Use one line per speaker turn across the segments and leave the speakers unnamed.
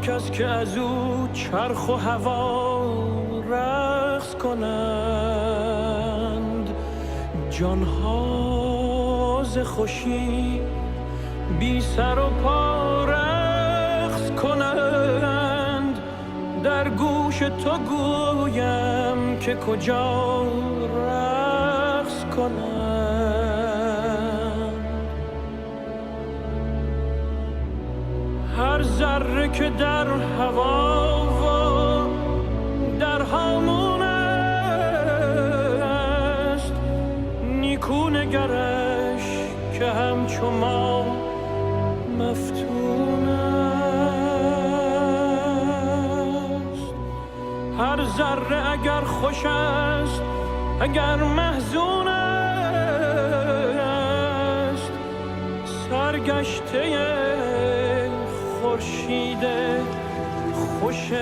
کس که از او چرخ و هوا رقص کنند، جانها ز خوشی بی سر و پا رقص کنند. در گوش تو گویم که کجا رقص کنند. هر ذره که در هوا و در هامون است، نیکو نگرش که همچو ما مفتون است. هر ذره اگر خوش است اگر محزون است، سرگشته خورشید خوش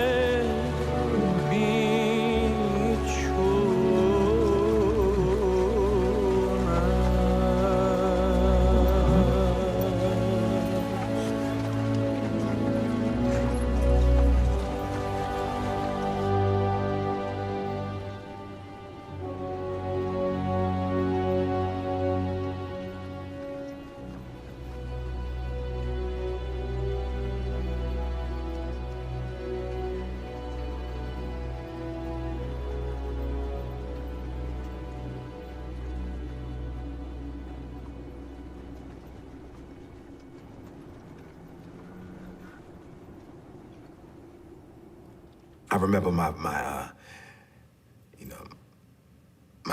I remember my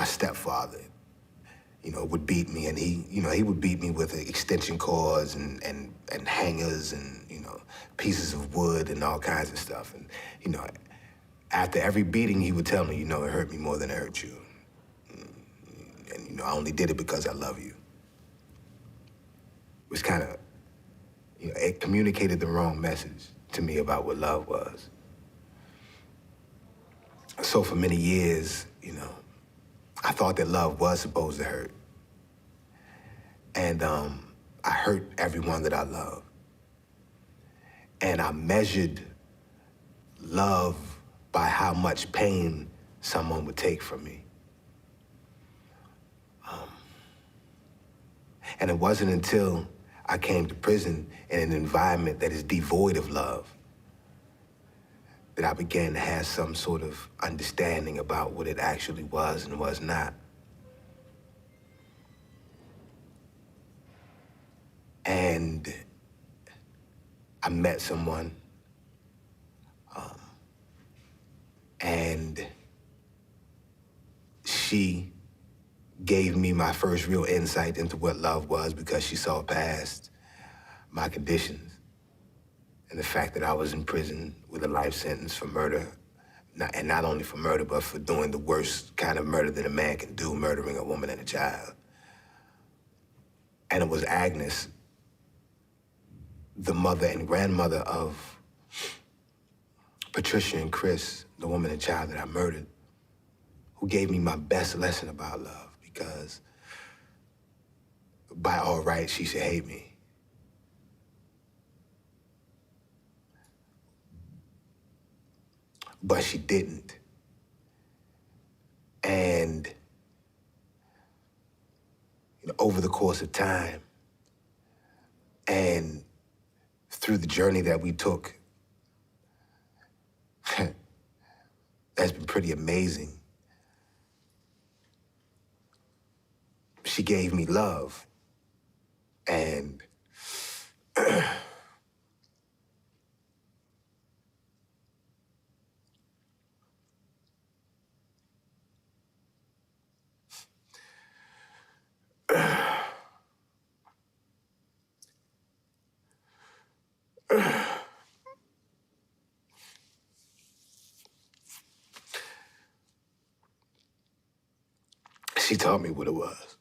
stepfather, would beat me, and he would beat me with extension cords and hangers and, pieces of wood and all kinds of stuff. And, after every beating, he would tell me, it hurt me more than it hurt you. And, I only did it because I love you. It was kind of, it communicated the wrong message to me about what love was. So for many years, I thought that love was supposed to hurt. And I hurt everyone that I love. And I measured love by how much pain someone would take from me. And it wasn't until I came to prison in an environment that is devoid of love that I began to have some sort of understanding about what it actually was and was not. And I met someone, and she gave me my first real insight into what love was, because she saw past my conditions and the fact that I was in prison with a life sentence for murder, and not only for murder, but for doing the worst kind of murder that a man can do, murdering a woman and a child. And it was Agnes, the mother and grandmother of Patricia and Chris, the woman and child that I murdered, who gave me my best lesson about love, because by all rights, she should hate me. But she didn't. And over the course of time and through the journey that we took, that's been pretty amazing. She gave me love, and she taught me what it was.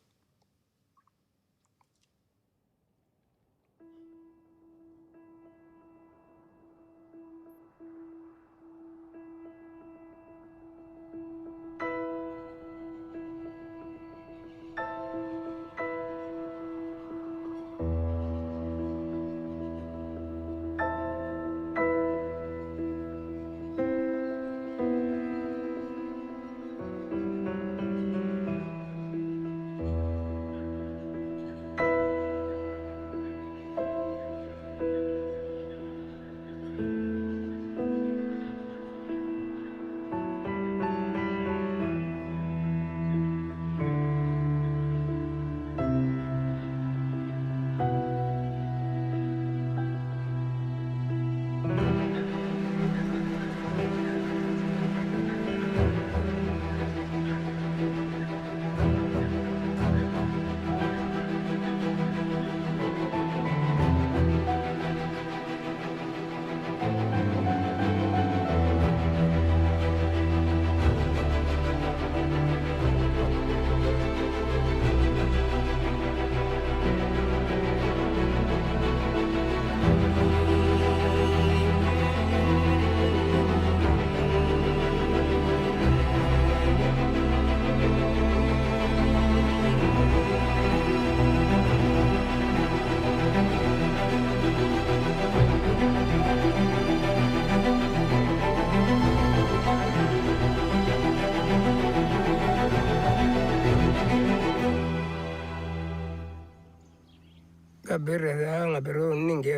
berre nga bero ninge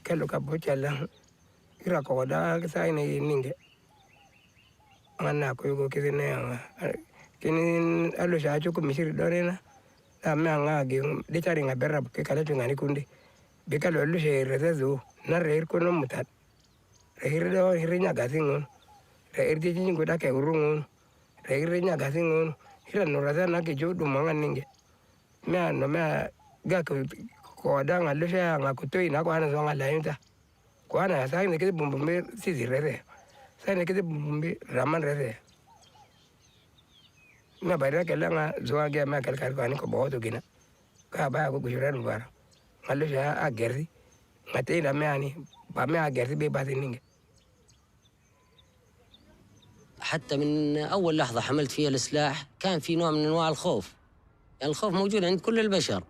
kelo ka bochala ira ko da sai ne ninge ana ko yugo kizine kini alo shacho ko misiri dorena ama nga ge de tari nga berra ke kala tunga ni kundi be kalo lu she rezezo na re ko no mutat re do nya gasingon re de jingo da ke urungon re nya gasingon ira no raza na ke jodu manga ninge me no me ga ko da nga lu she nga ko to ina ko ana zo nga la yinta ko ana sa ne ke bumbumbe sisi re sa ne ke bumbumbe raman re me bayra ke la nga zo ga me kal kal ko ani ko bo to gina ka ba ko gujura lubara ngalu she a gerzi ngate ina me ani ba me a gerzi be ba ninge.
حتى من أول لحظة حملت فيها السلاح كان في نوع من أنواع الخوف، يعني الخوف موجود عند كل البشر،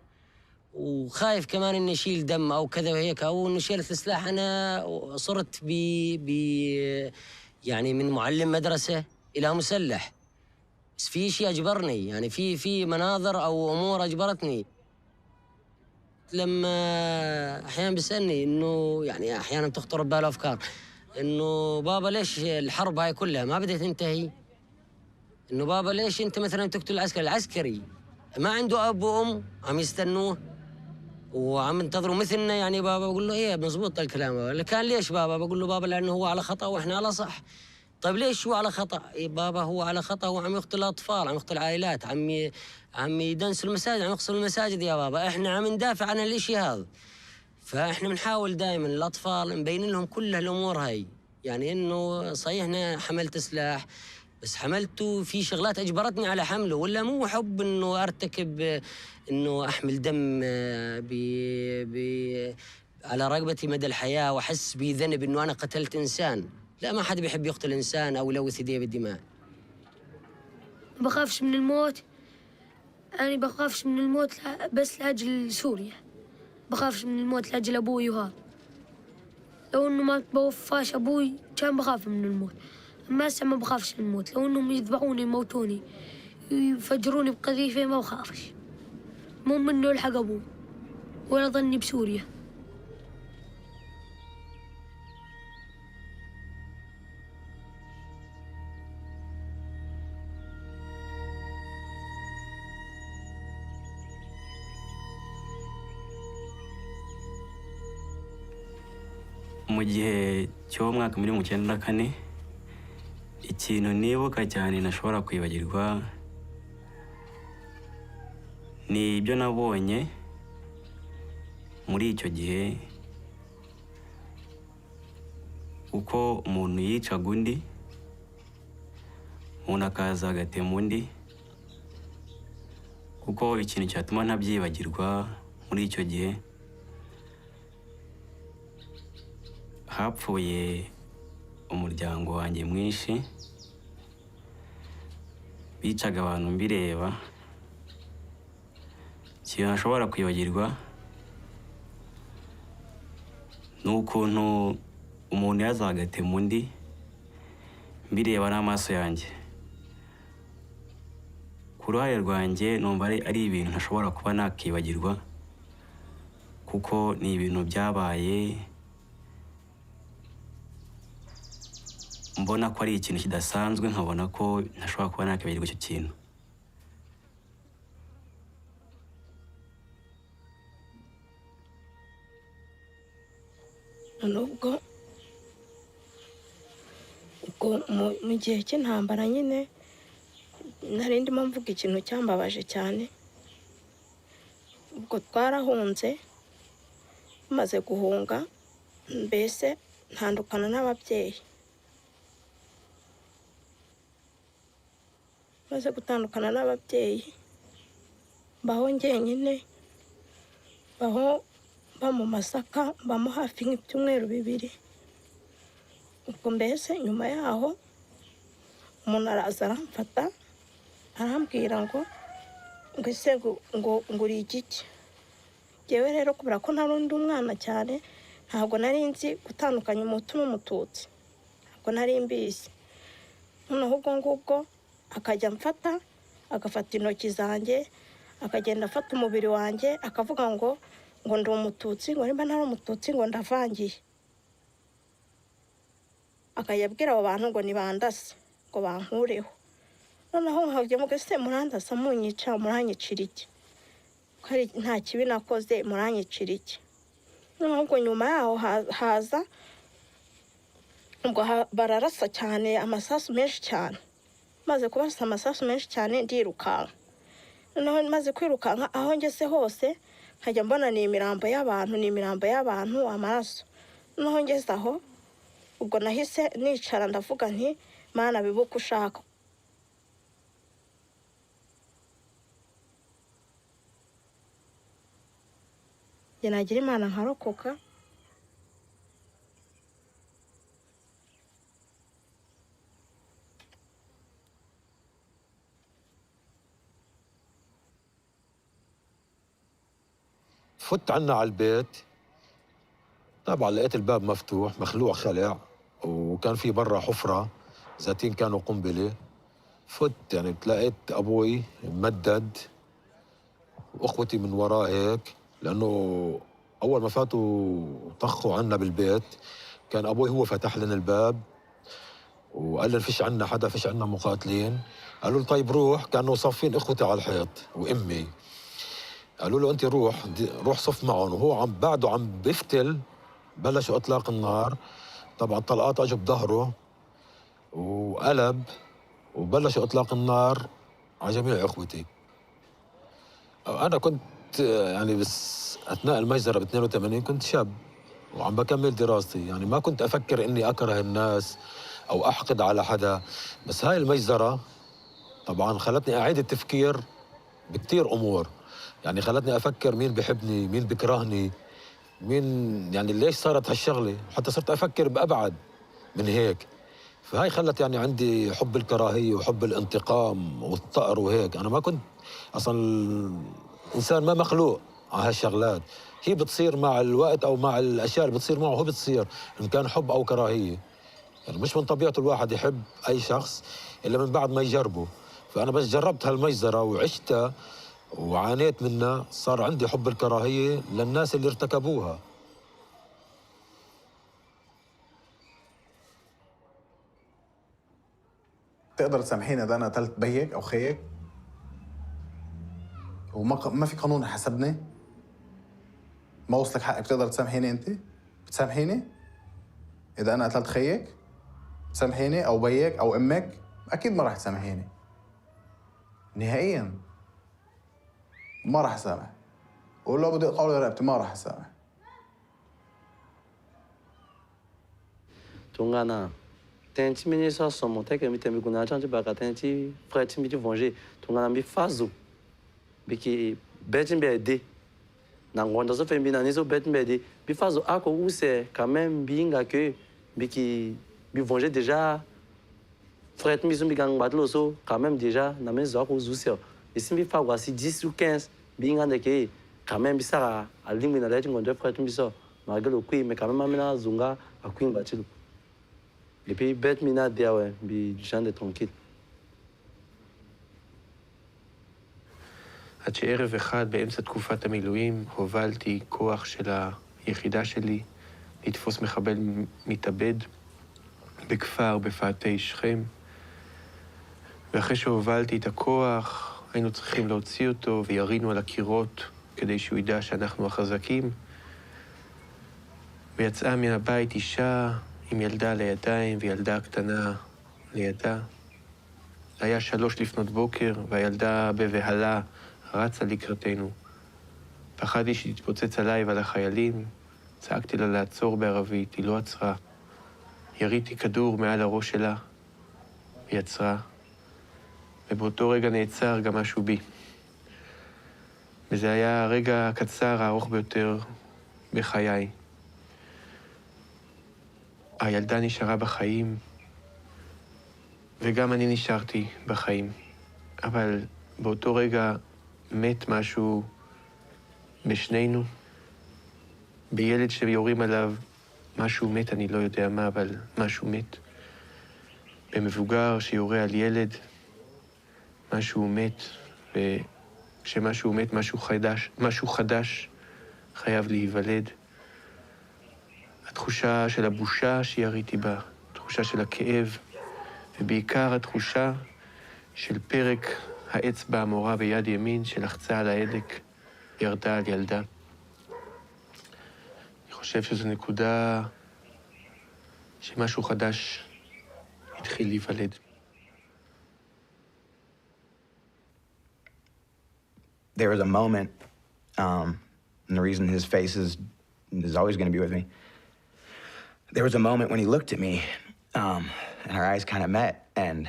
وخايف كمان إني أشيل دم أو كذا وهيك، أو إنه شيلت السلاح. أنا صرت يعني من معلم مدرسة إلى مسلح، بس في شيء أجبرني، يعني في مناظر أو أمور أجبرتني. لما أحيانا بيسألني إنه يعني أحيانا بتخطر بباله أفكار إنه بابا ليش الحرب هاي كلها ما بدها تنتهي؟ إنه بابا ليش أنت مثلاً تقتل العسكري؟ العسكري ما عنده أب وأم عم يستنوه وعم ينتظروا مثلنا. يعني بابا بقول له إيه مزبوط الكلام بابا. كان ليش بابا؟ بقول له بابا لأنه هو على خطأ وإحنا على صح. طيب ليش هو على خطأ؟ إيه بابا هو على خطأ، هو عم يقتل الأطفال، عم يقتل عائلات، عم يدنس المساجد، عم يقصف المساجد يا بابا. إحنا عم ندافع عن الإشي هذا. فإحنا بنحاول دائما الأطفال نبين لهم كل الأمور هاي، يعني إنه صحيح أنا حملت سلاح بس حملته في شغلات أجبرتني على حمله، ولا مو حب إنه أرتكب إنه أحمل دم على رقبتي مدى الحياة وأحس بذنب إنه أنا قتلت إنسان. لا، ما حد بيحب يقتل إنسان أو يلوث يديه بالدماء.
بخافش من الموت، أنا بخافش من الموت بس لأجل سوريا، بخافش من الموت لأجل أبوي. وهذا لو إنه ما توفاش أبوي كان بخاف من الموت، أما هسه ما بخافش من الموت. لو إنهم يذبحوني يموتوني يفجروني بقذيفة ما بخافش، مو منه يلحق أبوي ولا ظني بسوريا.
mu gihe cy'umwaka muri 1994 ikintu nibuka cyane nashobora kwibagirwa ni ibyo nabonye muri icyo gihe, uko umuntu yicaga undi, umuntu akaza agatema undi, kuko ikintu cyatuma ntabyibagirwa muri icyo gihe hapfuye umuryango wanjye mwinshi, bicaga abantu mbireba. Ikintu ntashobora kwibagirwa ni ukuntu umuntu yazaga agatema undi mbireba n'amaso yanjye. Ku ruhare rwanjye numva ari ibintu ntashobora kuba nakibagirwa, kuko ni ibintu byabaye mbona ko ari ikintu kidasanzwe, nkabona ko ntashobora kuba nakibagirwa icyo kintu.
Nubwo mu gihe cy'intambara nyine nari ndimo mvuga ikintu cyambabaje cyane. Ubwo twarahunze, tumaze guhunga mbese ntandukana n'ababyeyi. Maze gutandukana n'ababyeyi baho njyenyine, baho ba mu Masaka, bamo hafi nk'ibyumweru 2. Ubwo mbese nyuma yaho umuntu araza aramfata arambwira ngo ese ngo uri igiki. Jewe rero kubera ko narundi umwana cyane ntabwo nari nzi gutandukanya umutu n'umututsi, ntabwo nari mbizi. Noneho ubwo ngubwo akajya mfata, agafata intoki zanjye, akagenda afata umubiri wanjye, akavuga ngo ngo ndi umututsi ngo nimba ntari umututsi ngo ndavangiye akajya abwira abo bantu ngo nibandase ngo bankureho noneho nkajya muga se murandasa munyica muranyicira iki kari nta kibi nakoze muranyicira iki noneho ngo nyuma yaho haza ubwo bararasa cyane amasasu menshi cyane maze kubasa amasasu menshi cyane ndirukanka noneho maze kwirukanka aho ngeze hose nkajya mbona ni imirambo y'abantu amaraso noneho ngeze aho ubwo nahise nicara ndavuga nti mana bibuka ushaka njye nagira imana nkarokoka
فت عنا على البيت طبعا لقيت الباب مفتوح مخلوع خلع وكان في برا حفرة ذاتين كانوا قنبلة فت يعني تلاقيت أبوي ممدد وأخوتي من وراه هيك لأنه أول ما فاتوا طخوا عنا بالبيت كان أبوي هو فتح لنا الباب وقال لنا فيش عنا حدا فيش عنا مقاتلين قالوا له طيب روح كانوا صافين إخوتي على الحيط وأمي قالوا له أنت روح صف معهم وهو بعده عم بفتل بلشوا إطلاق النار طبعا طلقات اجوا بظهره وقلب وبلشوا إطلاق النار على جميع إخوتي. أنا كنت يعني بس أثناء المجزرة ب 82 كنت شاب وعم بكمل دراستي يعني ما كنت أفكر إني أكره الناس أو أحقد على حدا بس هاي المجزرة طبعا خلتني أعيد التفكير بكتير أمور يعني خلتني أفكر مين بحبني مين بكرهني مين يعني ليش صارت هالشغلة حتى صرت أفكر بأبعد من هيك فهاي خلت يعني عندي حب الكراهية وحب الانتقام والثأر وهيك أنا ما كنت أصلا إنسان ما مخلوق على هالشغلات هي بتصير مع الوقت أو مع الأشياء اللي بتصير معه هو بتصير إن كان حب أو كراهية يعني مش من طبيعته الواحد يحب أي شخص إلا من بعد ما يجربه فأنا بس جربت هالمجزرة وعشتها وعانيت منها صار عندي حب الكراهية للناس اللي ارتكبوها.
تقدر تسامحيني اذا انا قتلت بيك او خيك وما في قانون حسبني ما وصلك حقك بتقدر تسامحيني انت بتسامحيني اذا انا قتلت خيك بتسامحيني او بيك او امك اكيد ما راح تسامحيني نهائيا ما راح اسامح ولو بدي اقول رقبتي ما راح اسامح
동안아 tentimini só somo até que me tem que na chance para tenti frete me de venger tungana me fazo biki betin bede na ngonda so fembi na niso betin bede me fazo ako use quand même binga que biki me venger déjà frete me so me gang batlo so quand même déjà na mes ako user e se me fa quase 10 ou 15 binga de que quand même bisara a lingue na leti ngonda frete me so magalo kui me quand même amena zunga akuin batilo Et puis, bête mina dia ouais, bi gens de tranquille.
עד שערב אחד באמצע תקופת המילואים הובלתי כוח של היחידה שלי לתפוס מחבל מתאבד בכפר בפאתי שכם. ואחרי שהובלתי את הכוח היינו צריכים להוציא אותו וירינו על הקירות כדי שהוא ידע שאנחנו החזקים. ויצאה מהבית אישה עם ילדה לידיים וילדה קטנה לידה. היה 3 לפנות בוקר והילדה בבהלה רצה לקראתנו. פחדתי שתתפוצץ עליי ועל החיילים. צעקתי לה לעצור בערבית, היא לא עצרה. יריתי כדור מעל הראש שלה, היא עצרה. ובאותו רגע נעצר גם משהו בי. וזה היה הרגע הקצר הארוך ביותר בחיי. הילדה נשארה בחיים, וגם אני נשארתי בחיים. אבל באותו רגע מת משהו בשנינו. בילד שיורים עליו, משהו מת, אני לא יודע מה, אבל משהו מת. במבוגר שיורה על ילד, משהו מת, וכשמשהו מת, משהו חדש חייב להיוולד. התחושה של הבושה שיריתי בה, התחושה של הכאב, ובעיקר התחושה של פרק האצבע המורה ביד ימין שלחצה על ההדק, ירדה על ילדה. אני חושב שזו נקודה שמשהו חדש התחיל להיוולד.
There was a moment, and the reason his face is always going to be with me. There was a moment when he looked at me, and our eyes kind of met, and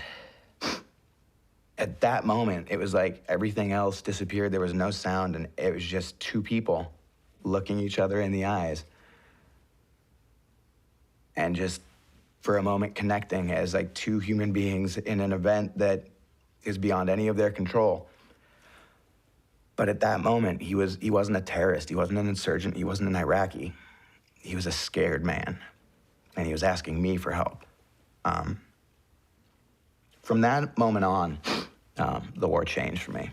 at that moment, it was like everything else disappeared. There was no sound, and it was just two people looking each other in the eyes, and just for a moment connecting as like two human beings in an event that is beyond any of their control. But at that moment, he wasn't a terrorist, he wasn't an insurgent, he wasn't an Iraqi. He was a scared man, and he was asking me for help. From that moment on, the war changed for me.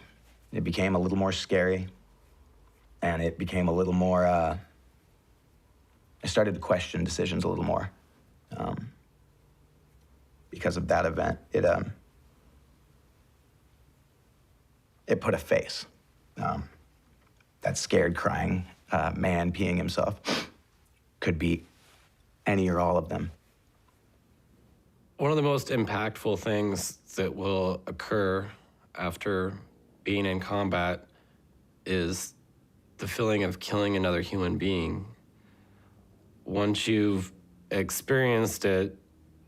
It became a little more scary, and it became a little more, I started to question decisions a little more. Because of that event, it put a face. That scared, crying man peeing himself could be any or all of them.
One of the most impactful things that will occur after being in combat is the feeling of killing another human being. Once you've experienced it,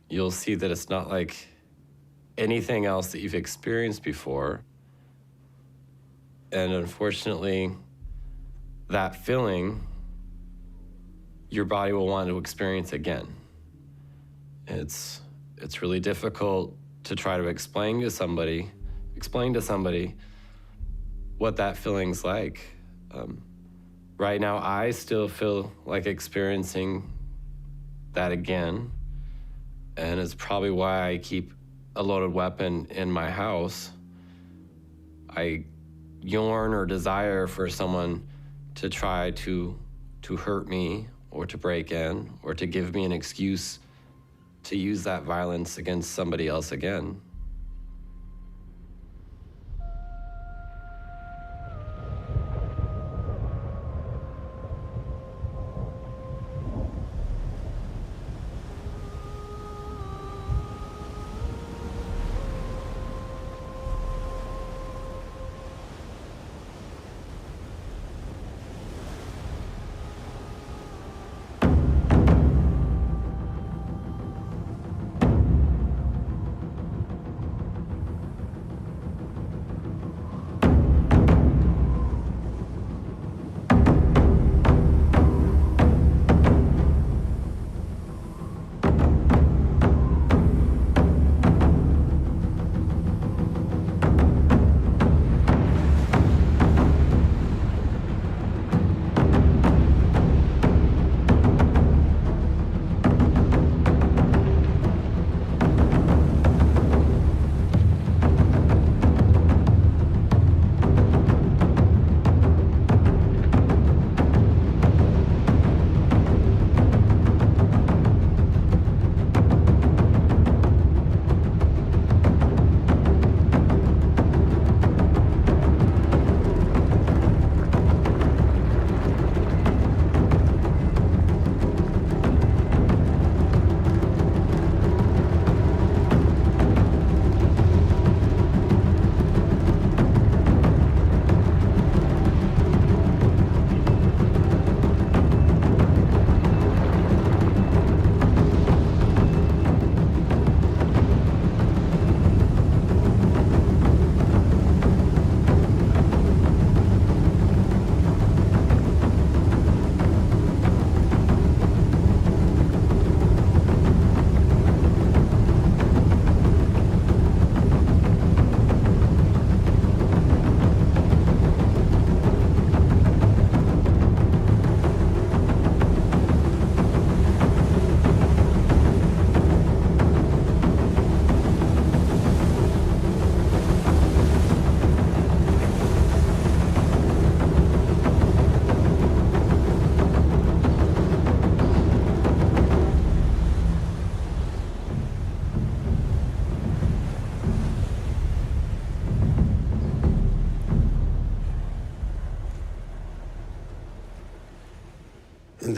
you'll see that it's not like anything else that you've experienced before. And unfortunately, that feeling, your body will want to experience again. It's really difficult to try to explain to somebody what that feeling's like. Right now, I still feel like experiencing that again, and it's probably why I keep a loaded weapon in my house. I yearn or desire for someone to try to hurt me or to break in or to give me an excuse to use that violence against somebody else again.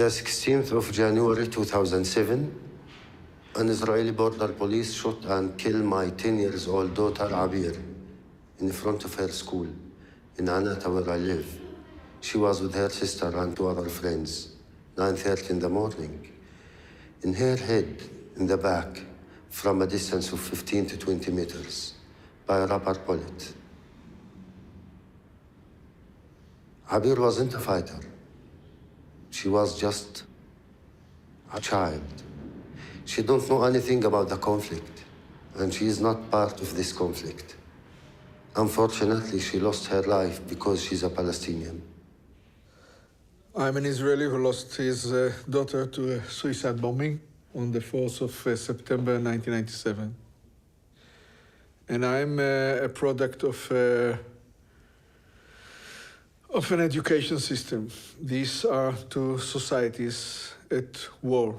the 16th of January 2007, an Israeli border police shot and killed my 10 years old daughter Abir in front of her school in Anata, where I live. She was with her sister and two other friends, 9:30 in the morning. In her head, in the back, from a distance of 15 to 20 meters, by a rubber bullet. Abir wasn't a fighter. She was just a child. She don't know anything about the conflict, and she is not part of this conflict. Unfortunately, she lost her life because she's a Palestinian.
I'm an Israeli who lost his daughter to a suicide bombing on the 4th of September 1997. And I'm a product of an education system. These are two societies at war,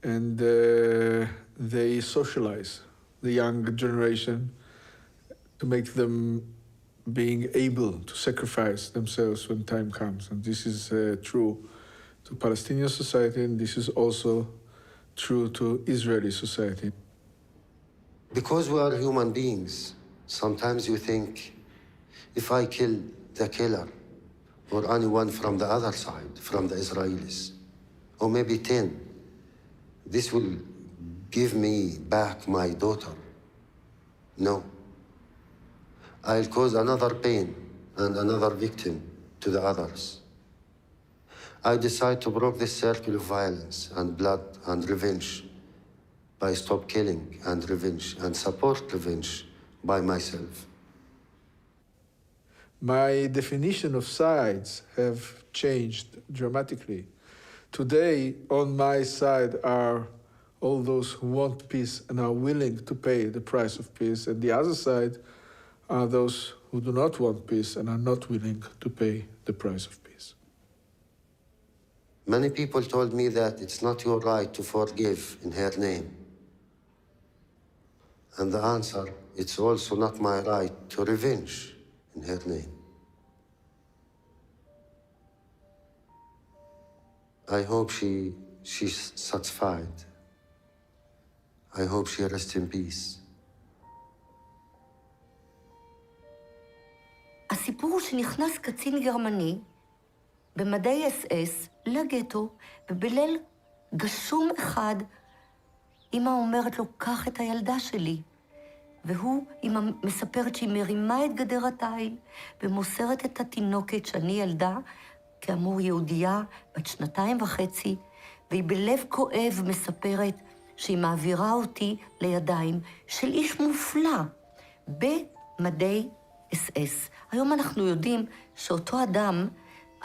and they socialize the young generation to make them being able to sacrifice themselves when time comes. And this is true to Palestinian society, and this is also true to Israeli society.
Because we are human beings, sometimes you think, if I kill the killer, or anyone from the other side, from the Israelis, or maybe 10, this will give me back my daughter. No. I'll cause another pain and another victim to the others. I decide to break this circle of violence and blood and revenge by stop killing and revenge and support revenge by myself.
My definition of sides have changed dramatically. Today, on my side are all those who want peace and are willing to pay the price of peace, and the other side are those who do not want peace and are not willing to pay the price of peace.
Many people told me that it's not your right to forgive in her name. And the answer, it's also not my right to revenge in her name. I hope she's satisfied. I hope she rests in peace.
הסיפור הוא שנכנס קצין גרמני במדי אס-אס לגטו, ובליל גשום אחד, אמא אומרת לו, קח את הילדה שלי. והוא, אמא מספרת שהיא מרימה את גדר התיל ומוסרת את התינוקת שאני ילדה, כאמור יהודייה בת 2.5, והיא בלב כואב מספרת שהיא מעבירה אותי לידיים של איש מופלא במדי אס-אס. היום אנחנו יודעים שאותו אדם,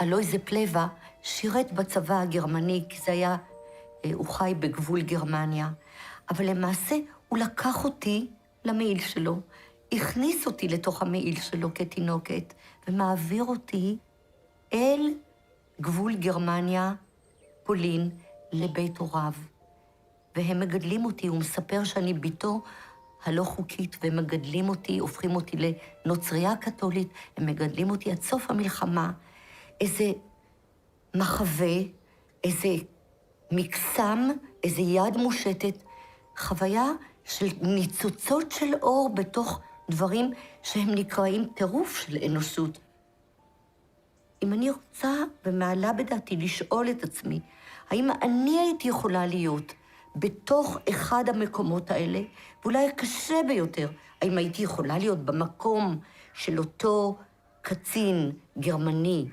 אלוי זה פלווה, שירת בצבא הגרמני, כי זה היה, הוא חי בגבול גרמניה. אבל למעשה הוא לקח אותי למעיל שלו, הכניס אותי לתוך המעיל שלו כתינוקת, ומעביר אותי אל גבול גרמניה, פולין, לבית הוריו. והם מגדלים אותי, הוא מספר שאני ביתו הלא חוקית, והם מגדלים אותי, הופכים אותי לנוצריה קתולית, הם מגדלים אותי עד סוף המלחמה, איזה מחווה, איזה מקסם, איזה יד מושטת, חוויה של ניצוצות של אור בתוך דברים שהם נקראים טירוף של אנושות. אם אני רוצה ומעלה בדעתי לשאול את עצמי, האם אני הייתי יכולה להיות בתוך אחד המקומות האלה, ואולי הקשה ביותר, האם הייתי יכולה להיות במקום של אותו קצין גרמני?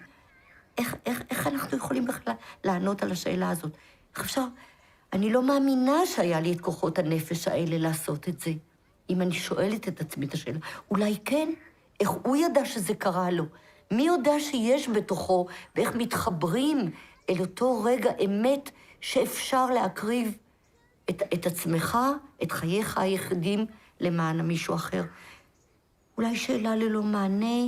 איך אנחנו יכולים בכלל לענות על השאלה הזאת? איך אפשר? אני לא מאמינה שהיה לי את כוחות הנפש האלה לעשות את זה. אם אני שואלת את עצמי את השאלה, אולי כן? איך הוא ידע שזה קרה לו? מי יודע שיש בתוכו, ואיך מתחברים אל אותו רגע אמת שאפשר להקריב את עצמך, את חייך היחידים, למען מישהו אחר. אולי שאלה ללא מענה,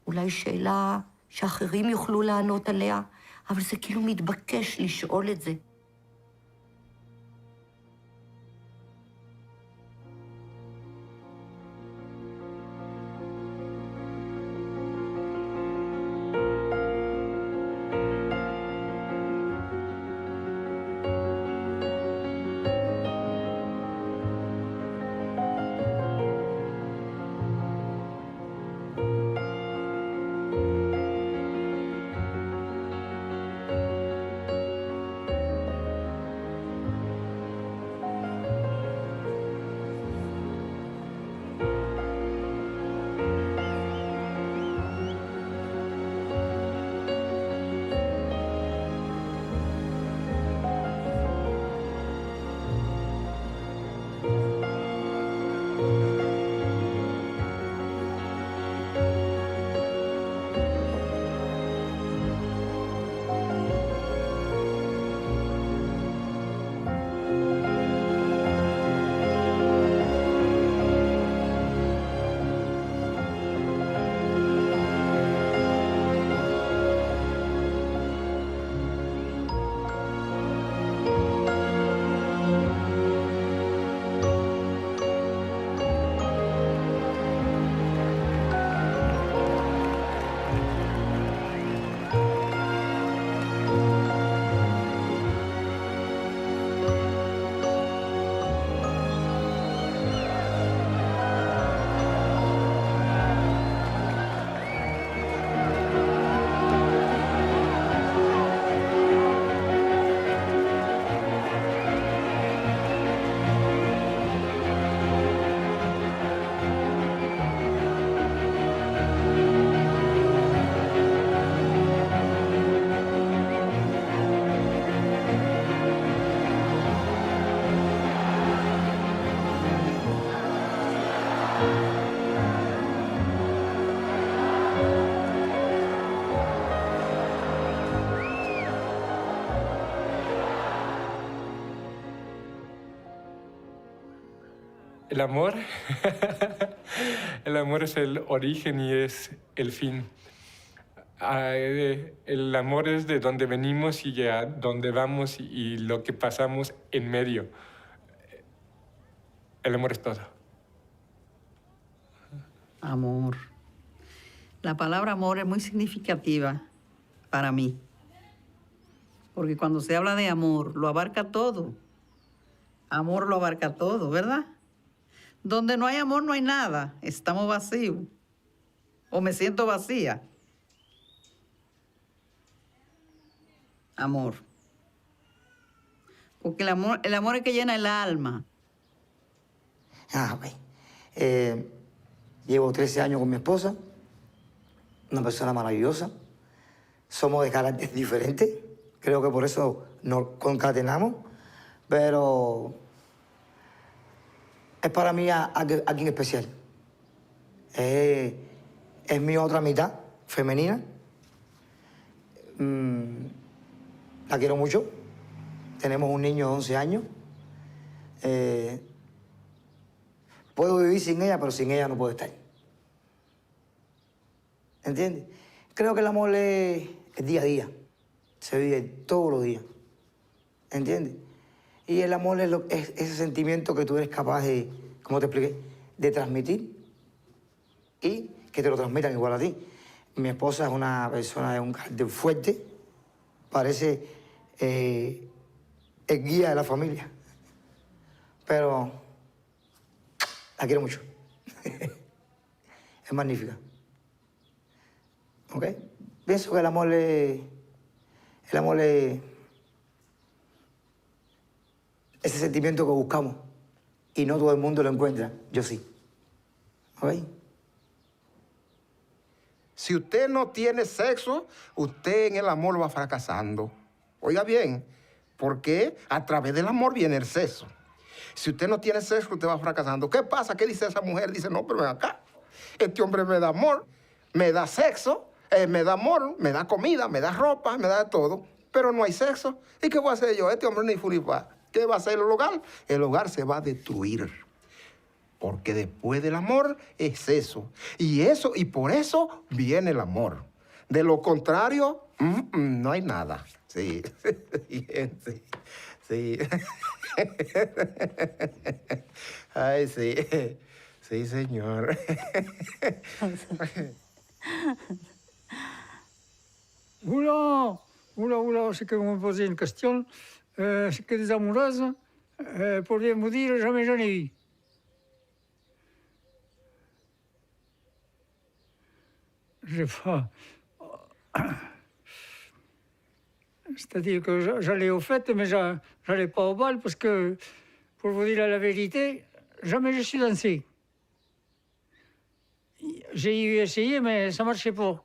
אולי שאלה שאחרים יוכלו לענות עליה, אבל זה כאילו מתבקש לשאול את זה.
El amor, el amor es el origen y es el fin. El amor es de donde venimos y a donde vamos y lo que pasamos en medio. El amor es todo.
Amor. La palabra amor es muy significativa para mí. Porque cuando se habla de amor, lo abarca todo. Amor lo abarca todo, ¿verdad? Donde no hay amor, no hay nada. Estamos vacíos. O me siento vacía. Amor. Porque el amor es que llena el alma.
Ok. Llevo 13 años con mi esposa. Una persona maravillosa. Somos de carácter diferentes. Creo que por eso nos concatenamos. Pero es para mí alguien especial. Es mi otra mitad, femenina. La quiero mucho. Tenemos un niño de 11 años. Puedo vivir sin ella, pero sin ella no puedo estar. ¿Entiendes? Creo que el amor es día a día. Se vive todos los días. ¿Entiendes? Y el amor es ese sentimiento que tú eres capaz de, como te expliqué, de transmitir y que te lo transmitan igual a ti. Mi esposa es una persona de un carácter fuerte, parece el guía de la familia, pero la quiero mucho. Es magnífica. ¿Ok? Pienso que el amor es ese sentimiento que buscamos y no todo el mundo lo encuentra. Yo sí. ¿Ok?
Si usted no tiene sexo, usted en el amor va fracasando. Oiga bien, porque a través del amor viene el sexo. Si usted no tiene sexo, usted va fracasando. ¿Qué pasa? ¿Qué dice esa mujer? Dice, no, pero ven acá. Este hombre me da amor, me da sexo, me da amor, me da comida, me da ropa, me da todo, pero no hay sexo. ¿Y qué voy a hacer yo? Este hombre ni furipa. ¿Qué va a hacer el hogar? El hogar se va a destruir. Porque después del amor es eso. Y por eso viene el amor. De lo contrario, no hay nada. Sí. Sí. Sí. Ay, sí. Sí, señor.
Oula, c'est que vous me posez une question. C'est que des amoureuses, pour bien vous dire, jamais j'en ai eu. J'ai pas... C'est-à-dire que j'allais aux fêtes, mais j'allais pas au bal, parce que, pour vous dire la vérité, jamais je suis dansé. J'ai essayé, mais ça marchait pas.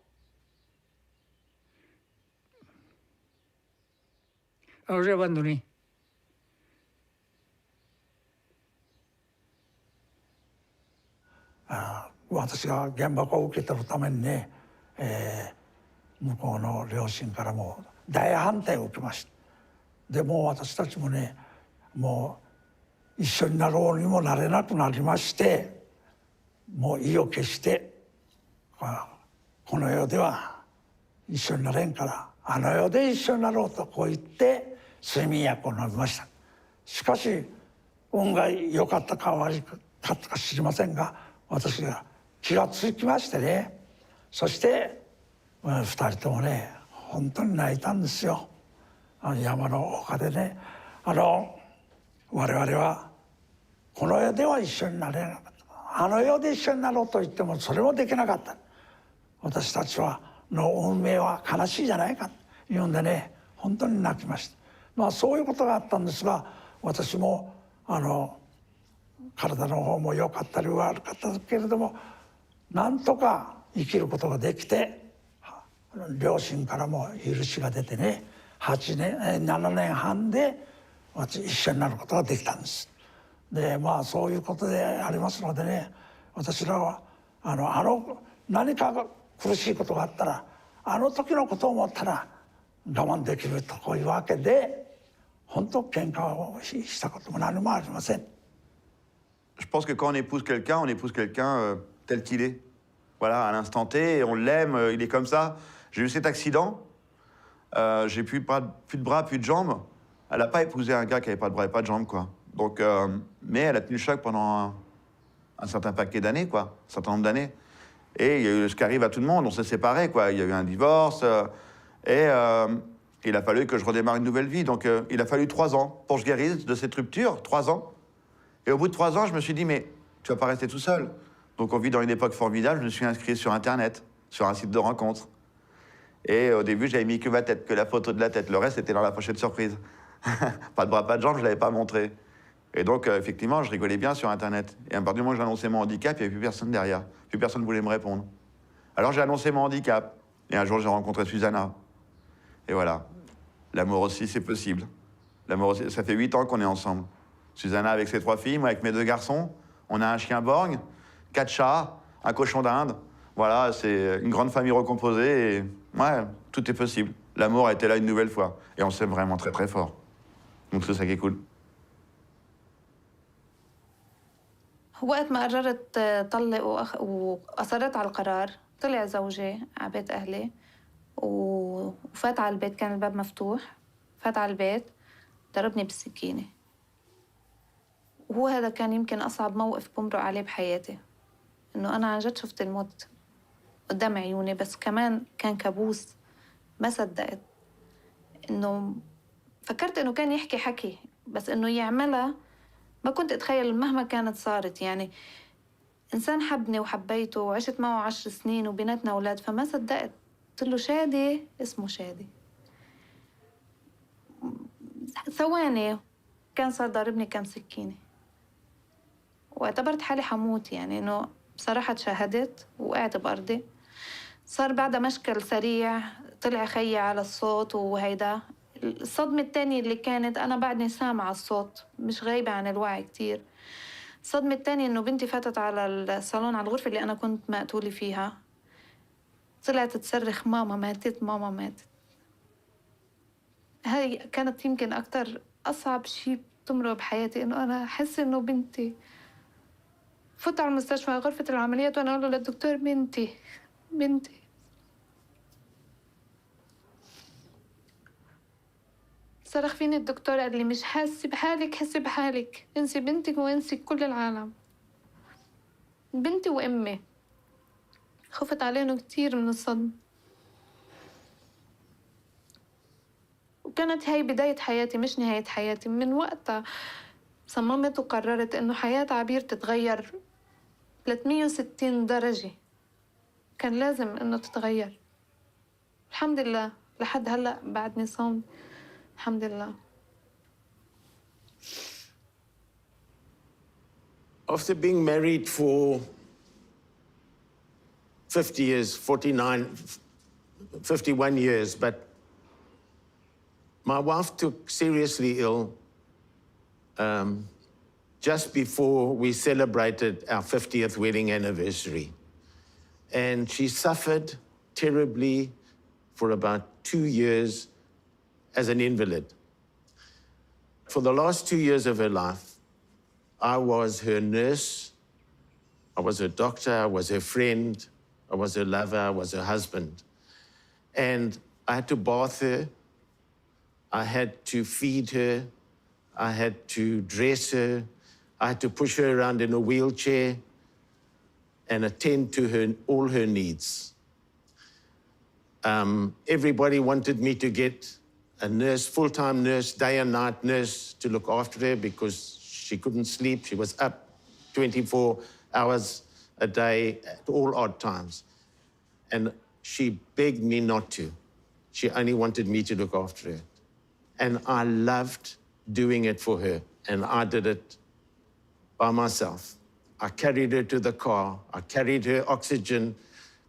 Alors j'ai abandonné.
Ah, 私が原爆を受け取るためにね、向こうの両親からも大反対を受けました。でもう私たちもね、もう一緒になろうにもなれなくなりまして、もう意を決して、この世では一緒になれんから、あの世で一緒になろうとこう言って睡眠薬を飲みました。しかし運が良かったか悪かったか知りませんが、私が気がつきましてね、そして2人ともね、本当に泣いたんですよ。山の丘でね、我々はこの世では一緒になれなかった。あの世で一緒になろうと言ってもそれもできなかった。私たちの運命は悲しいじゃないかと言うんでね、本当に泣きました。まあそういうことがあったんですが、私も体の方も良かったり悪かったけれども、なんとか生きることができて、両親からも許しが出てね、7年半で私一緒になることができたんです。でまあそういうことでありますのでね、私らは何か苦しいことがあったら、あの時のことを思ったら我慢できるとこういうわけで、本当喧嘩をしたことも何もありません。
je pense que quand on épouse quelqu'un tel qu'il est. Voilà, à l'instant T, on l'aime, il est comme ça. J'ai eu cet accident, j'ai plus de bras, plus de jambes. Elle n'a pas épousé un gars qui n'avait pas de bras et pas de jambes, quoi. Donc, mais elle a tenu le choc pendant un certain paquet d'années, quoi, un certain nombre d'années. Et il y a eu ce qui arrive à tout le monde, on s'est séparés, quoi. Il y a eu un divorce, et il a fallu que je redémarre une nouvelle vie. Donc, il a fallu 3 ans pour que je guérisse de cette rupture, 3 ans. Et au bout de 3 ans, je me suis dit, mais tu vas pas rester tout seul. Donc, on vit dans une époque formidable, je me suis inscrit sur Internet, sur un site de rencontre. Et au début, j'avais mis que ma tête, que la photo de la tête. Le reste était dans la pochette surprise. Pas de bras, pas de jambes, je ne l'avais pas montré. Et donc, effectivement, je rigolais bien sur Internet. Et à partir du moment où j'ai annoncé mon handicap, il n'y avait plus personne derrière. Plus personne ne voulait me répondre. Alors, j'ai annoncé mon handicap. Et un jour, j'ai rencontré Susanna. Et voilà. L'amour aussi, c'est possible. L'amour aussi, ça fait 8 ans qu'on est ensemble. Susanna avec ses 3 filles, moi avec mes 2 garçons. On a un chien borgne, 4 chats, un cochon d'Inde. Voilà, c'est une grande famille recomposée. Et ouais, tout est possible. L'amour a été là une nouvelle fois. Et on s'aime vraiment très, très fort. Donc, c'est ça qui est cool.
وقت ما قررت طلق وأصرت على القرار طلع زوجي على بيت أهلي وفات على البيت، كان الباب مفتوح، فات على البيت ضربني بالسكينة. وهو هذا كان يمكن أصعب موقف بمرق عليه بحياتي، إنه أنا عن جد شفت الموت قدام عيوني، بس كمان كان كابوس. ما صدقت إنه فكرت إنه كان يحكي حكي، بس إنه يعملها ما كنت أتخيل مهما كانت صارت. يعني إنسان حبني وحبيته وعشت معه 10 سنين وبيناتنا أولاد، فما صدقت. قلت له شادي، اسمه شادي. ثواني كان صار ضاربني كم سكينة واعتبرت حالي حموت. يعني إنه بصراحة تشاهدت وقعت بأرضي. صار بعدها مشكل سريع، طلع خيي على الصوت وهيدا. الصدمة الثانية اللي كانت أنا بعدني سامعة الصوت، مش غايبة عن الوعي كتير. الصدمة الثانية إنه بنتي فاتت على الصالون، على الغرفة اللي أنا كنت مقتولة فيها، طلعت تصرخ ماما ماتت، ماما ماتت. هاي كانت يمكن أكتر أصعب شيء بتمرق بحياتي، إنه أنا أحس إنه بنتي. فوت على المستشفى غرفة العمليات وأنا أقول له للدكتور بنتي بنتي. صرخ فيني الدكتور، قال لي مش حاسة بحالك، حسي بحالك، انسي بنتك وانسي كل العالم. بنتي وأمي خفت عليهم كتير من الصدمة. وكانت هاي بداية حياتي مش نهاية حياتي. من وقتها صممت وقررت إنه حياة عبير تتغير 360 درجة. كان لازم إنه تتغير. الحمد لله لحد هلأ بعدني صامت. الحمد لله.
After being married for 50 years, 51 years, but my wife took seriously ill just before we celebrated our 50th wedding anniversary. And she suffered terribly for about 2 years as an invalid. For the last 2 years of her life, I was her nurse, I was her doctor, I was her friend, I was her lover, I was her husband. And I had to bath her, I had to feed her, I had to dress her, I had to push her around in a wheelchair and attend to all her needs. Everybody wanted me to get a nurse, full-time nurse, day and night nurse to look after her because she couldn't sleep. She was up 24 hours a day at all odd times. And she begged me not to. She only wanted me to look after her. And I loved doing it for her. And I did it by myself. I carried her to the car. I carried her oxygen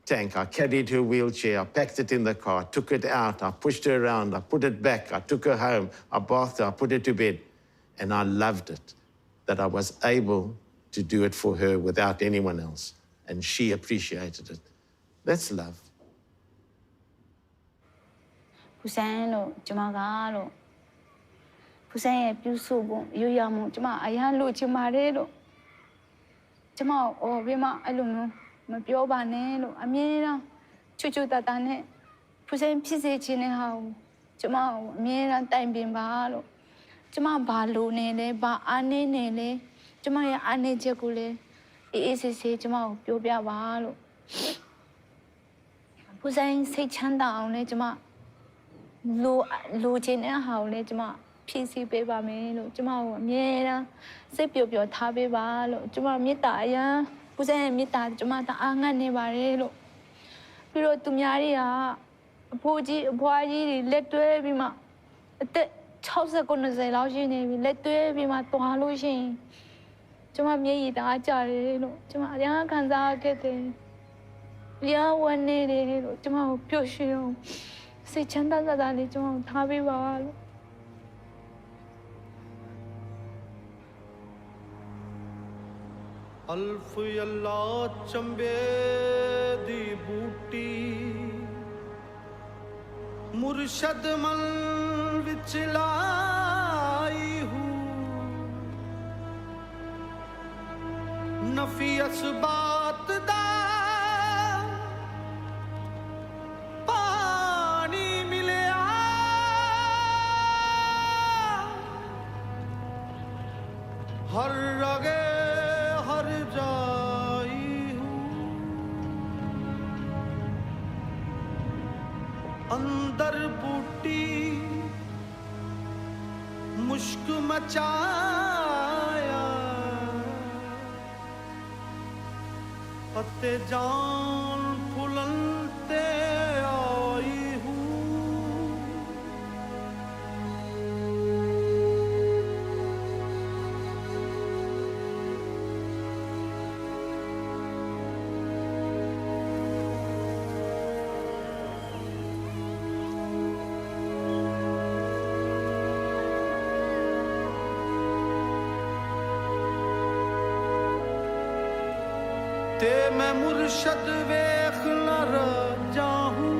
tank. I carried her wheelchair. I packed it in the car, took it out. I pushed her around. I put it back. I took her home. I bathed her. I put her to bed. And I loved it, that I was able to do it for her without anyone else. And she appreciated it. That's love.
Pusano, Jamagalo. Pusay, Pusubo, Yuyamu, Jama, Ayanlo, Chimarero. ကျမကိုပြီးမှအဲ့လိုမျိုးမပြောပါနဲ့လို့အမြဲတမ်းချွတ်ချွတ်တတနဲ့ဖူးစင်ဖြစ်စေခြင်းနဲ့ဟာကိုကျမကိုအမြဲတမ်းတိုင်ပင်ပါလို့ကျမဘာလို့နေလဲဘာအားနေနေလဲကျမရဲ့အားနေချက်ကိုလည်းအေးဆေးဆေးကျမကိုပြောပြပါလို့ဖူးစင်စိတ်ချမ်းသာအောင်လည်းကျမလိုချင်တဲ့ဟာကိုလည်းကျမဖြည့်ဆည်းပေးပါမယ်လို့ကျမကိုအမြဲတမ်းစိတ်ပျော်ပျော်ထားပေးပါလို့ကျမမေတ္တာအရန်ပူဇော်ရဲ့မေတ္တာကျမတအားငတ်နေပါတယ်လို့ပြီးတော့သူများတွေကအဖိုးကြီးအဖွားကြီးတွေလက်တွဲပြီးမှအသက်60 90လောက်ရှိနေပြီလက်တွဲပြီးမှတွားလို့ရှိရင်ကျမမျက်ရည်တအားကျတယ်လို့ကျမအရန်ခံစားခဲ့တယ်ရဝန်းနေတယ်လို့ကျမကိုပျော်ရွှင်အောင်စိတ်ချမ်းသာသာလေးကျမကိုထားပေးပါလို့
अल्फ अल्लाह चंबे दी बूटी मुर्शद मल विच लाई हूँ नफी असबात दा पानी मिलया हर रगे अंदर बूटी मुश्क मचाया पत्ते जान फुलते आई हूँ ते मैं मुर्शद वेख न रजा हूँ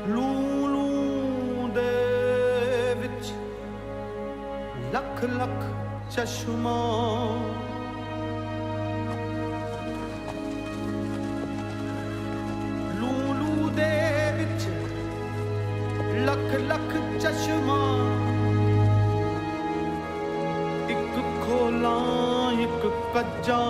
लू लू दे विच लख लख चश्मा लू लू दे विच लख लख चश्मा एक खोला एक कच्चा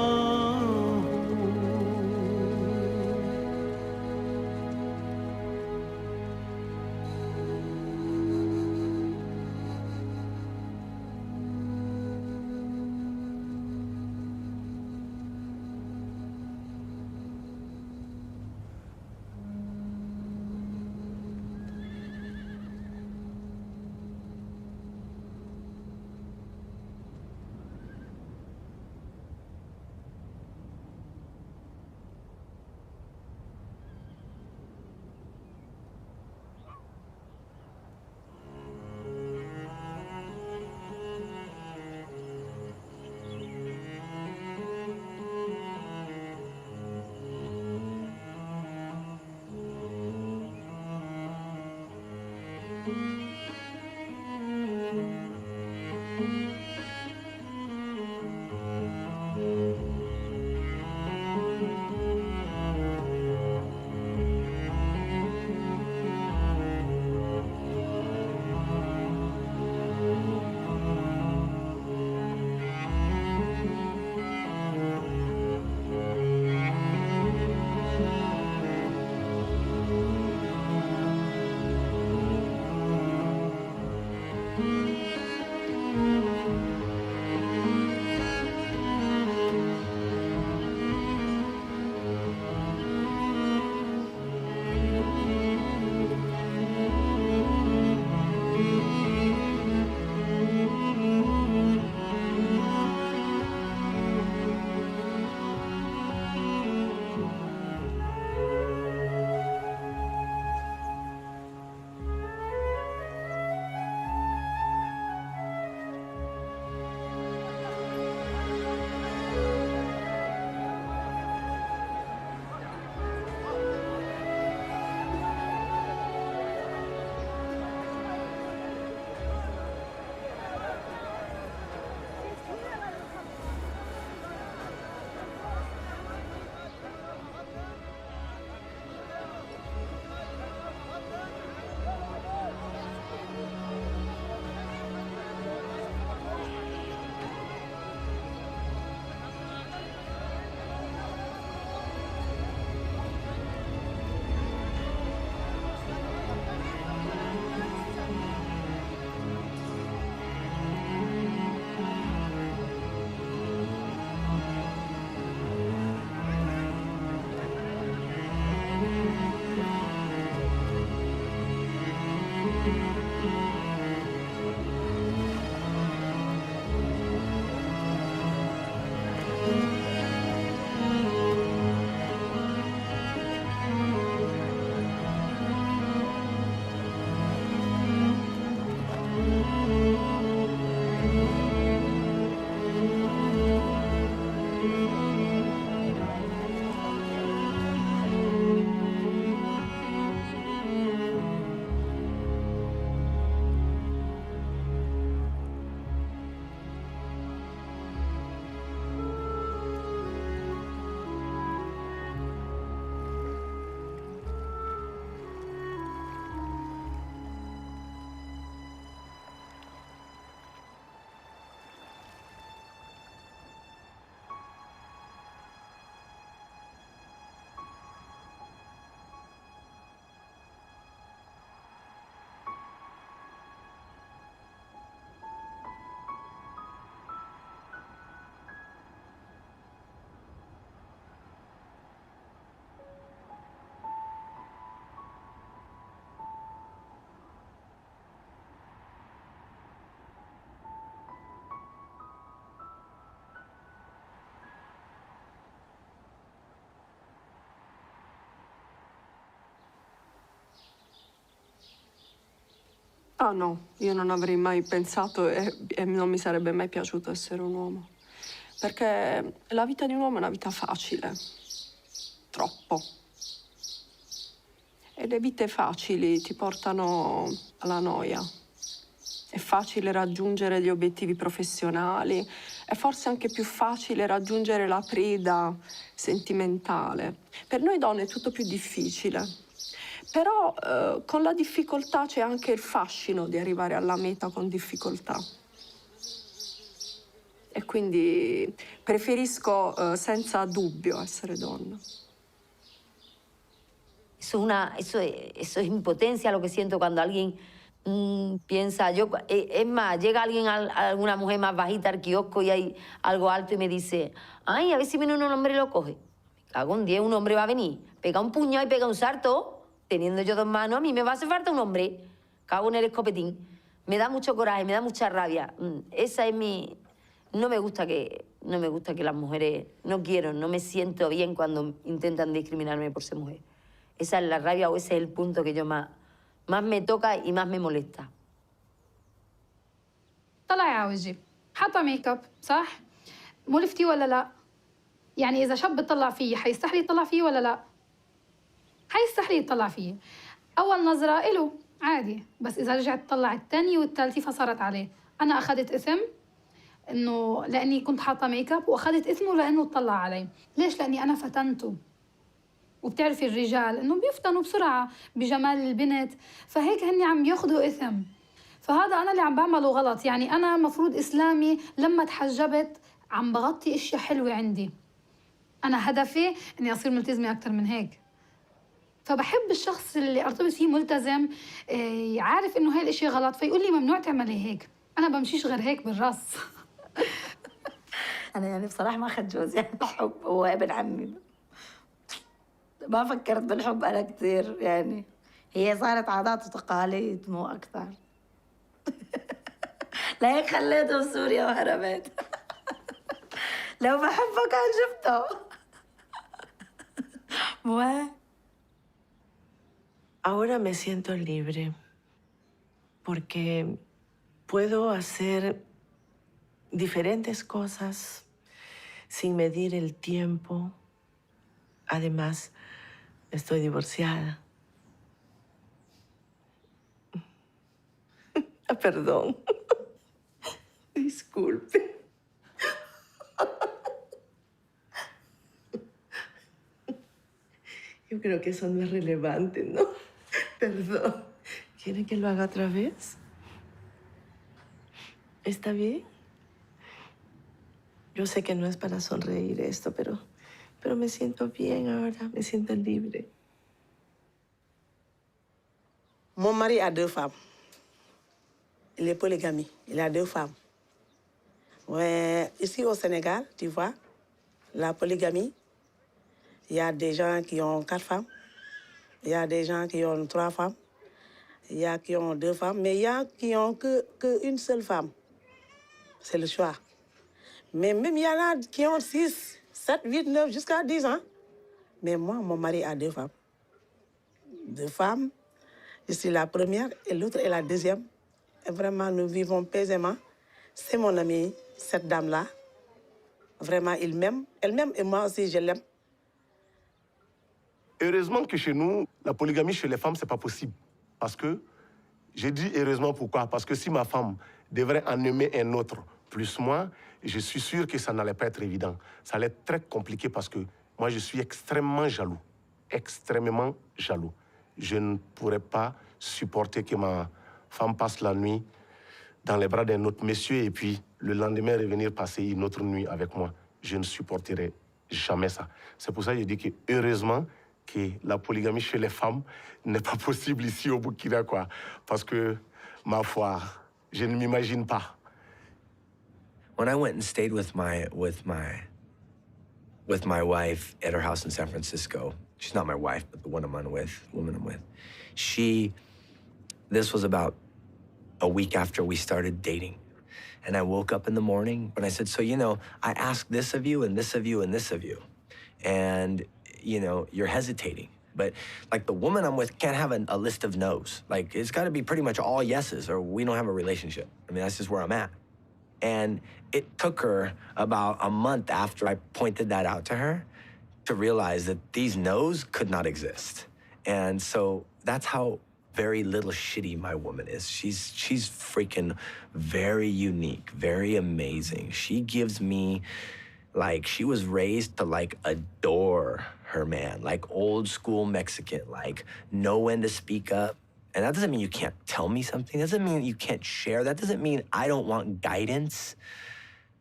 Ah no, io non avrei mai pensato e non mi sarebbe mai piaciuto essere un uomo. Perché la vita di un uomo è una vita facile. Troppo. E le vite facili ti portano alla noia. È facile raggiungere gli obiettivi professionali, è forse anche più facile raggiungere la preda sentimentale. Per noi donne è tutto più difficile. Però con la difficoltà c'è anche il fascino di arrivare alla meta con difficoltà. E quindi preferisco senza dubbio essere donna.
Eso es impotencia lo que siento cuando alguien piensa, es más, llega alguien, alguna mujer más bajita al kiosco y hay algo alto y me dice, ay, a ver si viene un hombre y lo coge. Me cago en 10, un hombre va a venir, pega un puñado y pega un salto. Teniendo yo 2 manos, a mí me va a hacer falta un hombre. Cago en el escopetín. Me da mucho coraje, me da mucha rabia. Esa es mi... No me gusta que las mujeres... No me siento bien cuando intentan discriminarme por ser mujer. Esa es la rabia o ese es el punto que yo más me toca y más me molesta.
طلعي على وجهي، حاطة ميك اب، صح؟ ملفتي ولا لا؟ يعني إذا شاب بيطلع فيي حيستحلي يطلع فيي ولا لا؟ حيستحلي يطلع فيي. أول نظرة إله عادي، بس إذا رجعت تطلع الثانية والثالثة فصارت عليه. أنا أخذت إثم إنه لأني كنت حاطة ميك اب، وأخذت إثمه لأنه اطلع علي. ليش؟ لأني أنا فتنته. وبتعرفي الرجال إنه بيفتنوا بسرعة بجمال البنت، فهيك هني عم ياخذوا إثم. فهذا أنا اللي عم بعمله غلط. يعني أنا مفروض إسلامي لما تحجبت عم بغطي أشياء حلوة عندي. أنا هدفي إني أصير ملتزمة أكتر من هيك. فبحب الشخص اللي ارتبط فيه ملتزم، عارف انه هاي الاشياء غلط، فيقول لي ممنوع تعملي هيك. انا بمشيش غير هيك بالراس.
انا يعني بصراحه ما اخذت جوزي عن حب، هو ابن عمي. ما فكرت بالحب انا كثير، يعني هي صارت عادات وتقاليد مو اكثر. لهيك خليته بسوريا وهربت. لو بحبه كان جبته. مو
Ahora me siento libre porque puedo hacer diferentes cosas sin medir el tiempo. Además, estoy divorciada. Perdón. Disculpe. Yo creo que eso no es relevante, ¿no? Perdón. ¿Quieren que lo haga otra vez? ¿Está bien? Yo sé que no es para sonreír esto, pero me siento bien ahora, me siento libre.
Mon mari a 2 femmes. Il est polygamie. Il a 2 femmes. Ouais, ici au Sénégal, tu vois, la polygamie, il y a des gens qui ont 4 femmes. Il y a des gens qui ont 3 femmes. Il y a qui ont 2 femmes. Mais il y a qui ont que une seule femme. C'est le choix. Mais même il y en a qui ont 6, 7, 8, 9, jusqu'à 10 ans. Mais moi, mon mari a 2 femmes. 2 femmes. Je suis la première et l'autre est la deuxième. Et vraiment, nous vivons paisément. C'est mon amie, cette dame-là. Vraiment, il m'aime. Elle m'aime et moi aussi, je l'aime.
Heureusement que chez nous, la polygamie chez les femmes, c'est pas possible. Parce que, j'ai dit heureusement pourquoi? Parce que si ma femme devrait en aimer un autre plus moi, je suis sûr que ça n'allait pas être évident. Ça allait être très compliqué parce que moi, je suis extrêmement jaloux. Extrêmement jaloux. Je ne pourrais pas supporter que ma femme passe la nuit dans les bras d'un autre monsieur et puis le lendemain revenir passer une autre nuit avec moi. Je ne supporterai jamais ça. C'est pour ça que je dis que heureusement que la polygamie chez les femmes n'est pas possible ici au Burkina, quoi. Parce que, ma foi, je ne m'imagine pas.
When I went and stayed with my wife at her house in San Francisco, she's not my wife, but the woman I'm with, this was about a week after we started dating. And I woke up in the morning and I said, so, you know, I asked this of you and this of you and this of you. And, you know, you're hesitating. But like the woman I'm with can't have a list of no's. Like it's got to be pretty much all yeses or we don't have a relationship. I mean, that's just where I'm at. And it took her about a month after I pointed that out to her to realize that these no's could not exist. And so that's how very little shitty my woman is. She's freaking very unique, very amazing. She gives me, like, she was raised to, like, adore her man, like old school Mexican, like know when to speak up. And that doesn't mean you can't tell me something. That doesn't mean you can't share. That doesn't mean I don't want guidance.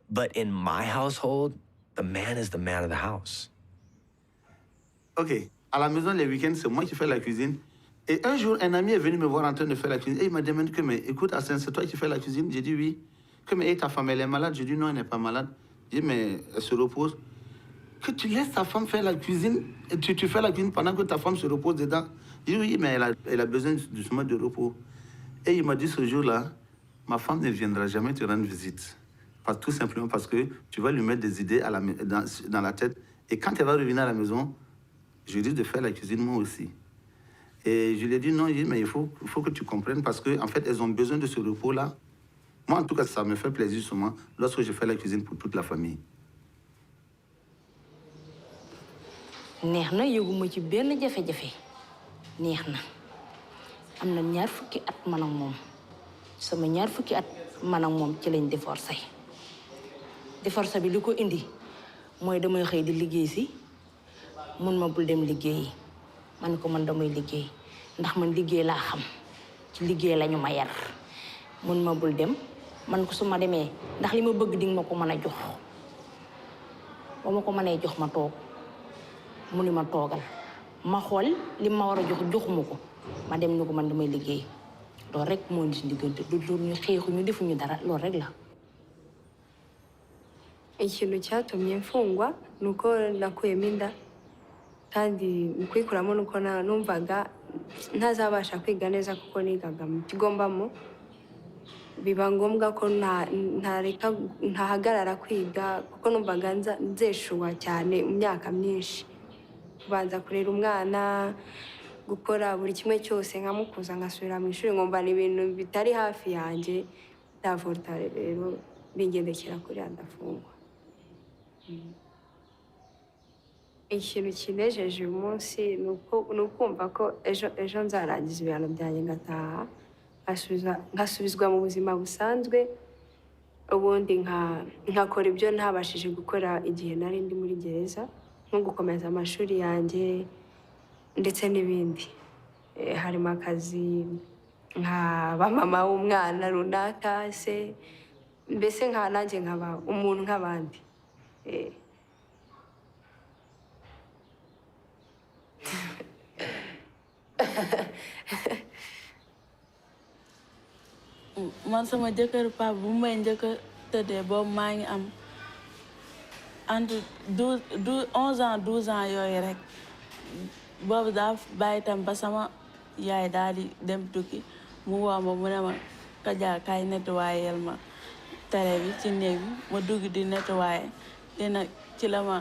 But in my household, the man is the man of the house.
OK, à la maison, les week-ends, c'est moi qui fais la cuisine. Et un jour, un ami est venu me voir en train de faire la cuisine. Et il m'a demandé que, mais écoute, Hassan, c'est toi qui fais la cuisine? J'ai dit oui. Que, mais ta femme, elle est malade? J'ai dit non, elle n'est pas malade. J'ai dit, mais elle se repose. Que tu laisses ta femme faire la cuisine, et tu fais la cuisine pendant que ta femme se repose dedans. J'ai dit oui, mais elle a besoin justement de repos. Et il m'a dit ce jour-là, ma femme ne viendra jamais te rendre visite. Tout simplement parce que tu vas lui mettre des idées dans la tête. Et quand elle va revenir à la maison, je lui dis de faire la cuisine moi aussi. Et je lui ai dit non, mais il faut que tu comprennes parce qu'en fait, elles ont besoin de ce repos-là. Moi, en tout cas, ça me fait plaisir souvent lorsque je fais la cuisine pour toute la famille.
neex na yëguma ci benn jafe-jafe neex na am na ñaar fukki at man ak moom sama ñaar fukki at man ak moom ci lañ divorcé bi li ko indi mooy damay xëy di liggéey si mun ma bul dem liggéeyi man ko man damay liggéey ndax man liggéey laa xam ci liggéey lañu ma yar mun ma bul dem man ko su ma demee ndax li ma bëgg di nga ma ko mën a jox ba ma ko mënee jox ma toog mu ni ma toogal ma xool li ma war a jox joxuma ko ma dem ni ko man damay liggéey loolu rek moo ñu si diggante du ñu xeexu ñu defuñu dara loolu rek la.
Ikintu cyatumye mfungwa ni uko nakuyemo inda kandi mu kuyikuramo nuko numvaga ntazabasha kwiga neza kuko nigaga mu kigo mbamo biba ngombwa ko ntahagarara kwiga kuko numvaga nzeshuwa cyane mu myaka myinshi kubanza kurera umwana gukora buri kimwe cyose nkamukuza ngasubira mu ishuri ngomba ni ibintu bitari hafi yanjye ndavuta rero bingendekera kuri ndafungwa. Ikintu kinejeje uyu munsi ni ukumva ko ejo nzarangiza ibihano byanjye ngataha nkasubizwa mu buzima busanzwe ubundi nkakora ibyo ntabashije gukora igihe nari ndi muri gereza nko gukomeza amashuri yanjye ndetse n'ibindi harimo akazi nkaba mama w'umwana runaka se mbese nanjye nkaba umuntu nk'abandi.
Man sama jëkkër papa bu may njëkk a tëddee boobu maa ngi am entre 11 ans 12 ans yooyu rek boobu daa bàyyi tam ba sama yaay daal di dem tukki mu woo ma mu ne ma Kaja kaay nettoyel ma télé bi ci néeg bi ma dugg di nettoyer dina ci la ma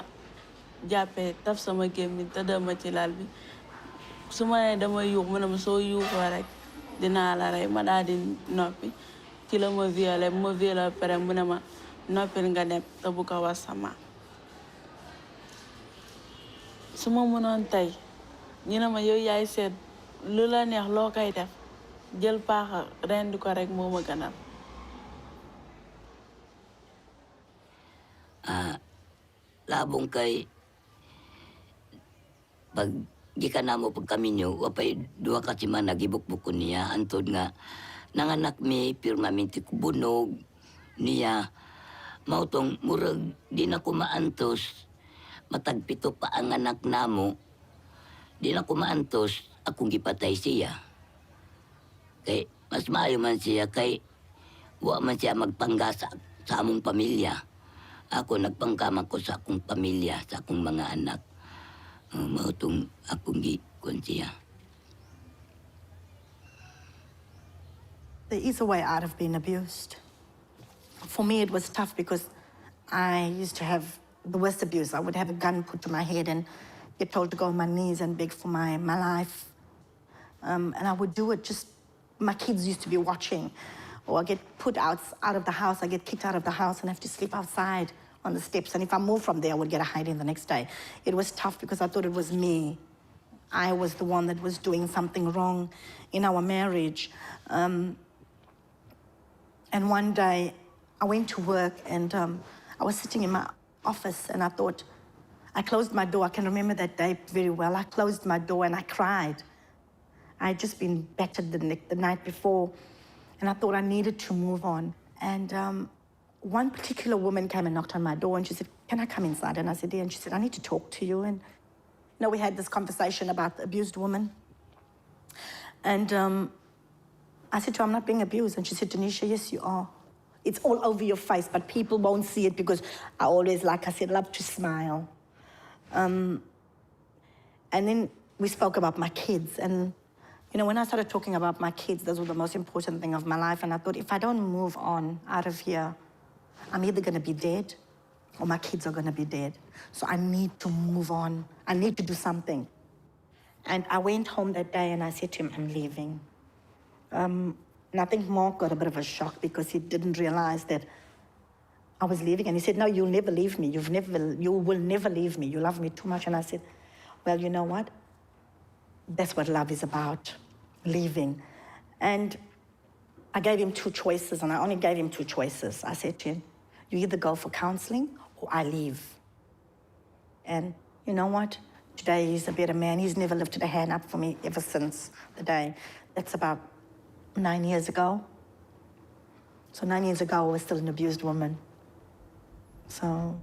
jàppee taf sama gémmiñ tëddal ma ci lal bi su ma nee damay yuux mu ne ma soo yuuxoo rek dinaa la rey ma daal di noppi ci la ma violé pare mu ne ma noppil nga dem te bu ko wax sama su ma mënoon tey ñu ne ma yow yaay seet lu la neex loo koy def jël paaxa rendi ko rek moo ma gënal.
Labong kay pag gikan na mo pagkaminyo wapay duwa ka si man nagibukbukon niya antod nga nanganak mi pirmamente kubunog niya mautong murag di na ko maantos matagpito pa ang anak namo di na ko maantos akong gipatay siya kay mas maayo man siya kay wa man siya magpanggasa sa among pamilya. Ako nagpangkama ko sa akong pamilya, sa akong mga anak. Mautong akong gikon siya.
There is a way out of being abused. For me, it was tough because I used to have the worst abuse. I would have a gun put to my head and get told to go on my knees and beg for my life. And I would do it just, my kids used to be watching. Or I get put out of the house, I get kicked out of the house and have to sleep outside on the steps. And if I moved from there, I would get a hiding the next day. It was tough because I thought it was me. I was the one that was doing something wrong in our marriage. And one day, I went to work and I was sitting in my office and I thought, I closed my door. I can remember that day very well. I closed my door and I cried. I had just been battered the night before, and I thought I needed to move on. And one particular woman came and knocked on my door and she said, "Can I come inside?" And I said, "Yeah." And she said, "I need to talk to you." And you know, we had this conversation about the abused woman. And I said to her, "I'm not being abused." And she said, "Tanisha, yes, you are. It's all over your face, but people won't see it because I always, like I said, love to smile." And then we spoke about my kids. And, you know, when I started talking about my kids, those were the most important thing of my life. And I thought, if I don't move on out of here, I'm either going to be dead or my kids are going to be dead. So I need to move on. I need to do something. And I went home that day and I said to him, "I'm leaving." And I think Mark got a bit of a shock because he didn't realize that I was leaving. And he said, "No, you'll never leave me. You will never leave me. You love me too much." And I said, "Well, you know what? That's what love is about, leaving." And I gave him two choices, and I only gave him two choices. I said to him, "You either go for counseling or I leave." And you know what? Today he's a better man. He's never lifted a hand up for me ever since the day. That's about 9 years ago. So 9 years ago, I was still an abused woman. So...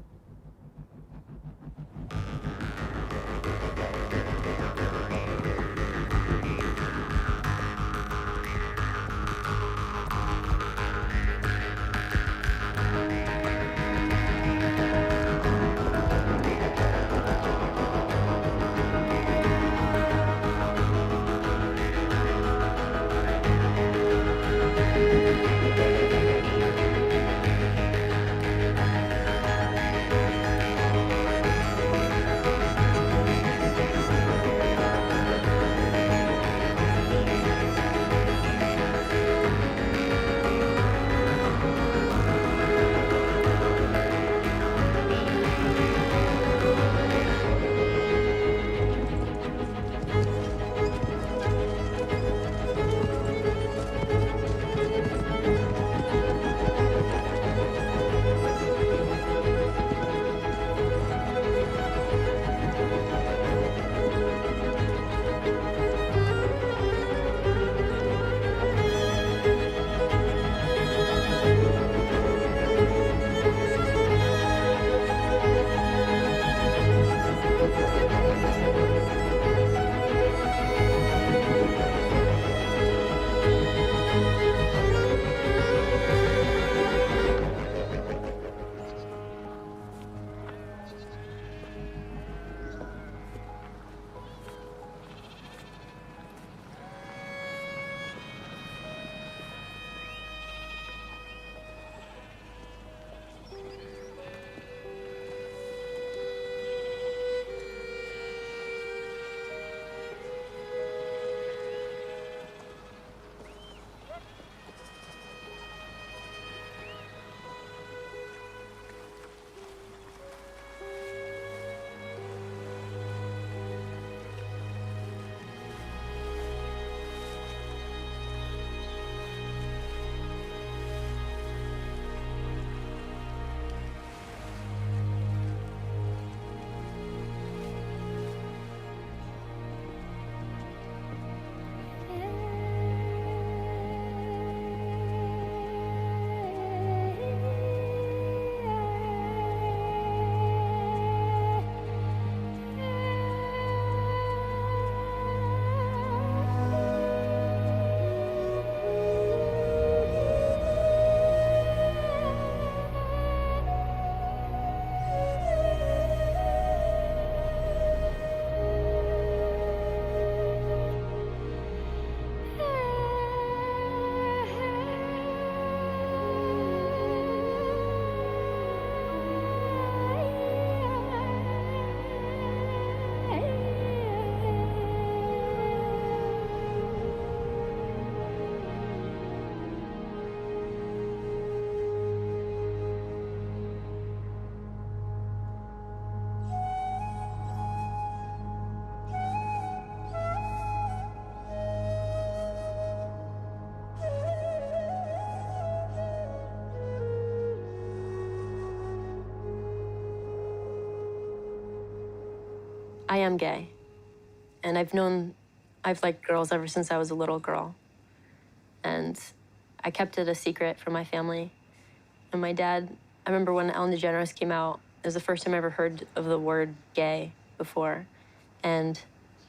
I am gay. And I've liked girls ever since I was a little girl. And I kept it a secret from my family. And my dad, I remember when Ellen DeGeneres came out, it was the first time I ever heard of the word gay before. And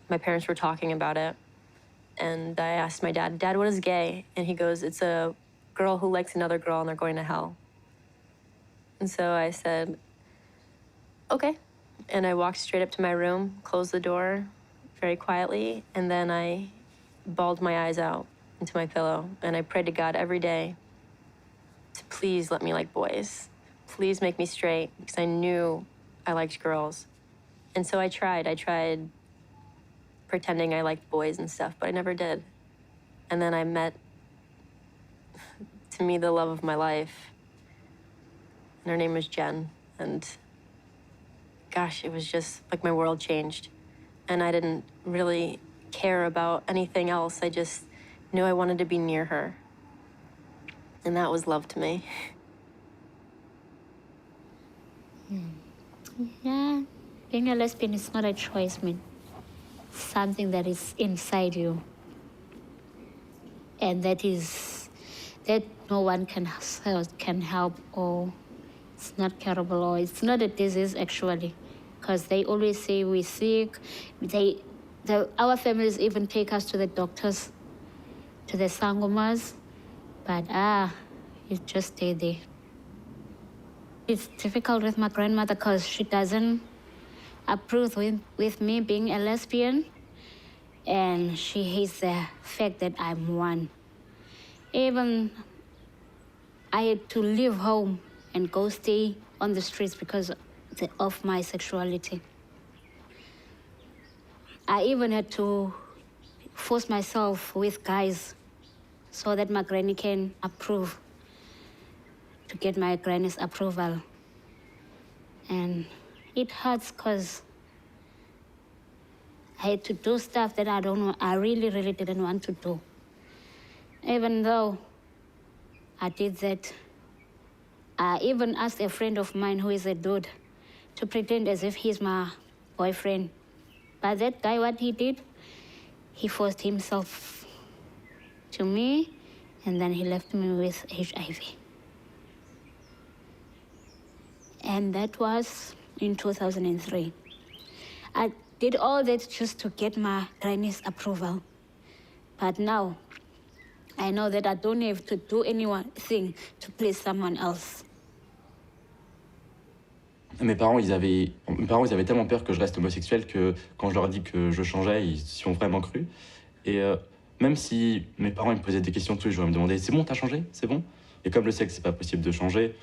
my parents were talking about it. And I asked my dad, Dad, what is gay? And he goes, it's a girl who likes another girl and they're going to hell. And so I said, okay. And I walked straight up to my room, closed the door very quietly, and then I bawled my eyes out into my pillow. And I prayed to God every day to please let me like boys. Please make me straight, because I knew I liked girls. And so I tried pretending I liked boys and stuff, but I never did. And then I met, to me, the love of my life. And her name was Jen. And gosh, it was just like my world changed. And I didn't really care about anything else. I just knew I wanted to be near her. And that was love to me.
Yeah, being a lesbian is not a choice, man. Something that is inside you. And that no one can help, or it's not curable, or it's not a disease actually. Because they always say we're sick. Our families even take us to the doctors, to the sangomas, but you just stay there. It's difficult with my grandmother because she doesn't approve with me being a lesbian, and she hates the fact that I'm one. Even I had to leave home and go stay on the streets because of my sexuality. I even had to force myself with guys so that my granny can approve, to get my granny's approval. And it hurts because I had to do stuff that I really, really didn't want to do. Even though I did that, I even asked a friend of mine who is a dude to pretend as if he's my boyfriend. But that guy, what he did, he forced himself to me, and then he left me with HIV. And that was in 2003. I did all that just to get my granny's approval. But now, I know that I don't have to do anything to please someone else.
Mes parents, ils avaient tellement peur que je reste homosexuel que quand je leur ai dit que je changeais, ils s'y ont vraiment cru. Et même si mes parents ils me posaient des questions tous les jours, ils me demandaient « C'est bon, t'as changé? C'est bon ?» Et comme je sais que c'est pas possible de changer,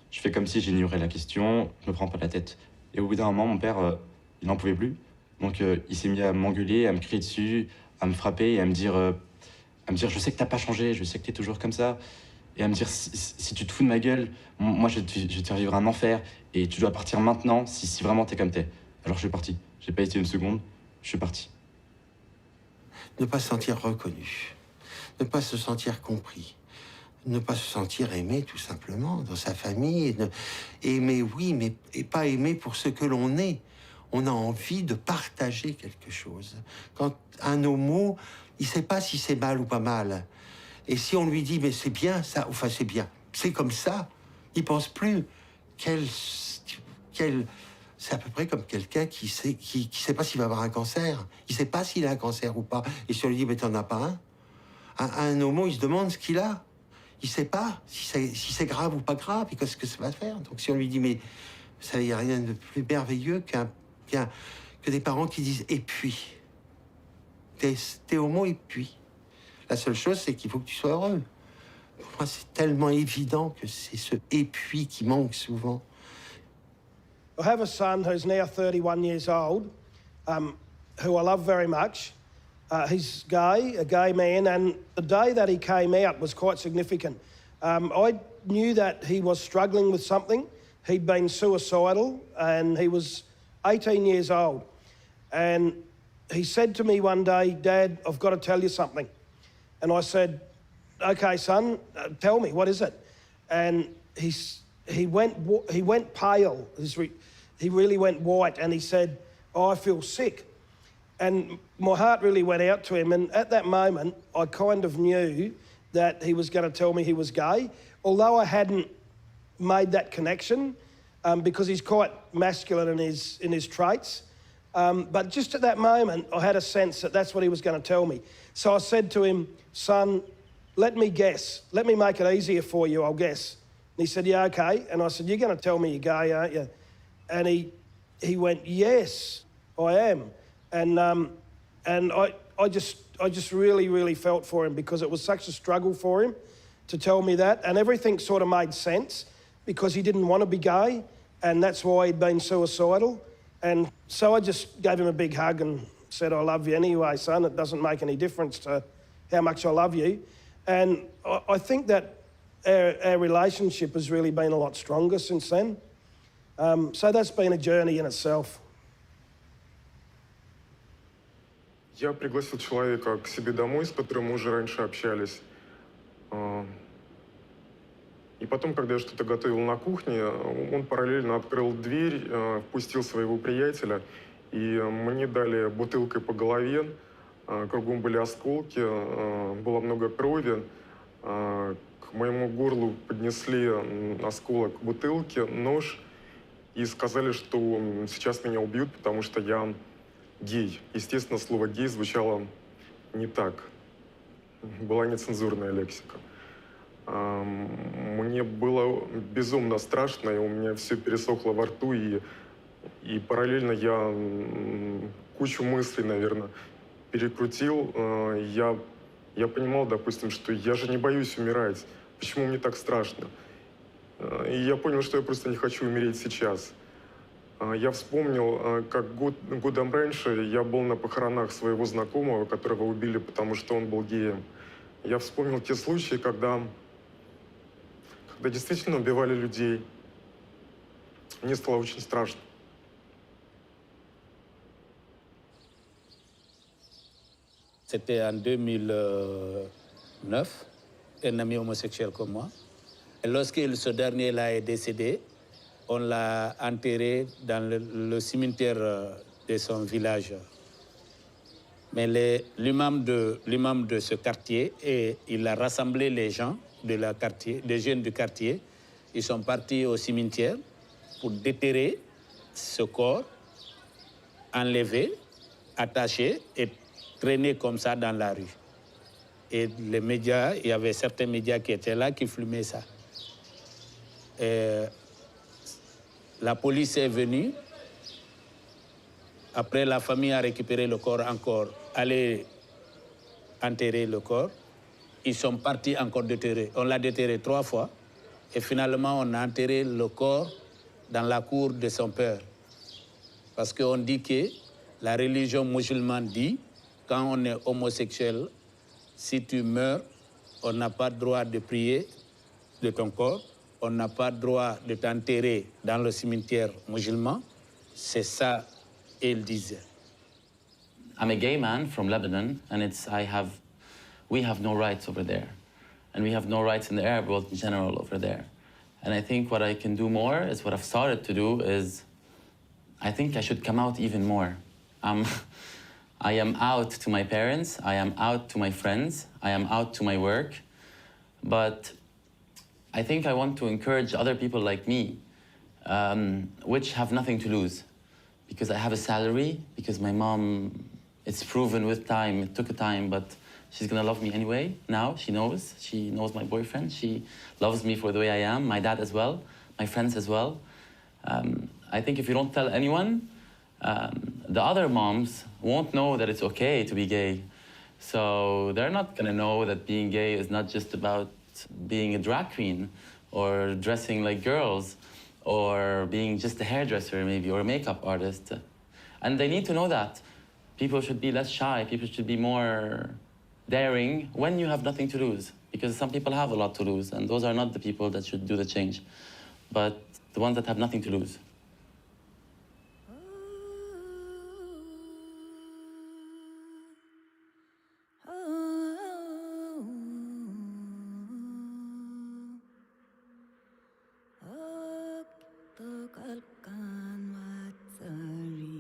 je fais comme si j'ignorais la question, je me prends pas la tête. Et au bout d'un moment, mon père, il n'en pouvait plus. Donc il s'est mis à m'engueuler, à me crier dessus, à me frapper et à me dire « Je sais que t'as pas changé, je sais que t'es toujours comme ça. » Et à me dire, si tu te fous de ma gueule, moi je vais te faire vivre un enfer et tu dois partir maintenant si vraiment t'es comme t'es. Alors je suis parti. J'ai pas hésité une seconde, je suis parti.
Ne pas se sentir reconnu, ne pas se sentir compris, ne pas se sentir aimé tout simplement dans sa famille. Aimer, oui, mais pas aimer pour ce que l'on est. On a envie de partager quelque chose. Quand un homo, il sait pas si c'est mal ou pas mal. Et si on lui dit, mais c'est bien ça, enfin c'est bien, c'est comme ça, il pense plus c'est à peu près comme quelqu'un qui sait pas s'il va avoir un cancer. Il sait pas s'il a un cancer ou pas. Et si on lui dit, mais t'en as pas un homo, il se demande ce qu'il a. Il sait pas si c'est grave ou pas grave, et qu'est-ce que ça va faire. Donc si on lui dit, mais ça, il n'y a rien de plus merveilleux que des parents qui disent, et puis, t'es homo, et puis. La seule chose, c'est qu'il faut que tu sois heureux. Pour moi, c'est tellement évident que c'est ce « et puis » qui manque souvent.
I have a son who's now 31 years old, who I love very much. He's gay, a gay man, and the day that he came out was quite significant. I knew that he was struggling with something. He'd been suicidal, and he was 18 years old. And he said to me one day, "Dad, I've got to tell you something." And I said, "Okay, son, tell me, what is it?" And he went pale. He really went white, and he said, I feel sick. And my heart really went out to him. And at that moment, I kind of knew that he was going to tell me he was gay, although I hadn't made that connection because he's quite masculine in his traits. But just at that moment, I had a sense that that's what he was going to tell me. So I said to him, son, let me guess. Let me make it easier for you, I'll guess. And he said, yeah, okay. And I said, you're going to tell me you're gay, aren't you? And he went, yes, I am. And I just really, really felt for him because it was such a struggle for him to tell me that. And everything sort of made sense because he didn't want to be gay, and that's why he'd been suicidal. And so I just gave him a big hug and said, I love you anyway, son. It doesn't make any difference to how much I love you. And I think that our relationship has really been a lot stronger since then. So that's been a journey in itself.
Я пригласил человека к себе домой, с которым мы уже раньше общались. И потом, когда я что-то готовил на кухне, он параллельно открыл дверь, впустил своего приятеля, и мне дали бутылкой по голове. Кругом были осколки, было много крови. К моему горлу поднесли осколок бутылки, нож, и сказали, что сейчас меня убьют, потому что я гей. Естественно, слово «гей» звучало не так. Была нецензурная лексика. Мне было безумно страшно, и у меня все пересохло во рту, и параллельно я кучу мыслей, наверное, перекрутил. Я понимал, допустим, что я же не боюсь умирать. Почему мне так страшно? И я понял, что я просто не хочу умереть сейчас. Я вспомнил, как годом раньше я был на похоронах своего знакомого, которого убили, потому что он был геем. Я вспомнил те случаи, когда действительно убивали людей. Мне стало очень страшно.
C'était en 2009, un ami homosexuel comme moi. Et lorsque ce dernier là est décédé, on l'a enterré dans le cimetière de son village. Mais l'imam de ce quartier, il a rassemblé les gens des jeunes du quartier. Ils sont partis au cimetière pour déterrer ce corps, enlever, attacher et traîner comme ça dans la rue. Et les médias, il y avait certains médias qui étaient là, qui filmaient ça. Et la police est venue. Après, la famille a récupéré le corps encore, allé enterrer le corps. Ils sont partis encore déterrer. On l'a déterré 3 fois. Et finalement, on a enterré le corps dans la cour de son père. Parce qu'on dit que la religion musulmane dit, quand on est homosexuel, si tu meurs, on n'a pas le droit de prier de ton corps. On n'a pas le droit de t'enterrer dans le cimetière musulman. C'est ça qu'il disait.
I'm a gay man from Lebanon, and we have no rights over there. And we have no rights in the Arab world in general over there. And I think what I can do more is what I've started to do is, I think I should come out even more. I am out to my parents, I am out to my friends, I am out to my work, but I think I want to encourage other people like me, which have nothing to lose. Because I have a salary, because my mom, it's proven with time, it took a time, but she's gonna love me anyway. Now, she knows my boyfriend, she loves me for the way I am, my dad as well, my friends as well. I think if you don't tell anyone, the other moms won't know that it's okay to be gay. So they're not gonna know that being gay is not just about being a drag queen or dressing like girls or being just a hairdresser maybe or a makeup artist. And they need to know that people should be less shy, people should be more daring when you have nothing to lose, because some people have a lot to lose, and those are not the people that should do the change, but the ones that have nothing to lose.
tegalkan watsari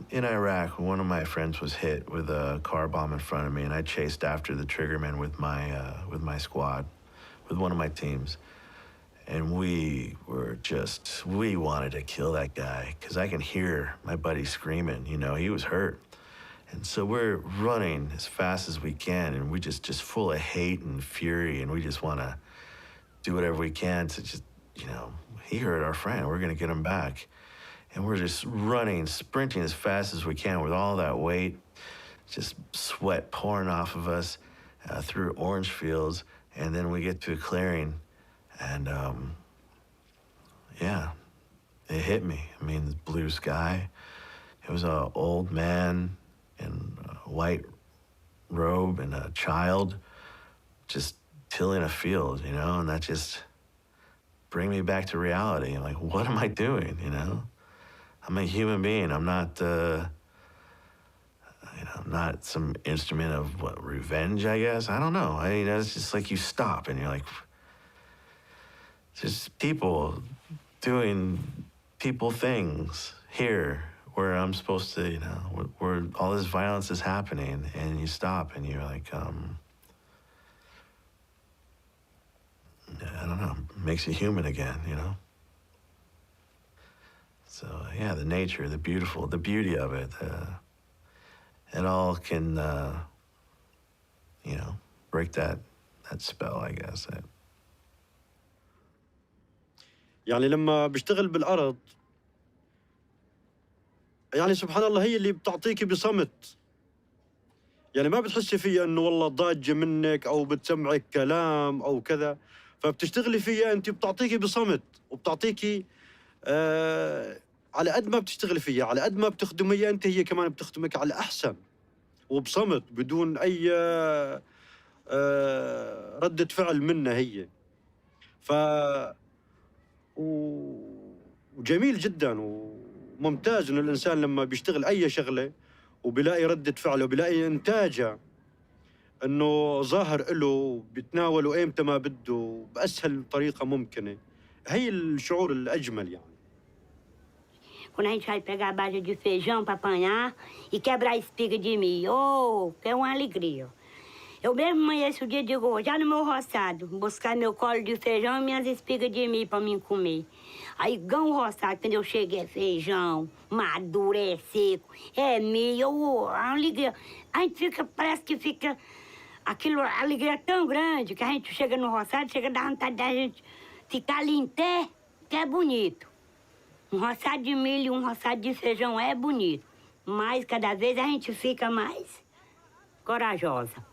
In Iraq, one of my friends was hit with a car bomb in front of me, and I chased after the triggerman with my squad, with one of my teams. And we wanted to kill that guy, because I can hear my buddy screaming, you know, he was hurt. And so we're running as fast as we can, and we just full of hate and fury, and we just want to do whatever we can to just, you know, he hurt our friend, we're going to get him back. And we're just running, sprinting as fast as we can with all that weight, just sweat pouring off of us through orange fields. And then we get to a clearing, and yeah, it hit me. I mean, the blue sky. It was an old man in a white robe and a child just tilling a field, you know, and that just bring me back to reality. I'm like, what am I doing, you know? I'm a human being. I'm not, you know, not some instrument of what, revenge, I guess. I don't know. I mean, it's just like you stop and you're like, just people doing people things here where I'm supposed to, you know, where all this violence is happening, and you stop and you're like, I don't know, makes you human again, you know? So yeah, the nature, the beauty of it, it all can, you know, break that spell, I guess.
يعني لما بشتغل بالأرض، يعني سبحان الله هي اللي بتعطيكي بصمت. يعني ما بتحسي فيها إنه والله ضاجة منك أو بتسمعك كلام أو كذا، فبتشتغلي فيها أنت بتعطيكي بصمت، وبتعطيكي على قد ما بتشتغلي فيها، على قد ما بتخدميها أنت، هي كمان بتخدمك على أحسن وبصمت بدون أي ردة فعل منها هي. وجميل جدا وممتاز إنه الإنسان لما بيشتغل أي شغلة وبيلاقي ردة فعله وبيلاقي إنتاجه إنه ظاهر له، بيتناوله إيمتى ما بده بأسهل طريقة ممكنة. هي الشعور الأجمل يعني.
Quando a gente vai pegar a base de feijão para apanhar e quebrar a espiga de milho, oh, que é uma alegria. Eu mesmo amanheço o dia e digo, já no meu roçado, buscar meu colo de feijão e minhas espigas de milho para mim comer. Aí ganho o roçado, quando eu cheguei é feijão, maduro, é seco, é milho, oh, a alegria. A gente fica, parece que fica, aquilo, a alegria é tão grande que a gente chega no roçado, chega a dar vontade da gente ficar ali em pé, que é bonito. Um roçado de milho, um roçado de feijão é bonito, mas cada vez a gente fica mais corajosa.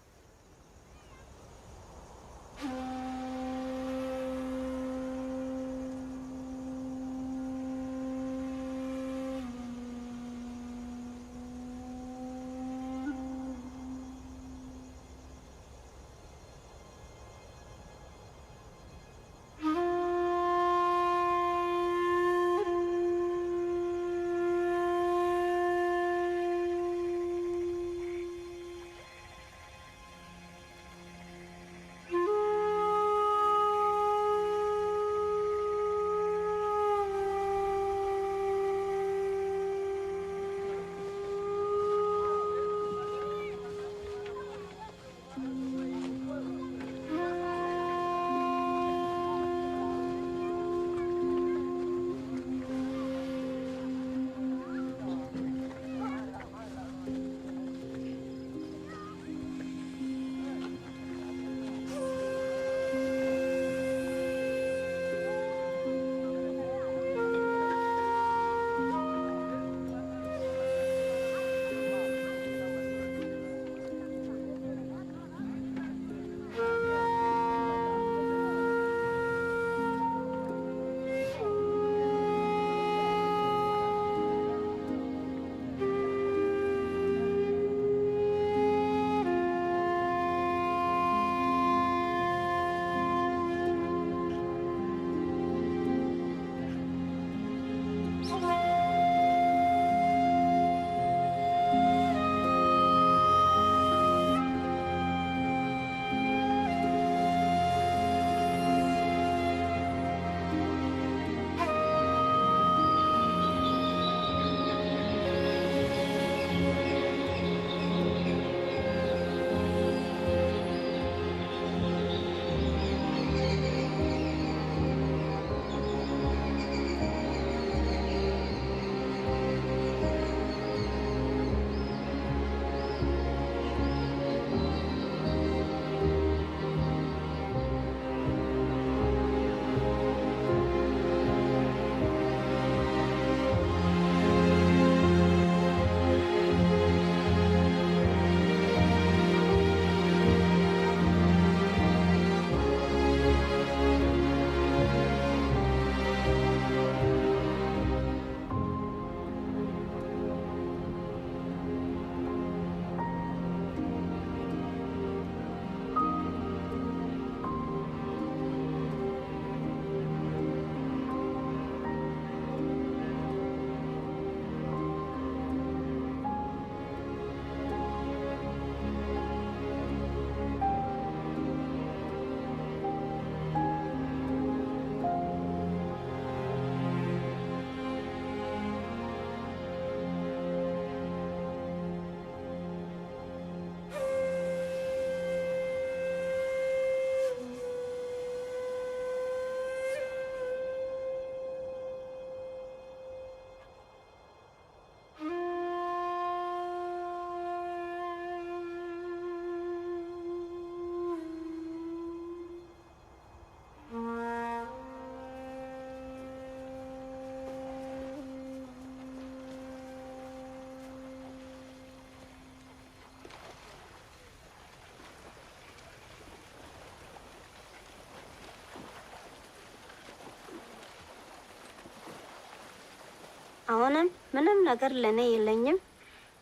አሁንም ምንም ነገር ለኔ የለኝም።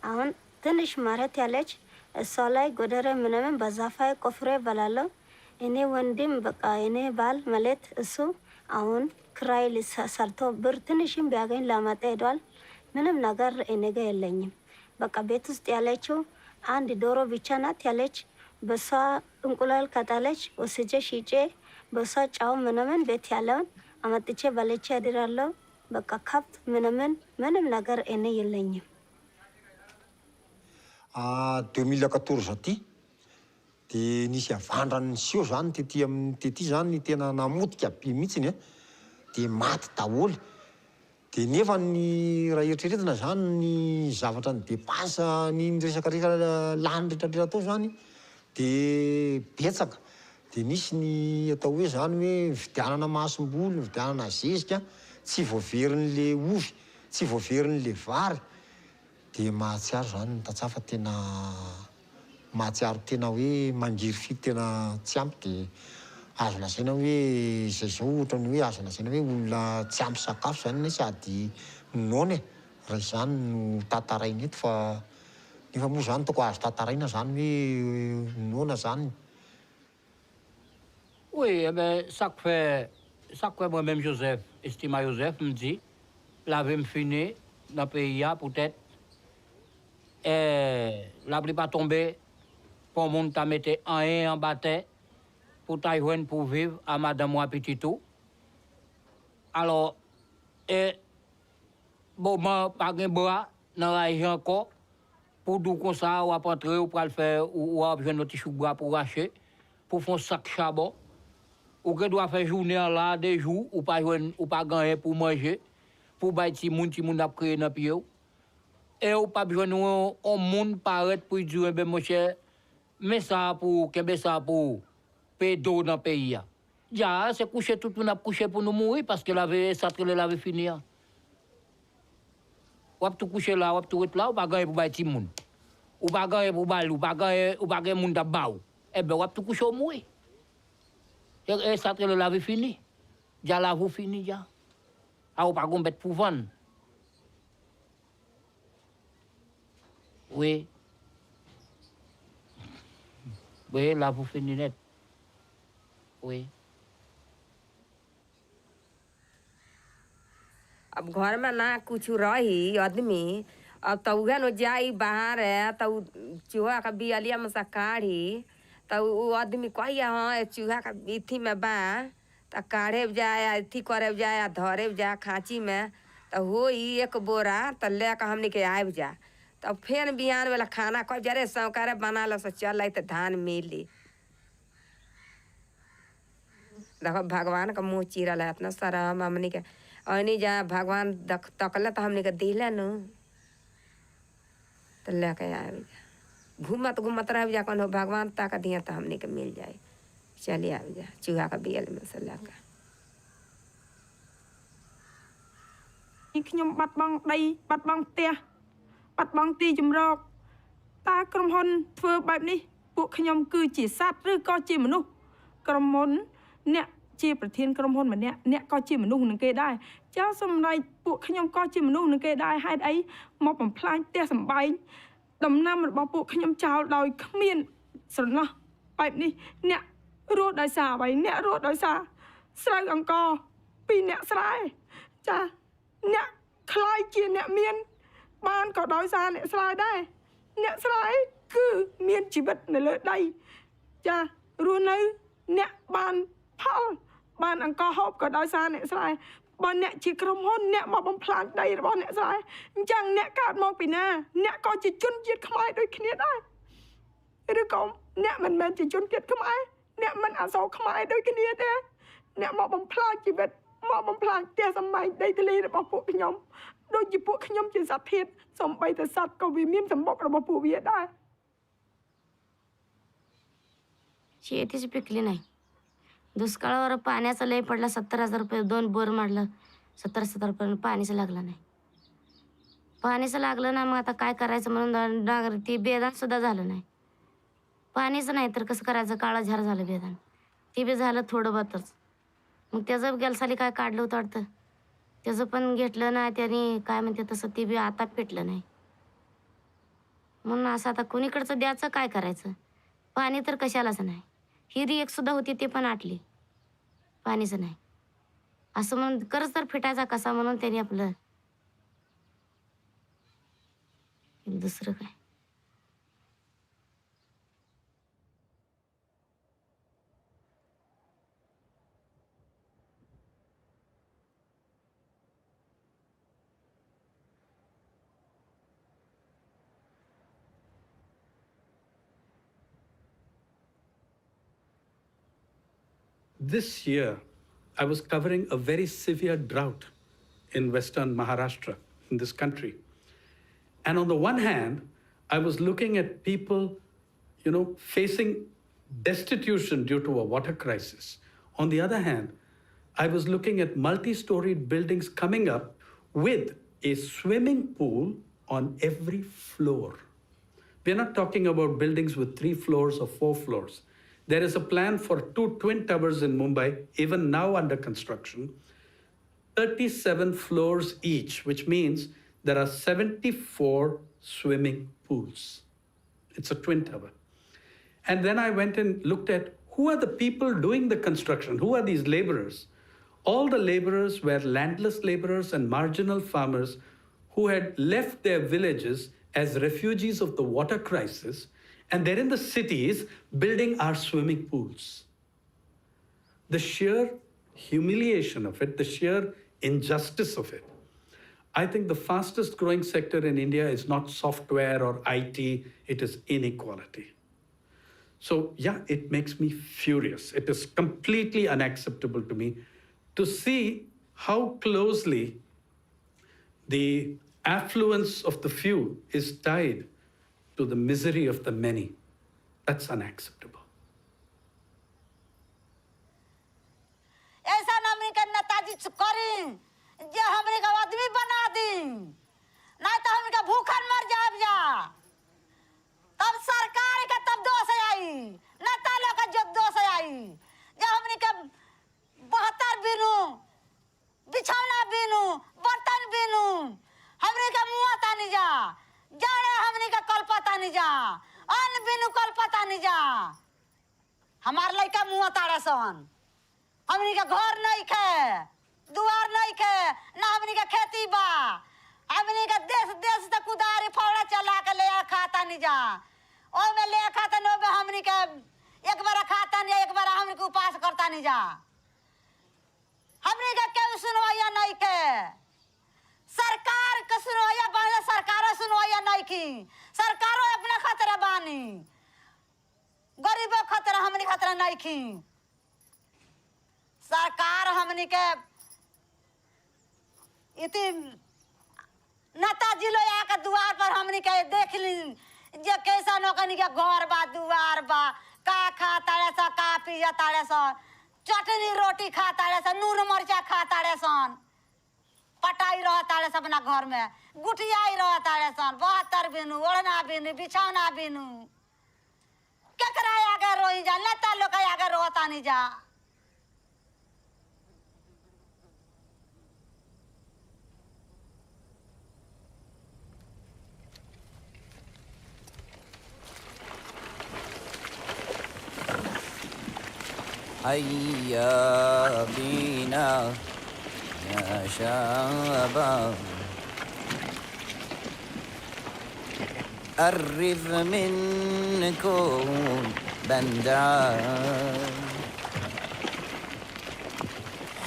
አሁን ትንሽ መሬት ያለች እሷ ላይ ጎደረ ምናምን በዛፋይ ቆፍሬ እበላለሁ። እኔ ወንድም በቃ እኔ ባል ማለት እሱ አሁን ክራይ ሰርቶ ብር ትንሽም ቢያገኝ ላመጣ ሄዷል። ምንም ነገር እኔ ጋ የለኝም። በቃ ቤት ውስጥ ያለችው አንድ ዶሮ ብቻ ናት ያለች። በሷ እንቁላል ከጣለች ወስጄ ሽጬ በሷ ጫው ምናምን ቤት ያለውን አመጥቼ በልቼ አድራለሁ። በቃ ከብት ምንም ነገር እኔ የለኝም።
2014 zany dia nisy avandran'ny sio zany tety zany tena namotika be mihitsiny a dia maty daholo. Dia nefa ny raha eritreretina zany ny zavatra ny dépense ny resaka lany rehetrarehetra atao zany dia betsaka. Dia nisy ny atao hoe zany hoe vidianana masomboly, vidianana zezika, tsy voaverin'le ovy, tsy voaverin'le vary. Dia mahatsiaro zany ny tatsafa tena mahatsiaro tena hoe mangiry fito tena tsy ampy. Dia azo lasaina hoe zay zao ohatrany hoe azo lasaina hoe olona tsy ampy sakafo zany ne sady noana e. Raha izany no tantaraina eto fa nefa moa zany toko azo tantaraina zany hoe noana zany.
Oui, eh ben, ça que moi-même Joseph, estima Joseph me dit, l'avait me fini dans le pays, peut-être, et la pluie pas tombée, pour le monde t'a metté en bâtiment, pour Taïwan pour vivre à madame moi petit tout. Alors, et bon, moi, pas de bois, dans la région encore, pour tout comme ça, ou à rentrer, ou pour le faire, ou à besoin de petit bois pour acheter, pour faire un sac charbon. Ou que doit faire journée là, des jours, ou pas gagner pour manger, pour bailler si moun a créé dans le pied. Et ou pas besoin un monde paraître pour dire, ben mon cher, mais ça pour, qu'est-ce ça pour payer d'eau dans le pays. Ya, c'est couché tout le monde a couché pour nous mourir parce que ça l'avait fini. Ou tout couché là, ou tout là, ou pas gagner pour bailler si moun. Ou pas gagner pour bailler, ou pas gagner moun à baou. Eh ben, ou tout couché au mourir. Et ça, elle l'avait fini. Déjà, là, vous fini, déjà. Ah, vous pas qu'on bête pour vendre. Oui. Oui, là, vous fini net. Oui.
अब घर में ना कुछ रही आदमी अब तो उहे न जाई बाहर है तो चूहा का बियालिया में से काढ़ी तो वो आदमी कहिए हाँ चूहा का इथी में बा तो काढ़े जाए इथी करे जाए धरे जाए खाँची में तो हो एक बोरा तो लेकर हमने के आब जा तो फिर बिहान वाला खाना कह जरे सौकारे बना लो से चल तो धान मिली। देखो भगवान का मुँह चीरल है इतना सारा हमने के अनी जा भगवान तकल तो हमने के दिले न तो लेके आब जा घूमत रह जा कौन भगवान ताक दिया तो हमने के मिल जाए चलिए आ जा चूहा का बियल में से लेकर
ខ្ញុំបាត់បង់ដីបាត់បង់ផ្ទះបាត់បង់ទីជម្រកតើក្រុមហ៊ុនធ្វើបែបនេះពួកខ្ញុំគឺជាសត្វឬក៏ជាមនុស្សក្រុមហ៊ុនអ្នកជាប្រធានក្រុមហ៊ុនម្នាក់អ្នកក៏ជាមនុស្សនឹងគេដែរចាសម្រាប់ពួកខ្ញុំក៏ជាមនុស្សនឹងគេដែរហេតុអីមកបំផ្លាញផ្ទះសម្បែងដំណាំរបស់ពួកខ្ញុំចោលដោយគ្មានស្រណោះបែបនេះអ្នករស់ដោយសារអ្វីអ្នករស់ដោយសារស្រូវអង្គពីអ្នកស្រែចាអ្នកខ្លាយជាអ្នកមានបានក៏ដោយសារអ្នកស្រែដែរអ្នកស្រែគឺមានជីវិតនៅលើដីចារស់នៅអ្នកបានផលបានអង្គហូបក៏ដោយសារអ្នកស្រែបើអ្នកជាក្រុមហ៊ុនអ្នកមកបំផ្លាញដីរបស់អ្នកស្រែអញ្ចឹងអ្នកកើតមកពីណាអ្នកក៏ជាជនជាតិខ្មែរដូចគ្នាដែរឬក៏អ្នកមិនមែនជាជនជាតិខ្មែរអ្នកមិនអសូរខ្មែរដូចគ្នាទេអ្នកមកបំផ្លាញជីវិតមកបំផ្លាញផ្ទះសម្បែងដីធ្លីរបស់ពួកខ្ញុំដូចជាពួកខ្ញុំជាសត្វធាតុសំបីតែសត្វក៏វាមានសម្បុករបស់ពួកវាដែរ
शेतीच पिकली नाही दुष्काळावर पाण्याचा लय पडला 70,000 रुपये 2 बोर मारलं 70,000 रुपये पाणीच लागलं नाही पाणीच लागलं ना मग आता काय करायचं म्हणून ती बेदान सुद्धा झालं नाही पाणीच नाही तर कसं करायचं काळा झार झालं बेदान ती बी झालं थोडं बहुतच मग त्याचं गेलसाली काय काढलं होतं वाटतं त्याचं पण घेतलं नाही त्याने, काय म्हणते तसं ते बी आता पेटलं नाही. म्हणून असं आता कोणीकडचं द्यायचं, काय करायचं? पाणी तर कशालाच नाही. हिरी एक सुद्धा होती ते पण आटली, पाणीच नाही. असं म्हणून कर्ज तर फिटायचा कसा म्हणून त्याने आपलं दुसरं काय.
This year, I was covering a very severe drought in Western Maharashtra, in this country. And on the one hand, I was looking at people, facing destitution due to a water crisis. On the other hand, I was looking at multi-storied buildings coming up with a swimming pool on every floor. We're not talking about buildings with 3 floors or 4 floors. There is a plan for 2 twin towers in Mumbai, even now under construction, 37 floors each, which means there are 74 swimming pools. It's a twin tower. And then I went and looked at who are the people doing the construction? Who are these laborers? All the laborers were landless laborers and marginal farmers who had left their villages as refugees of the water crisis, and they're in the cities building our swimming pools. The sheer humiliation of it, the sheer injustice of it. I think the fastest growing sector in India is not software or IT, it is inequality. So yeah, it makes me furious. It is completely unacceptable to me to see how closely the affluence of the few is tied to the misery of the many. That's unacceptable.
ऐसा नामी का नेताजी करी जे हमरे का आदमी बना दी, नहीं तो हमरे का भूखन मर जाब जा। तब सरकार का तब दोष आई, नेता लोग का जो दोष आई, जब हमरे का 72 बिनु, बिछौना बिनु, बर्तन बिनु, हमरे का मुँह तानी जा, जाने हमरे का कलपता नहीं जा, अन्न बिनु कलपता नहीं जा। हमार लड़का मुँह तारा सन, हमरे का घर नहीं खे, दुआर नहीं खे, ना हमरे का खेती बा, हमरे का देश तक उधारी फौड़ा चला के ले खाता नहीं जा। ओ में ले खाता नहीं, में हमरे का एक बार खाता नहीं, एक बार हमरे को उपास करता नहीं जा। हमरे का क्यों सुनवाया नहीं के? सरकार का सुनवाया बाने, सरकारों सुनवाया नहीं की। सरकारों अपना खतरा बानी, गरीबों खतरा हमने खतरा नहीं की। सरकार हमने के इतनी नेताजी लोग आकर द्वार पर हमने के देख ली, जे कैसा नौकरी के घर बा, द्वार बा, का खाता रे सा, का पिया तारे सा, चटनी रोटी खाता रे सा, नून मरचा खाता रे सन, पटाई रहता है सब अपना घर में, गुटियाई रहता है सन, 72 बिनु, ओढ़ना बिनु, बिछौना बिनु, केकरा आगे रोई जा, नेता लोग आगे रोता नहीं जा।
هيا بينا يا شباب قرب منكم بندان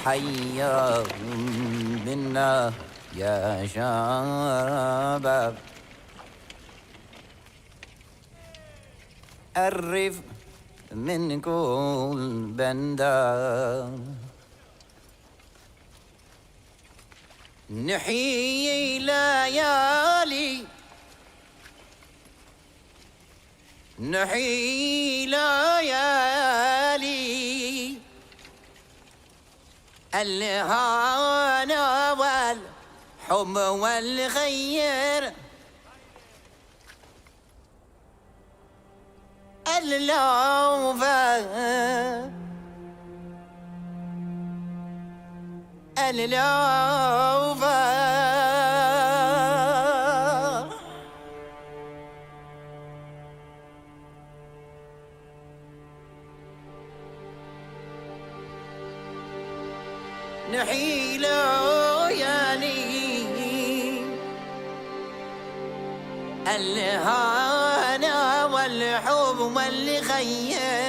حيا بنا يا شباب قرب من كل بندان نحيي ليالي نحيي ليالي الهنا والحب والخير اللوفة نحيلو ياني الهانا والحب والخيال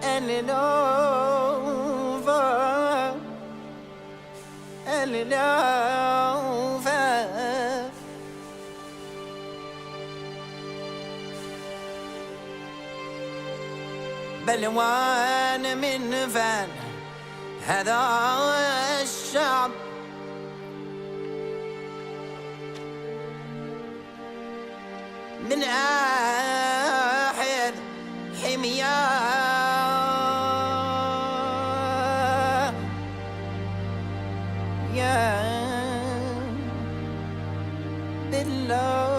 النوفا النوفا بلوان من فن هذا الشعب من آخر حمياه يا بالله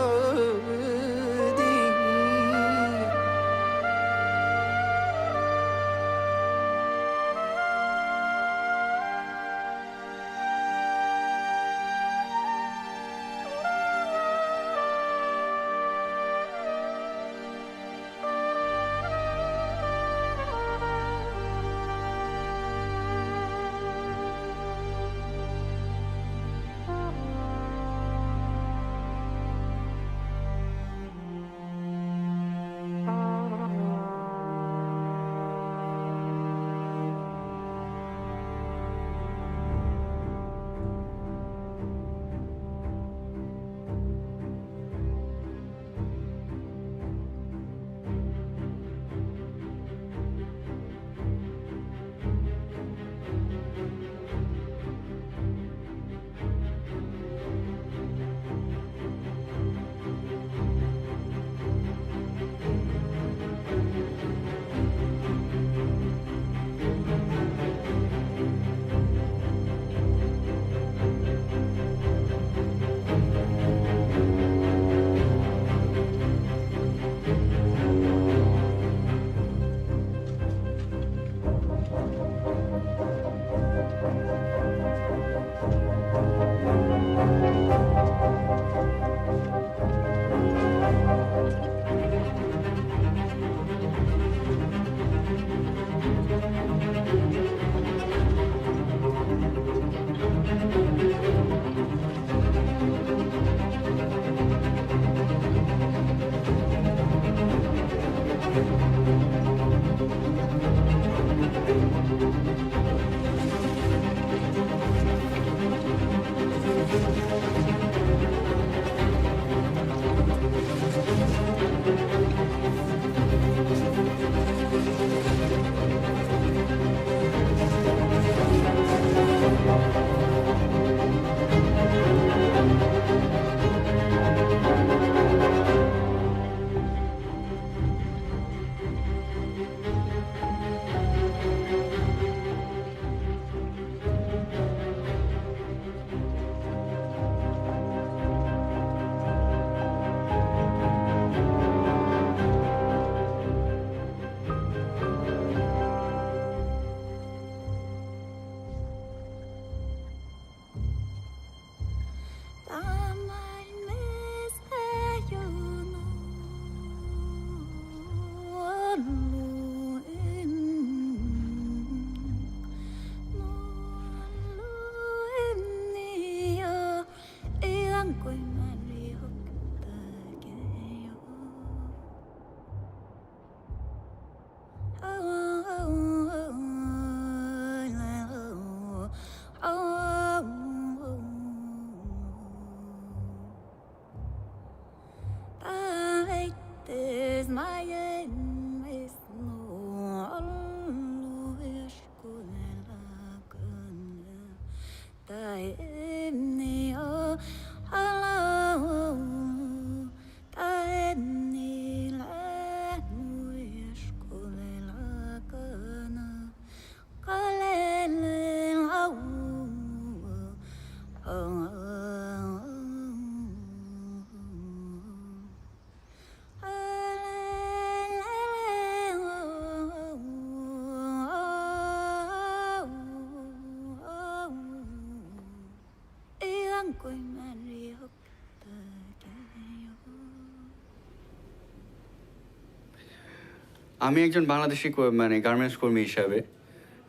আমি একজন বাংলাদেশি মানে গার্মেন্টস কর্মী হিসাবে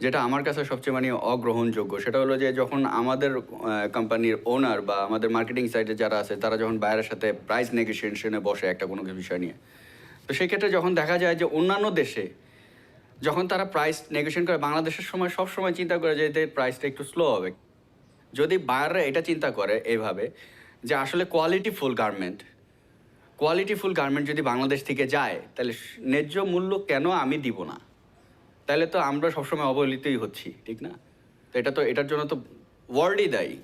যেটা আমার কাছে সবচেয়ে মানে অগ্রহণযোগ্য সেটা হলো যে যখন আমাদের কোম্পানির ওনার বা আমাদের মার্কেটিং সাইডে যারা আছে তারা যখন বাইরের সাথে প্রাইস নেগোসিয়েশনে বসে একটা কোনো বিষয় নিয়ে, তো সেই ক্ষেত্রে যখন দেখা যায় যে অন্যান্য দেশে যখন তারা প্রাইস নেগোসিয়েশন করে বাংলাদেশের সময় সব সময় চিন্তা করে যে এদের প্রাইসটা একটু স্লো হবে। যদি বাইরে এটা চিন্তা করে এইভাবে যে আসলে কোয়ালিটিফুল গার্মেন্ট যদি বাংলাদেশ থেকে যায় তাহলে ন্যায্য মূল্য কেন আমি দিব না, তাহলে তো আমরা সবসময় অবহেলিতই হচ্ছি, ঠিক না? তো এটার জন্য তো ওয়ার্ল্ডই দায়ী,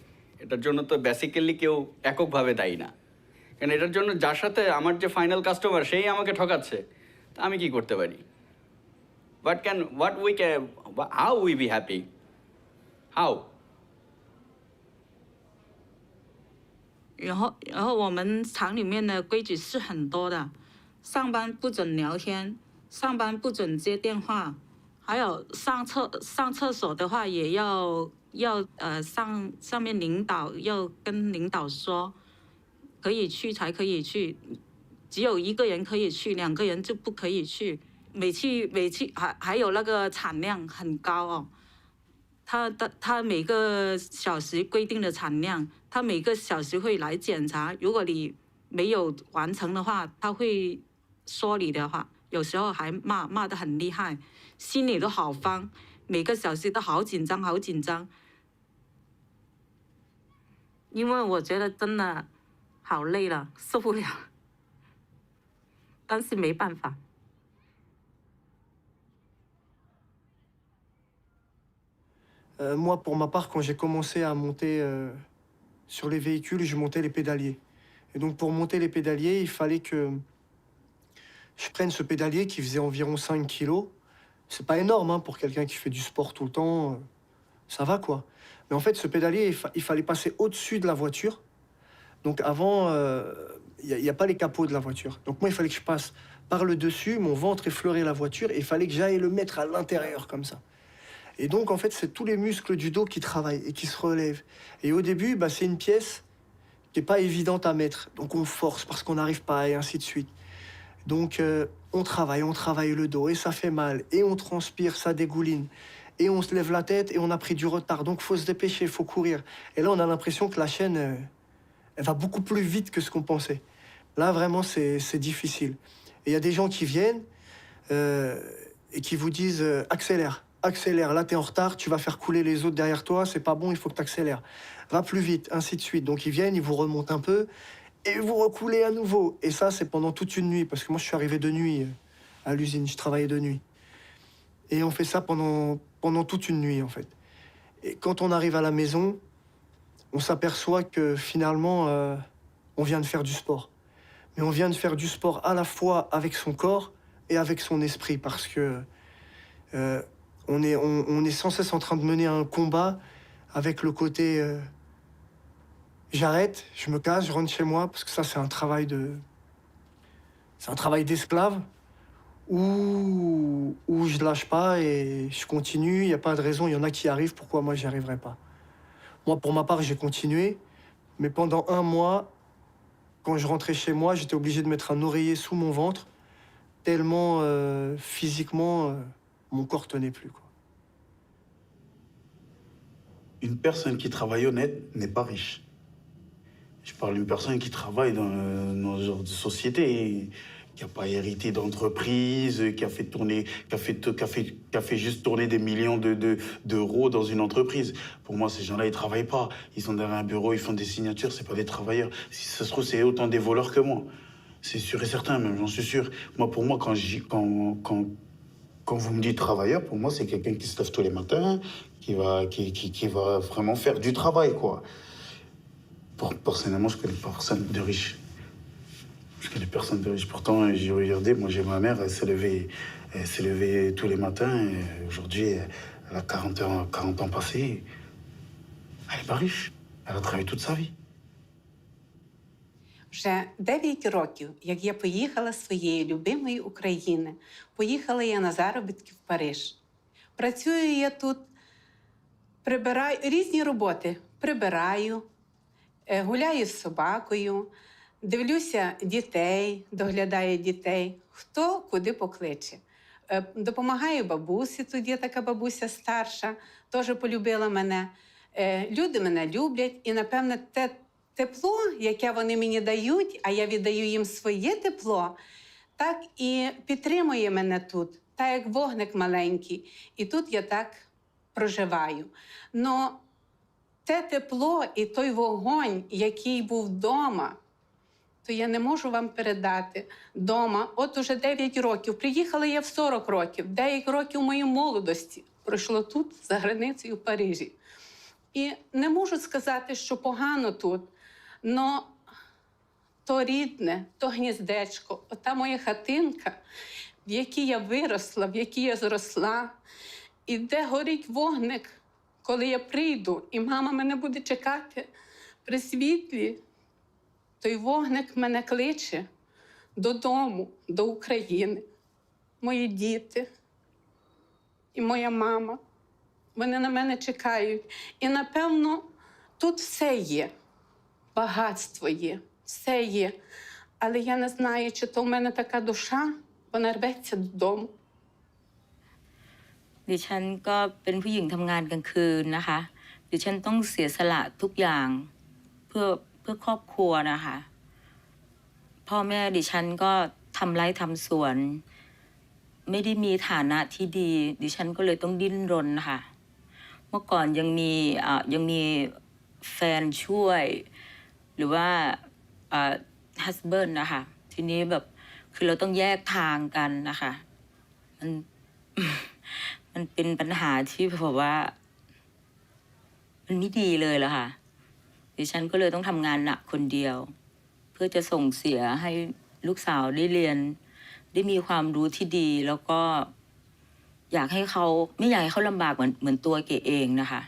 এটার জন্য তো বেসিক্যালি কেউ এককভাবে দায়ী না। কারণ এটার জন্য যার সাথে আমার যে ফাইনাল কাস্টমার সেই আমাকে ঠকাচ্ছে, তা আমি কি করতে পারি? How we be happy? How?
然后我们厂里面的规矩是很多的，上班不准聊天，上班不准接电话，还有上厕所的话也上面领导要跟领导说，可以去才可以去，只有一个人可以去，两个人就不可以去。每期还有那个产量很高哦。他每个小时规定的产量，他每个小时会来检查。如果你没有完成的话，他会说你的话，有时候还骂得很厉害，心里都好慌，每个小时都好紧张，好紧张。因为我觉得真的好累了，受不了，但是没办法。
Moi, pour ma part, quand j'ai commencé à monter sur les véhicules, je montais les pédaliers. Et donc, pour monter les pédaliers, il fallait que je prenne ce pédalier qui faisait environ 5 kilos. C'est pas énorme hein, pour quelqu'un qui fait du sport tout le temps. Ça va, quoi. Mais en fait, ce pédalier, il fallait passer au-dessus de la voiture. Donc, avant, il n'y a pas les capots de la voiture. Donc, moi, il fallait que je passe par le dessus, mon ventre effleurait la voiture, et il fallait que j'aille le mettre à l'intérieur, comme ça. Et donc, en fait, c'est tous les muscles du dos qui travaillent et qui se relèvent. Et au début, bah, c'est une pièce qui n'est pas évidente à mettre. Donc, on force parce qu'on n'arrive pas, et ainsi de suite. Donc, on travaille le dos, et ça fait mal. Et on transpire, ça dégouline. Et on se lève la tête, et on a pris du retard. Donc, il faut se dépêcher, il faut courir. Et là, on a l'impression que la chaîne, elle va beaucoup plus vite que ce qu'on pensait. Là, vraiment, c'est difficile. Et il y a des gens qui viennent et qui vous disent accélère, là t'es en retard, tu vas faire couler les autres derrière toi, c'est pas bon, il faut que tu accélères. Va plus vite, ainsi de suite. Donc ils viennent, ils vous remontent un peu, et vous recoulez à nouveau. Et ça, c'est pendant toute une nuit, parce que moi je suis arrivé de nuit à l'usine, je travaillais de nuit. Et on fait ça pendant toute une nuit, en fait. Et quand on arrive à la maison, on s'aperçoit que finalement, on vient de faire du sport. Mais on vient de faire du sport à la fois avec son corps et avec son esprit, parce que on est sans cesse en train de mener un combat avec le côté j'arrête, je me casse, je rentre chez moi, parce que ça c'est un travail d'esclave où je lâche pas et je continue, il n'y a pas de raison, il y en a qui arrivent, pourquoi moi j'y arriverai pas? Moi pour ma part j'ai continué, mais pendant un mois, quand je rentrais chez moi, j'étais obligé de mettre un oreiller sous mon ventre, tellement physiquement mon corps tenait plus, quoi.
Une personne qui travaille honnête n'est pas riche. Je parle d'une personne qui travaille dans ce genre de société, qui n'a pas hérité d'entreprise, qui a fait juste tourner des millions d'euros dans une entreprise. Pour moi, ces gens-là, ils ne travaillent pas. Ils sont derrière un bureau, ils font des signatures, c'est pas des travailleurs. Si ça se trouve, c'est autant des voleurs que moi. C'est sûr et certain, même, j'en suis sûr. Pour moi, quand vous me dites travailleur, pour moi, c'est quelqu'un qui se lève tous les matins, qui va vraiment faire du travail, quoi. Personnellement, je connais personne de riche. Je connais personne de riche. Pourtant, j'ai regardé, moi, j'ai ma mère, elle s'est levée tous les matins. Et aujourd'hui, elle a 40 ans passés. Elle n'est pas riche. Elle a travaillé toute sa vie.
Вже 9 років, як я поїхала з своєї любимої України. Поїхала я на заробітки в Париж. Працюю я тут, прибираю різні роботи. Прибираю, гуляю з собакою, дивлюся дітей, доглядаю дітей, хто куди покличе. Допомагаю бабусі, тут є така бабуся старша, теж полюбила мене. Люди мене люблять, і, напевне, те тепло, яке вони мені дають, а я віддаю їм своє тепло, так і підтримує мене тут, так як вогник маленький. І тут я так проживаю. Но те тепло і той вогонь, який був вдома, то я не можу вам передати. Дома, от уже 9 років, приїхала я в 40 років, 9 років моєї молодості пройшло тут, за границею в Парижі. І не можу сказати, що погано тут, но то рідне, то гніздечко, ота моя хатинка, в якій я виросла, в якій я зросла, і де горить вогник, коли я прийду, і мама мене буде чекати при світлі, той вогник мене кличе додому, до України. Мої діти і моя мама, вони на мене чекають. І, напевно, тут все є, багатство є, все є. Але я не знаю, чи то в мене така душа, вона рветься додому.
ดิฉันก็เป็นผู้หญิงทำงานกลางคืนนะคะ ดิฉันต้องเสียสละทุกอย่างเพื่อครอบครัวนะคะ พ่อแม่ดิฉันก็ทำไร่ทำสวน ไม่ได้มีฐานะที่ดี ดิฉันก็เลยต้องดิ้นรนนะคะ เมื่อก่อนยังมีแฟนช่วย หรือว่าhusband นะคะ ทีนี้แบบคือเราต้องแยกทางกันนะคะ มันเป็นปัญหาที่แบบว่ามันไม่ดีเลยล่ะค่ะ ดิฉันก็เลยต้องทำงานหนักคนเดียว เพื่อจะส่งเสียให้ลูกสาวได้เรียน ได้มีความรู้ที่ดี แล้วก็อยากให้เขาไม่อยากให้เขาลำบากเหมือนตัวเก๋เองนะคะ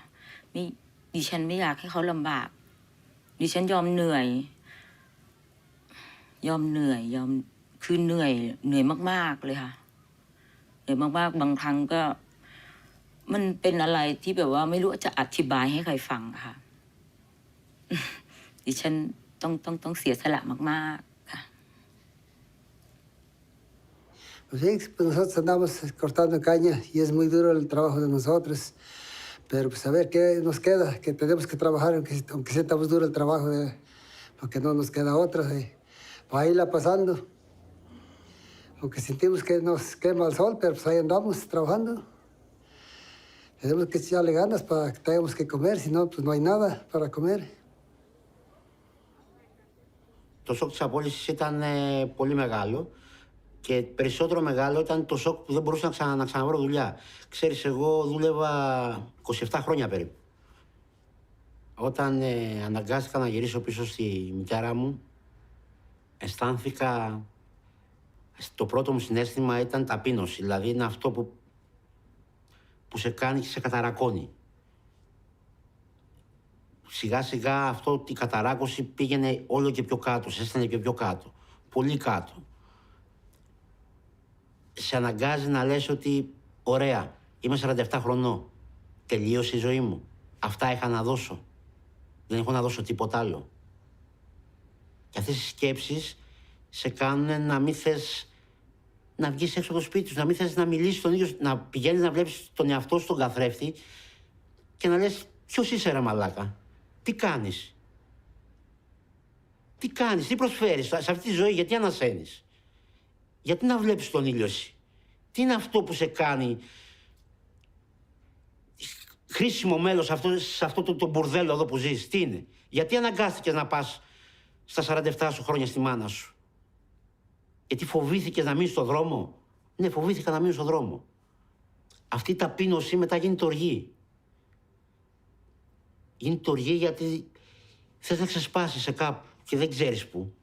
ดิฉันไม่อยากให้เขาลำบาก ดิฉันยอมเหนื่อยคือเหนื่อยมากๆเลยค่ะเหนื่อยมากๆบางครั้งก็มันเป็นอะไรที่แบบว่าไม่รู้จะอธิบายให้ใครฟังค่ะ ดิฉันต้องเสียสละมากๆค่ะ
Pues sí, pues nosotros andamos cortando caña y es muy duro el trabajo de nosotros, pero pues a ver qué nos queda, que tenemos que trabajar aunque sentamos duro el trabajo, porque no nos queda otra, para irla pasando. Aunque sentimos que nos quema el sol, pero pues ahí andamos trabajando. Tenemos que echarle ganas para que tengamos que comer, si no, pues no hay nada para comer.
Το σοκ της απόλυσης ήταν πολύ μεγάλο και περισσότερο μεγάλο ήταν το σοκ που δεν μπορούσα να ξαναβρω δουλειά. Ξέρεις, εγώ δούλευα 27 χρόνια περίπου. Όταν αναγκάστηκα να γυρίσω πίσω στη μητέρα μου, αισθάνθηκα, το πρώτο μου συναίσθημα ήταν ταπείνωση, δηλαδή είναι αυτό που σε κάνει και σε καταρακώνει. Σιγά σιγά αυτό η καταράκωση πήγαινε όλο και πιο κάτω, σε έστανε και πιο κάτω, πολύ κάτω. Σε αναγκάζει να λες ότι ωραία, είμαι 47 χρονών, τελείωσε η ζωή μου, αυτά είχα να δώσω, δεν έχω να δώσω τίποτα άλλο. Και αυτές οι σκέψεις σε κάνουν να μην θες να βγεις έξω από το σπίτι σου, να μην θες να μιλήσεις τον ίδιο, να πηγαίνεις να βλέπεις τον εαυτό σου στον καθρέφτη και να λες ποιος είσαι ρε μαλάκα. Τι κάνεις, τι προσφέρεις σε αυτή τη ζωή, γιατί ανασένεις, γιατί να βλέπεις τον ήλιο εσύ, τι είναι αυτό που σε κάνει χρήσιμο μέλος σε αυτό το μπουρδέλο εδώ που ζεις, τι είναι, γιατί αναγκάστηκες να πας στα 47 σου χρόνια στη μάνα σου, γιατί φοβήθηκες να μείνεις στον δρόμο, ναι φοβήθηκα να μείνω στον δρόμο, αυτή η ταπείνωση μετά γίνεται οργή. Γίνεται οργή γιατί θες να ξεσπάσεις σε κάπου και δεν ξέρεις πού.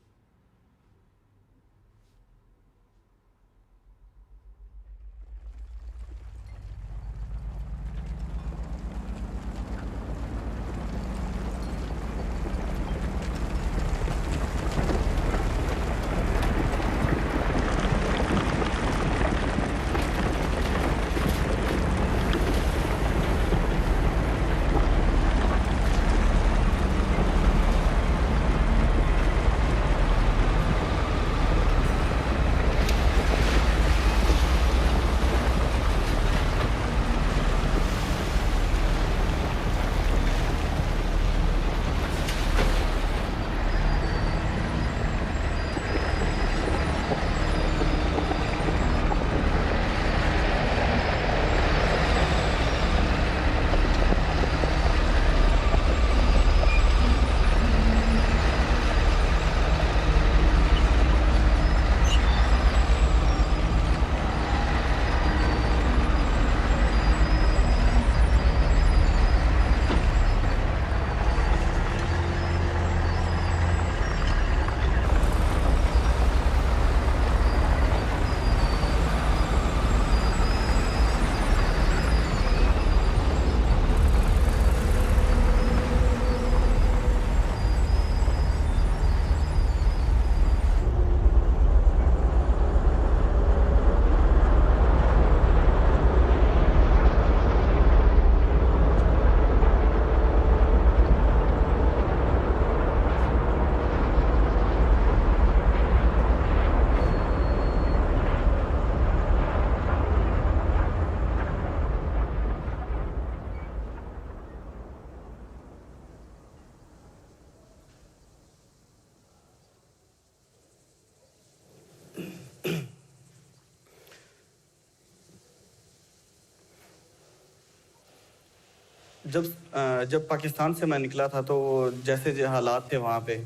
जब पाकिस्तान से मैं निकला था तो जैसे हालात थे वहाँ पे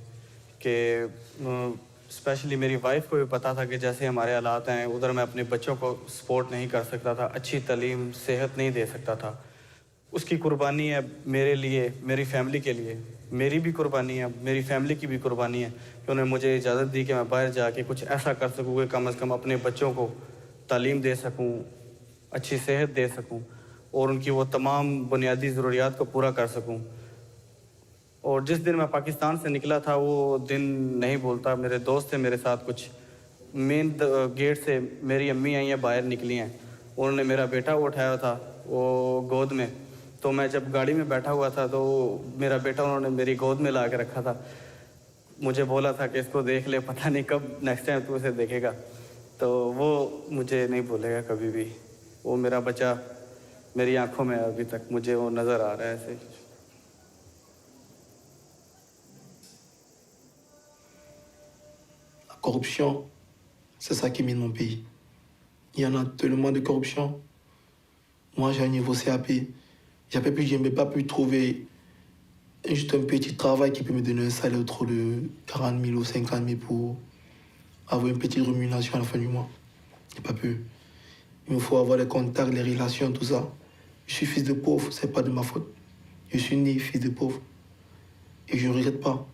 कि स्पेशली मेरी वाइफ को भी पता था कि जैसे हमारे हालात हैं उधर मैं अपने बच्चों को सपोर्ट नहीं कर सकता था, अच्छी तालीम सेहत नहीं दे सकता था। उसकी कुर्बानी है मेरे लिए, मेरी फैमिली के लिए, मेरी भी कुर्बानी है, मेरी फैमिली की भी कुर्बानी है कि उन्होंने मुझे इजाज़त दी कि मैं बाहर जाके कुछ ऐसा कर सकूँ कि कम से कम अपने बच्चों को तालीम दे सकूँ, अच्छी सेहत दे सकूँ और उनकी वो तमाम बुनियादी ज़रूरियात को पूरा कर सकूँ। और जिस दिन मैं पाकिस्तान से निकला था वो दिन नहीं भूलता। मेरे दोस्त थे मेरे साथ, कुछ मेन गेट से मेरी अम्मी आई हैं, बाहर निकली हैं, उन्होंने मेरा बेटा उठाया था वो गोद में। तो मैं जब गाड़ी में बैठा हुआ था तो मेरा बेटा उन्होंने मेरी गोद में ला के रखा था। मुझे बोला था कि इसको देख ले, पता नहीं कब नेक्स्ट टाइम तू इसे देखेगा। तो वो मुझे नहीं भूलेगा कभी भी। वो मेरा बच्चा मेरी आंखों में अभी तक मुझे वो नज़र आ रहा है ऐसे।
Corruption, c'est ça qui mine mon pays. Il y en a tellement de corruption. Moi, j'ai un niveau CAP. Je n'ai pas pu trouver juste un petit travail qui peut me donner un salaire autour de 40 000 ou 50 000 pour avoir une petite rémunération à la fin du mois. Je n'ai pas pu. Il me faut avoir les contacts, les relations, tout ça. Je suis fils de pauvre, ce n'est pas de ma faute. Je suis né fils de pauvre. Et je ne regrette pas.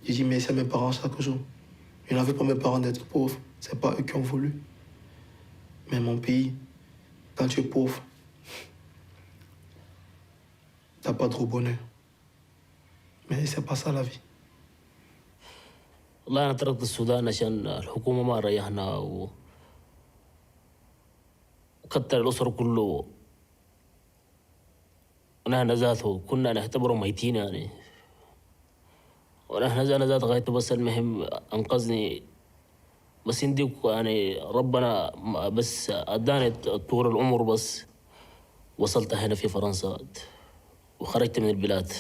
Je dis merci à mes parents chaque jour. Je n'avais pas mes parents d'être pauvres. Ce n'est pas eux qui ont voulu. Mais mon pays, quand tu es pauvre, tu n'as pas trop bonheur. Mais c'est pas ça la vie.
والله أنا تركت السودان عشان الحكومة ما ريحنا وكتر الأسر كله. ونحن ذاته كنا نعتبره ميتين يعني. ونحن ذات غايته بس المهم أنقذني. بس عندي يعني ربنا بس أداني طول العمر بس وصلت هنا في فرنسا وخرجت من البلاد.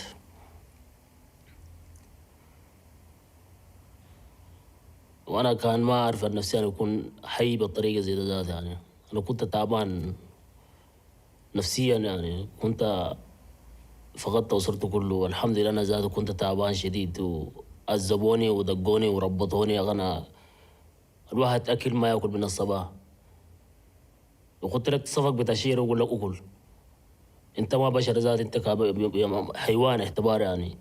وأنا كان ما أعرف نفسي أنا أكون حي بالطريقة زي ذات يعني. أنا كنت تعبان نفسيا يعني. كنت فقدت أسرته كله والحمد لله. أنا ذاته كنت تعبان شديد وعذبوني ودقوني وربطوني. أنا الواحد أكل ما يأكل من الصباح. وقلت لك صفق بتشير وأقول لك أكل. أنت ما بشر ذات، أنت حيوان اعتبار يعني.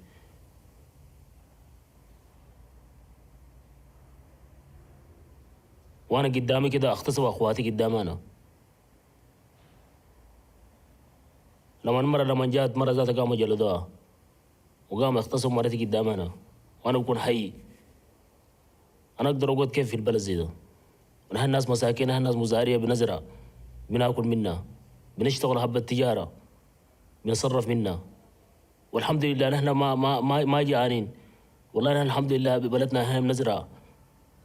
وأنا قدامي كده أغتصب أخواتي قدامي أنا. لما جات مرة ذات قاموا جلدوها وقام يغتصب مرتي قدامي أنا وأنا بكون حي. أنا أقدر أقعد كيف في البلد زي ده؟ ونحن الناس مساكين، نحن الناس مزارية بنزرع بناكل منها، بنشتغل حبة تجارة بنصرف منها. والحمد لله نحن ما جعانين. والله نحن الحمد لله ببلدنا هنا بنزرع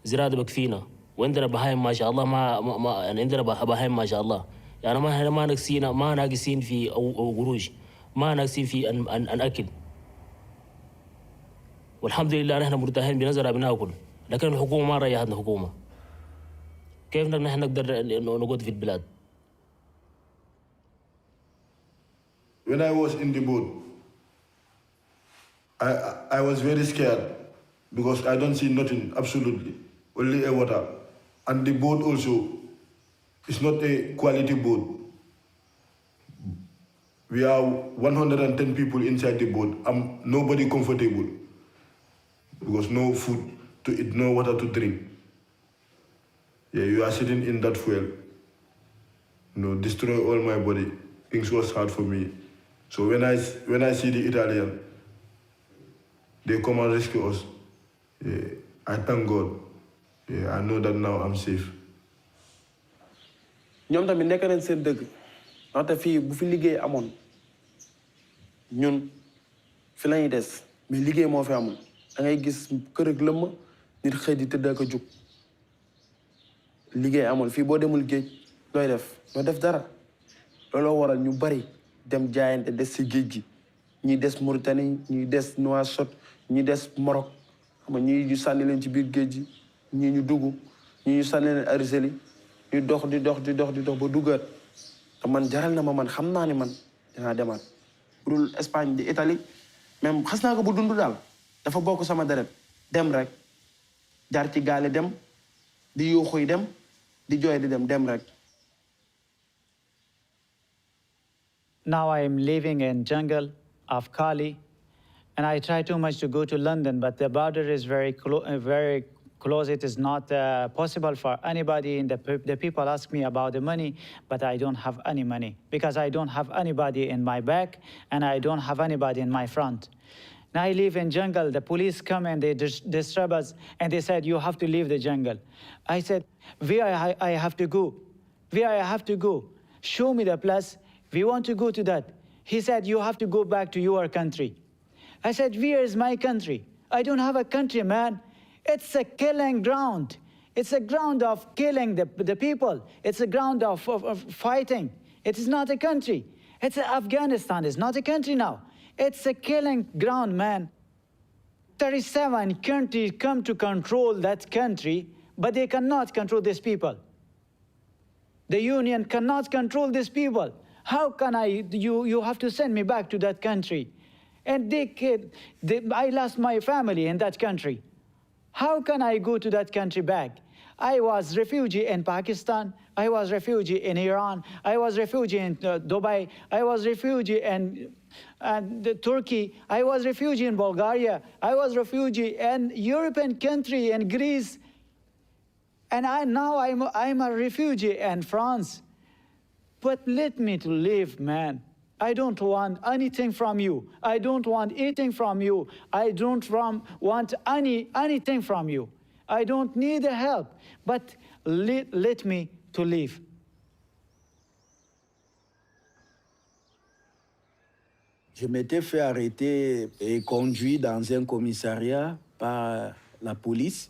زراعة بكفينا. وعندنا بهايم ما شاء الله. ما يعني عندنا بهايم ما شاء الله. يعني ما ناقصين، ما ناقصين في أو قروش، ما ناقصين في أن أكل. والحمد لله نحن مرتاحين بنزرع بناكل. لكن الحكومة ما ريحتنا حكومة. كيف نحن نقدر نقعد في البلاد؟
When I was in the boat, I was very scared because I don't see nothing, absolutely, only a water. And the boat also is not a quality boat. We are 110 people inside the boat. Nobody comfortable because no food to eat, no water to drink. Yeah, you are sitting in that fuel. Destroy all my body. Things was hard for me. So when I see the Italian, they come and rescue us. Yeah, I thank God. Yeah, I know that now I'm safe.
ñoom tamit nekk nañ seen dëgg ndaxte fii bu fi liggéey amoon ñun fi la ñuy des mais liggéey moo fi amul. da ngay gis kër ak lëmm nit xëy di tëdd ak a jug. liggéey amul fii boo demul géej looy def doo def dara. looloo waral ñu bari dem jaayante des si géej gi. ñi des Mauritanie, ñi des Nouakchott, ñi des Maroc. xam nga ñii ñu sànni leen ci biir géej gi ñii ñu dugg ñii ñu sànni leen Algérie. ñu dox ba duggaat te man jaral na ma man xam naa ni man dinaa demaat
budul Espagne di Italie même xas naa ko bu dund daal dafa bokk sama deret dem rek jaar ci gaale dem di yuuxuy dem di jooy di dem rek.
Now I am living in jungle of Kali, and I try too much to go to London, but the border is very close. It is not possible for anybody. And the people ask me about the money, but I don't have any money because I don't have anybody in my back and I don't have anybody in my front. Now I live in jungle. The police come and they disturb us, and they said, you have to leave the jungle. I said, where I have to go? Where I have to go? Show me the place. We want to go to that. He said, you have to go back to your country. I said, where is my country? I don't have a country, man. It's a killing ground. It's a ground of killing the people. It's a ground of fighting. It is not a country. It's Afghanistan. It's not a country now. It's a killing ground, man. 37 countries come to control that country, but they cannot control these people. The union cannot control these people. How can you have to send me back to that country? And I lost my family in that country. How can I go to that country back? I was refugee in Pakistan. I was refugee in Iran. I was refugee in Dubai. I was refugee in Turkey. I was refugee in Bulgaria. I was refugee in European country in Greece. And now I'm a refugee in France. But let me to live, man. I don't want anything from you. I don't want eating from you. I don't want anything from you. I don't need the help. But let me to live.
Je m'étais fait arrêter et conduit dans un commissariat par la police.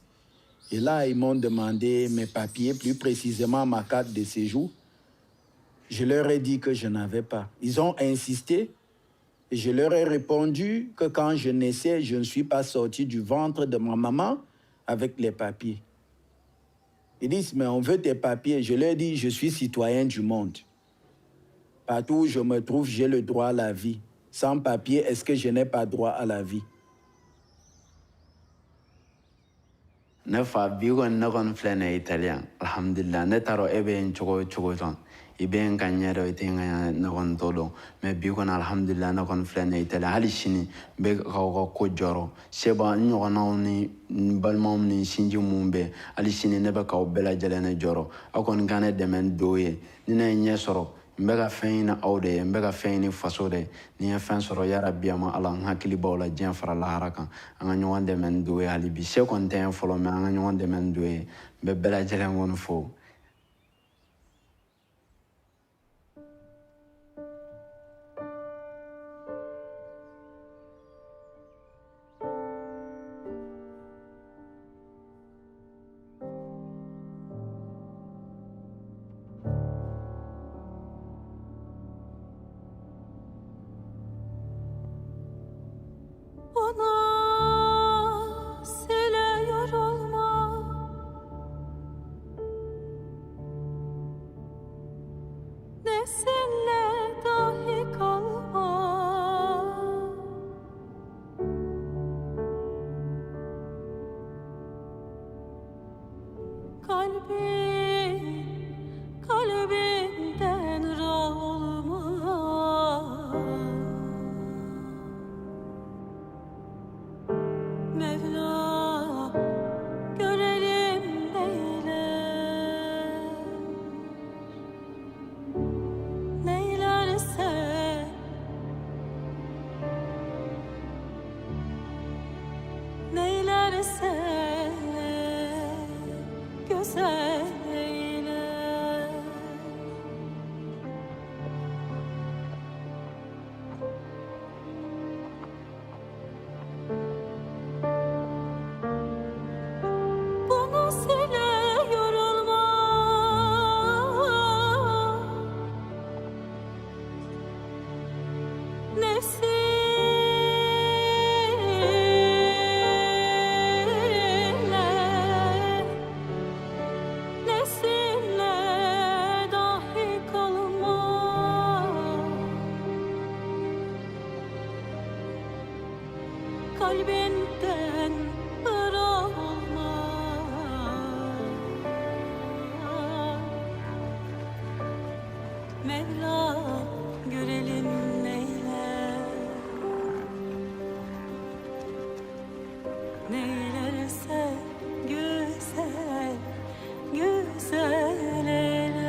Et là, ils m'ont demandé mes papiers, plus précisément ma carte de séjour. Je leur ai dit que je n'avais pas. Ils ont insisté et je leur ai répondu que quand je naissais, je ne suis pas sorti du ventre de ma maman avec les papiers. Ils disent, mais on veut tes papiers. Je leur dis, je suis citoyen du monde. Partout où je me trouve, j'ai le droit à la vie. Sans papier, est-ce que je n'ai pas droit à la vie?
Ne fa bigo ne kon flene italien. Alhamdulillah, ne taro ebe en chogo ton. Iben kanyero itenga na kon todo. Me bigo na alhamdulillah na kon flene italien. Hali shini be ko joro. Seba nyona ni balmom ni shinji mumbe. Ali shini ne be ka bela jelene joro. Akon gane demen doye. Ni na nyesoro. Mbega feina aude, mbega feini fasode, ni fen soro ya rabbi ama ala hakili bawla jen fara la haraka anga nyonde men duwe alibi se konten folo me anga nyonde men duwe be bela jele ngon fo.
Mevla görelim neyler, neylerse güzel, güzel eyler.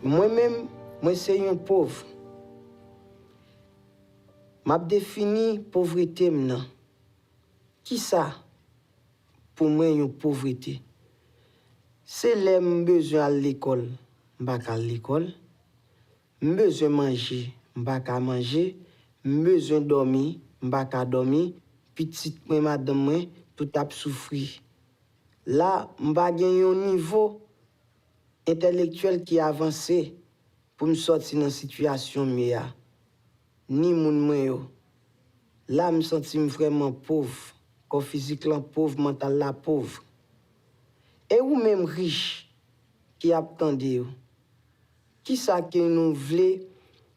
Moi-même, moi c'est un pauvre. M'a défini pauvreté maintenant. Qui ça? Pour moi, une pauvreté. C'est les besoin à l'école, m'pas à l'école. Besoin manger, m'pas à manger. Besoin dormir, m'pas à dormir. Petite moi, madame moi, tout a souffri. Là, m'pas gagner un niveau intellectuel qui est avancé pour me sortir dans une situation meilleure. Ni moun mwen yo. Là, je me sens vraiment pauvre. Corps physique là pauvre, mental là pauvre. Et ou même riche qui attendent yo. Qui ça que nous voulons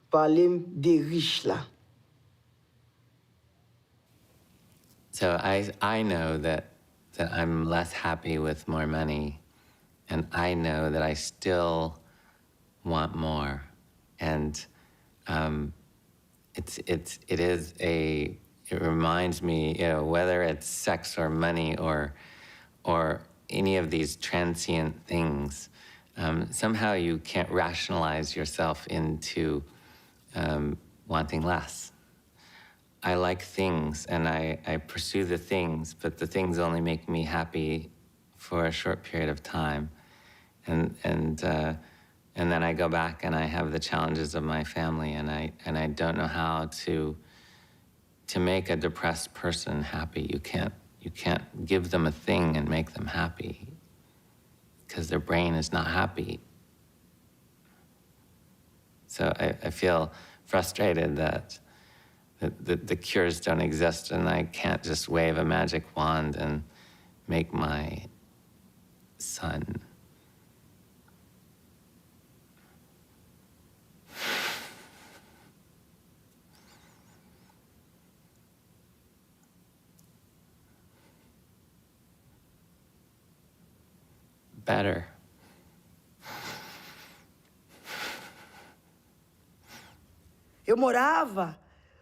parler des riches là?
So I know that I'm less happy with more money. And I know that I still want more, and it reminds me, you know, whether it's sex or money or any of these transient things, somehow you can't rationalize yourself into wanting less. I like things, and I pursue the things, but the things only make me happy for a short period of time. And then I go back and I have the challenges of my family, and I don't know how to make a depressed person happy. You can't give them a thing and make them happy because their brain is not happy. So I feel frustrated that the cures don't exist, and I can't just wave a magic wand and make my son better.
Eu morava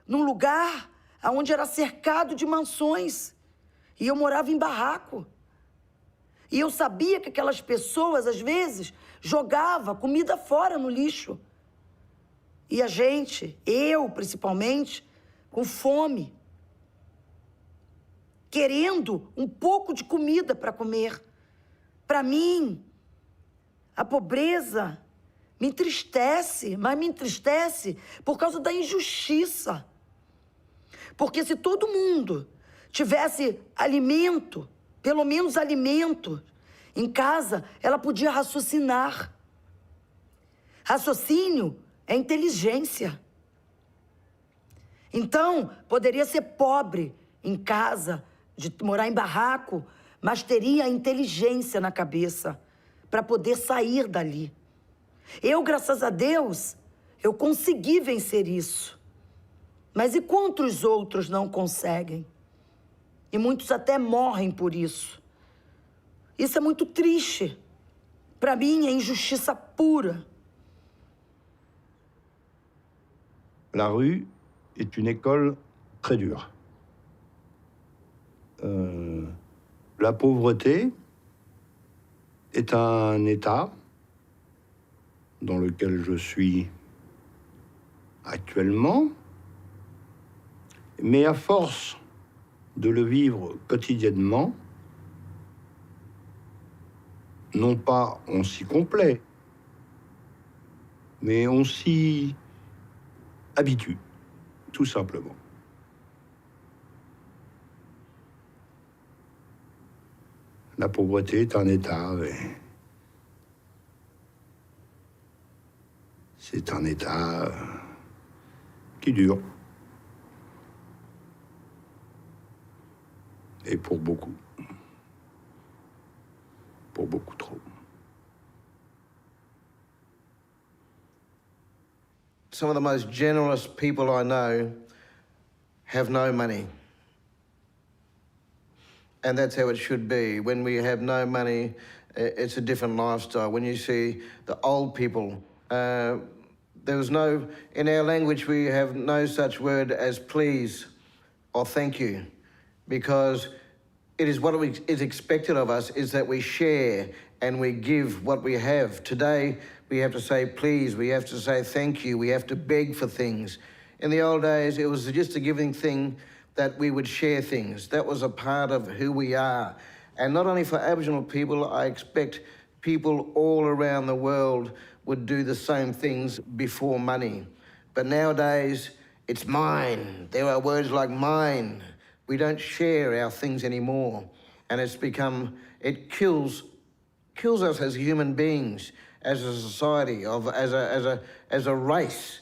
num lugar onde era cercado de mansões. E eu morava em barraco. E eu sabia que aquelas pessoas, às vezes, jogavam comida fora no lixo. E a gente, eu principalmente, com fome. querendo um pouco de comida para comer. Para mim, a pobreza me entristece, mas me entristece por causa da injustiça. Porque se todo mundo tivesse alimento, pelo menos alimento, em casa, ela podia raciocinar. Raciocínio é inteligência. Então, poderia ser pobre em casa, de morar em barraco, mas teria a inteligência na cabeça para poder sair dali. Eu, graças a Deus, eu consegui vencer isso. Mas e quantos outros não conseguem? E muitos até morrem por isso. Isso é muito triste. Para mim, é injustiça pura.
La rue est une école très dure. La pauvreté est un état dans lequel je suis actuellement, mais à force de le vivre quotidiennement, non pas on s'y complaît, mais on s'y habitue, tout simplement. La pauvreté est un état, c'est un état qui dure. Et pour beaucoup trop.
Some of the most generous people I know have no money. And that's how it should be. When we have no money, it's a different lifestyle. When you see the old people, there was no, in our language, we have no such word as please or thank you, because it is what is expected of us is that we share and we give what we have. Today, we have to say please, we have to say thank you, we have to beg for things. In the old days, it was just a giving thing that we would share things. That was a part of who we are. And not only for Aboriginal people, I expect people all around the world would do the same things before money. But nowadays, it's mine. There are words like mine. We don't share our things anymore. And it's become, it kills us as human beings, as a society, as a race.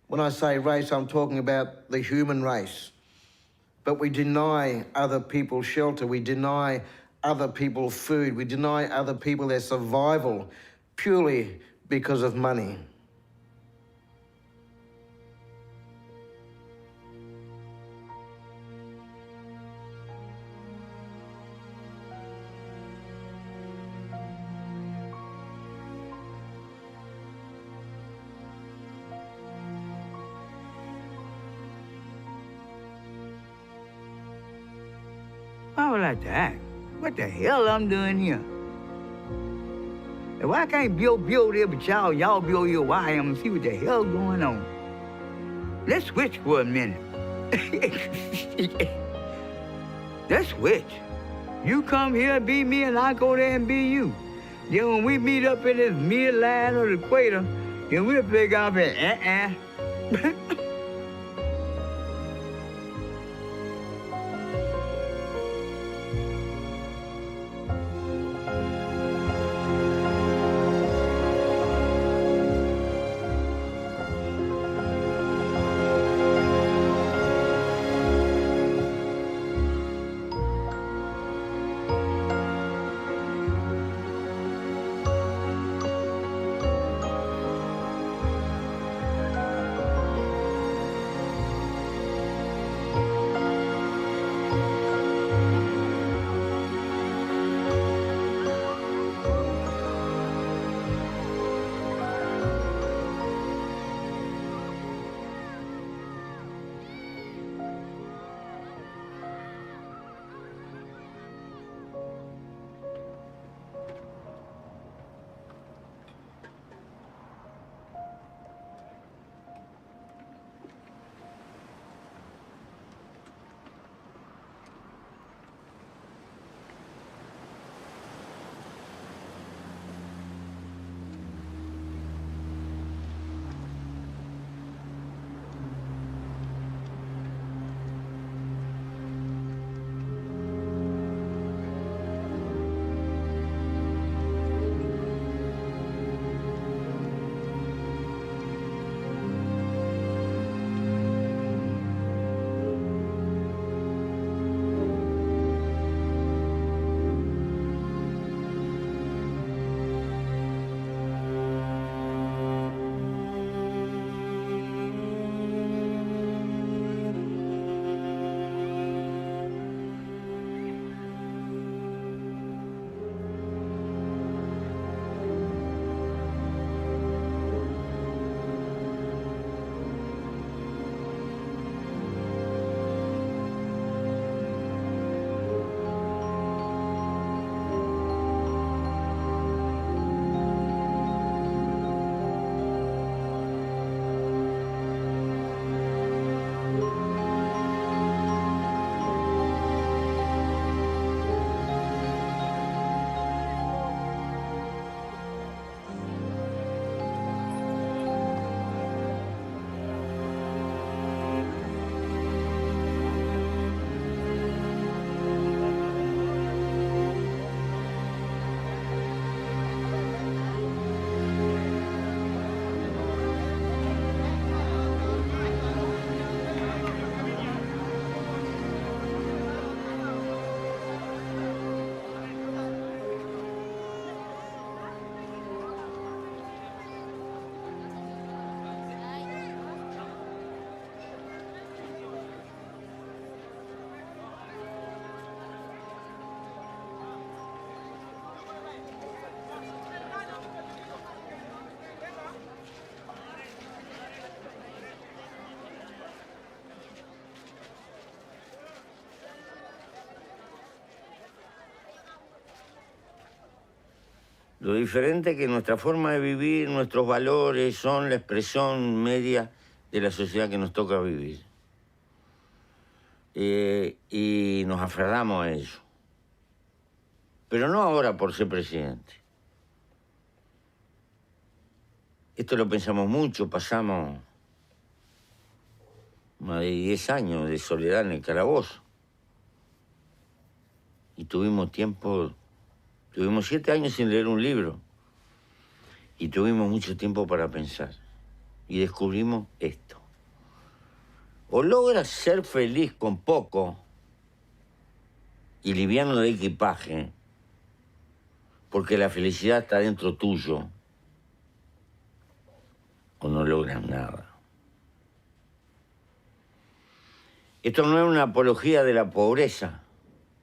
When I say race, I'm talking about the human race. But we deny other people shelter, we deny other people food, we deny other people their survival purely because of money.
I would like to ask, what the hell I'm doing here? If I can't build here with y'all build here where I am and see what the hell going on. Let's switch for a minute. Let's switch. You come here and be me and I go there and be you. Then when we meet up in this midline or the equator, then we'll figure out that,
Lo diferente es que nuestra forma de vivir, nuestros valores son la expresión media de la sociedad que nos toca vivir. Y nos aferramos a ello. Pero no ahora por ser presidente. Esto lo pensamos mucho, pasamos más de 10 años de soledad en el calabozo. Y tuvimos 7 años sin leer un libro. Y tuvimos mucho tiempo para pensar. Y descubrimos esto. O logras ser feliz con poco y liviano de equipaje, porque la felicidad está dentro tuyo, o no logras nada. Esto no es una apología de la pobreza,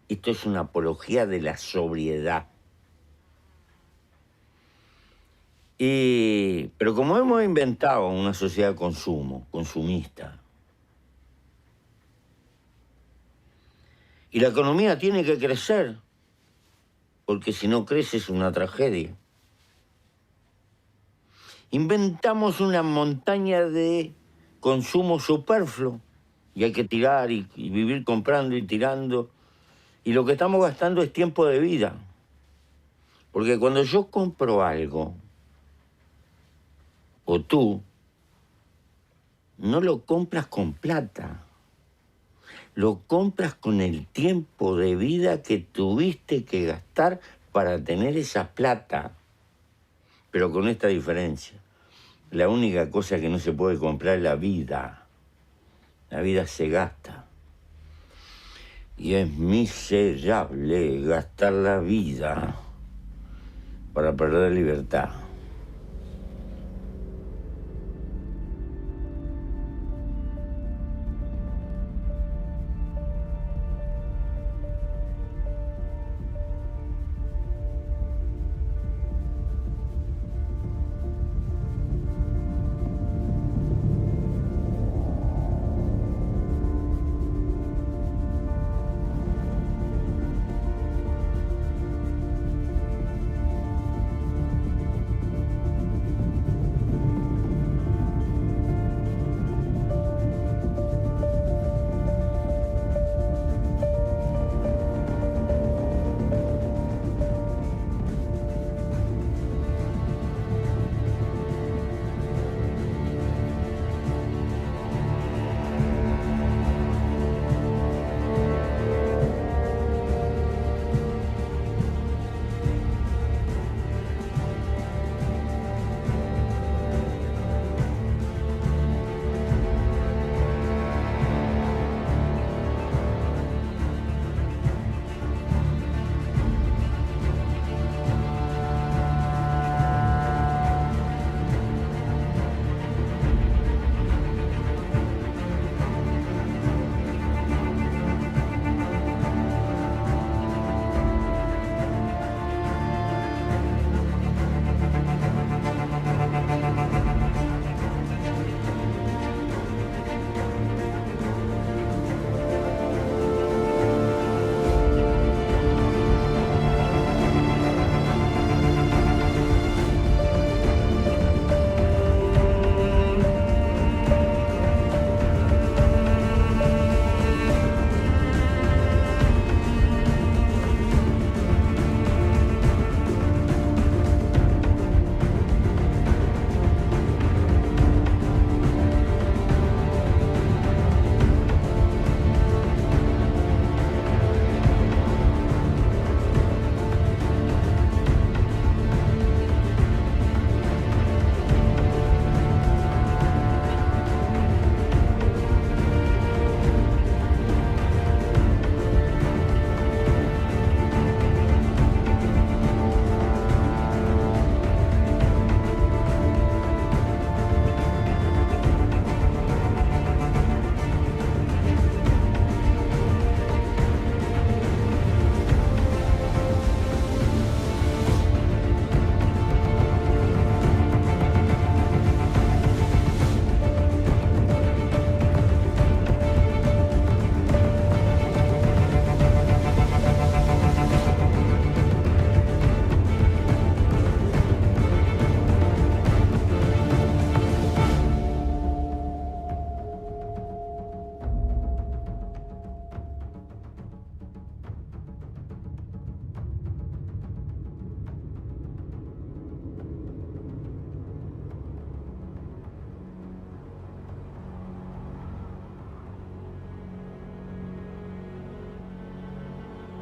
esto es una apología de la sobriedad. Pero como hemos inventado una sociedad de consumo, consumista, y la economía tiene que crecer, porque si no crece es una tragedia. Inventamos una montaña de consumo superfluo y hay que tirar y vivir comprando y tirando. Y lo que estamos gastando es tiempo de vida. Porque cuando yo compro algo, o tú, no lo compras con plata. Lo compras con el tiempo de vida que tuviste que gastar para tener esa plata. Pero con esta diferencia. La única cosa que no se puede comprar es la vida. La vida se gasta. Y es miserable gastar la vida para perder libertad.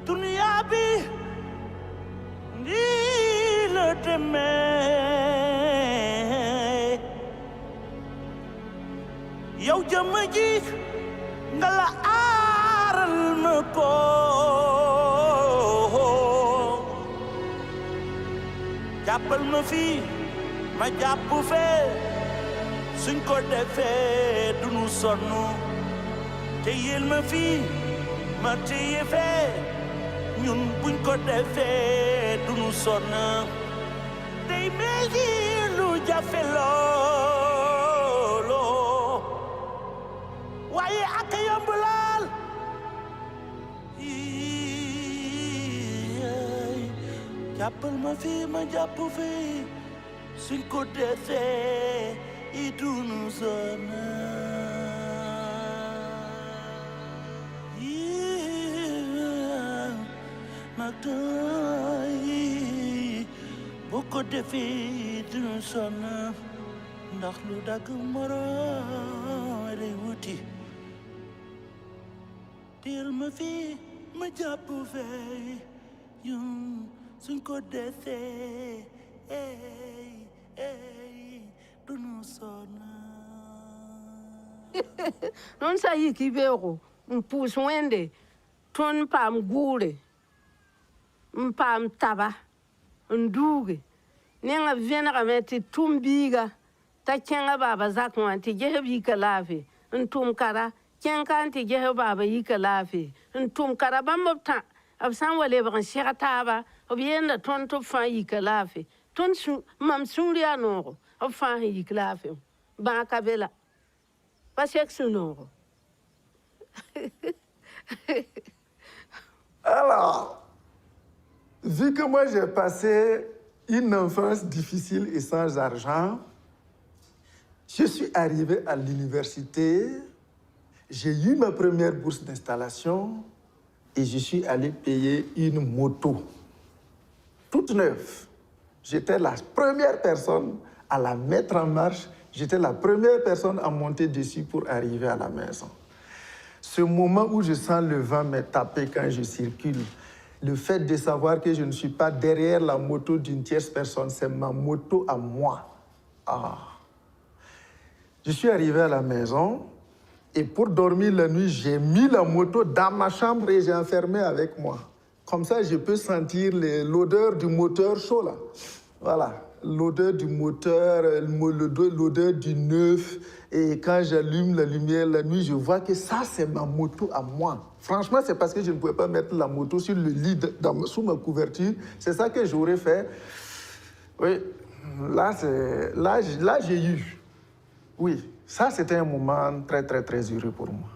dunia bi nii la demee yow jëmm ji nga la aaral ma ko jàppal ma fii ma jàpp fee suñ ko defee duñu sonn téyel ma fii ma téye fee ñun buñ ko defee duñu sonn day meegi lu jafe loolo waaye ak yomb laal jàppal ma fii ma jàpp fii suñ ko defee i duñu sonn boo ko defee duñu sonn ndax lu dagg moroom lay wuti teel ma fii ma jàpp fee yun suñ ko defee duñu sonn
non sa yiki bego mpus wende ton pam gure mpam taba nduge nenga venera meti tumbiga ta kenga baba zakwa ti jehebi kalafi ntum kara kenka anti jehe baba yikalafi ntum kara bambta absan wale ban shirata obienda ton to fa yikalafi ton su mam suria no fa yikalafi ba kabela pas sexe no.
Alors, vu que moi j'ai passé une enfance difficile et sans argent, je suis arrivé à l'université, j'ai eu ma première bourse d'installation et je suis allé payer une moto, toute neuve. J'étais la première personne à la mettre en marche, j'étais la première personne à monter dessus pour arriver à la maison. Ce moment où je sens le vent me taper quand je circule, le fait de savoir que je ne suis pas derrière la moto d'une tierce personne, c'est ma moto à moi. Ah. Je suis arrivé à la maison et pour dormir la nuit, j'ai mis la moto dans ma chambre et j'ai enfermé avec moi. Comme ça, je peux sentir l'odeur du moteur chaud là. Voilà, l'odeur du moteur, l'odeur du neuf. Et quand j'allume la lumière la nuit, je vois que ça, c'est ma moto à moi. Franchement, c'est parce que je ne pouvais pas mettre la moto sur le lit, sous ma couverture. C'est ça que j'aurais fait. Oui, là, j'ai eu. Oui, ça, c'était un moment très, très, très heureux pour moi.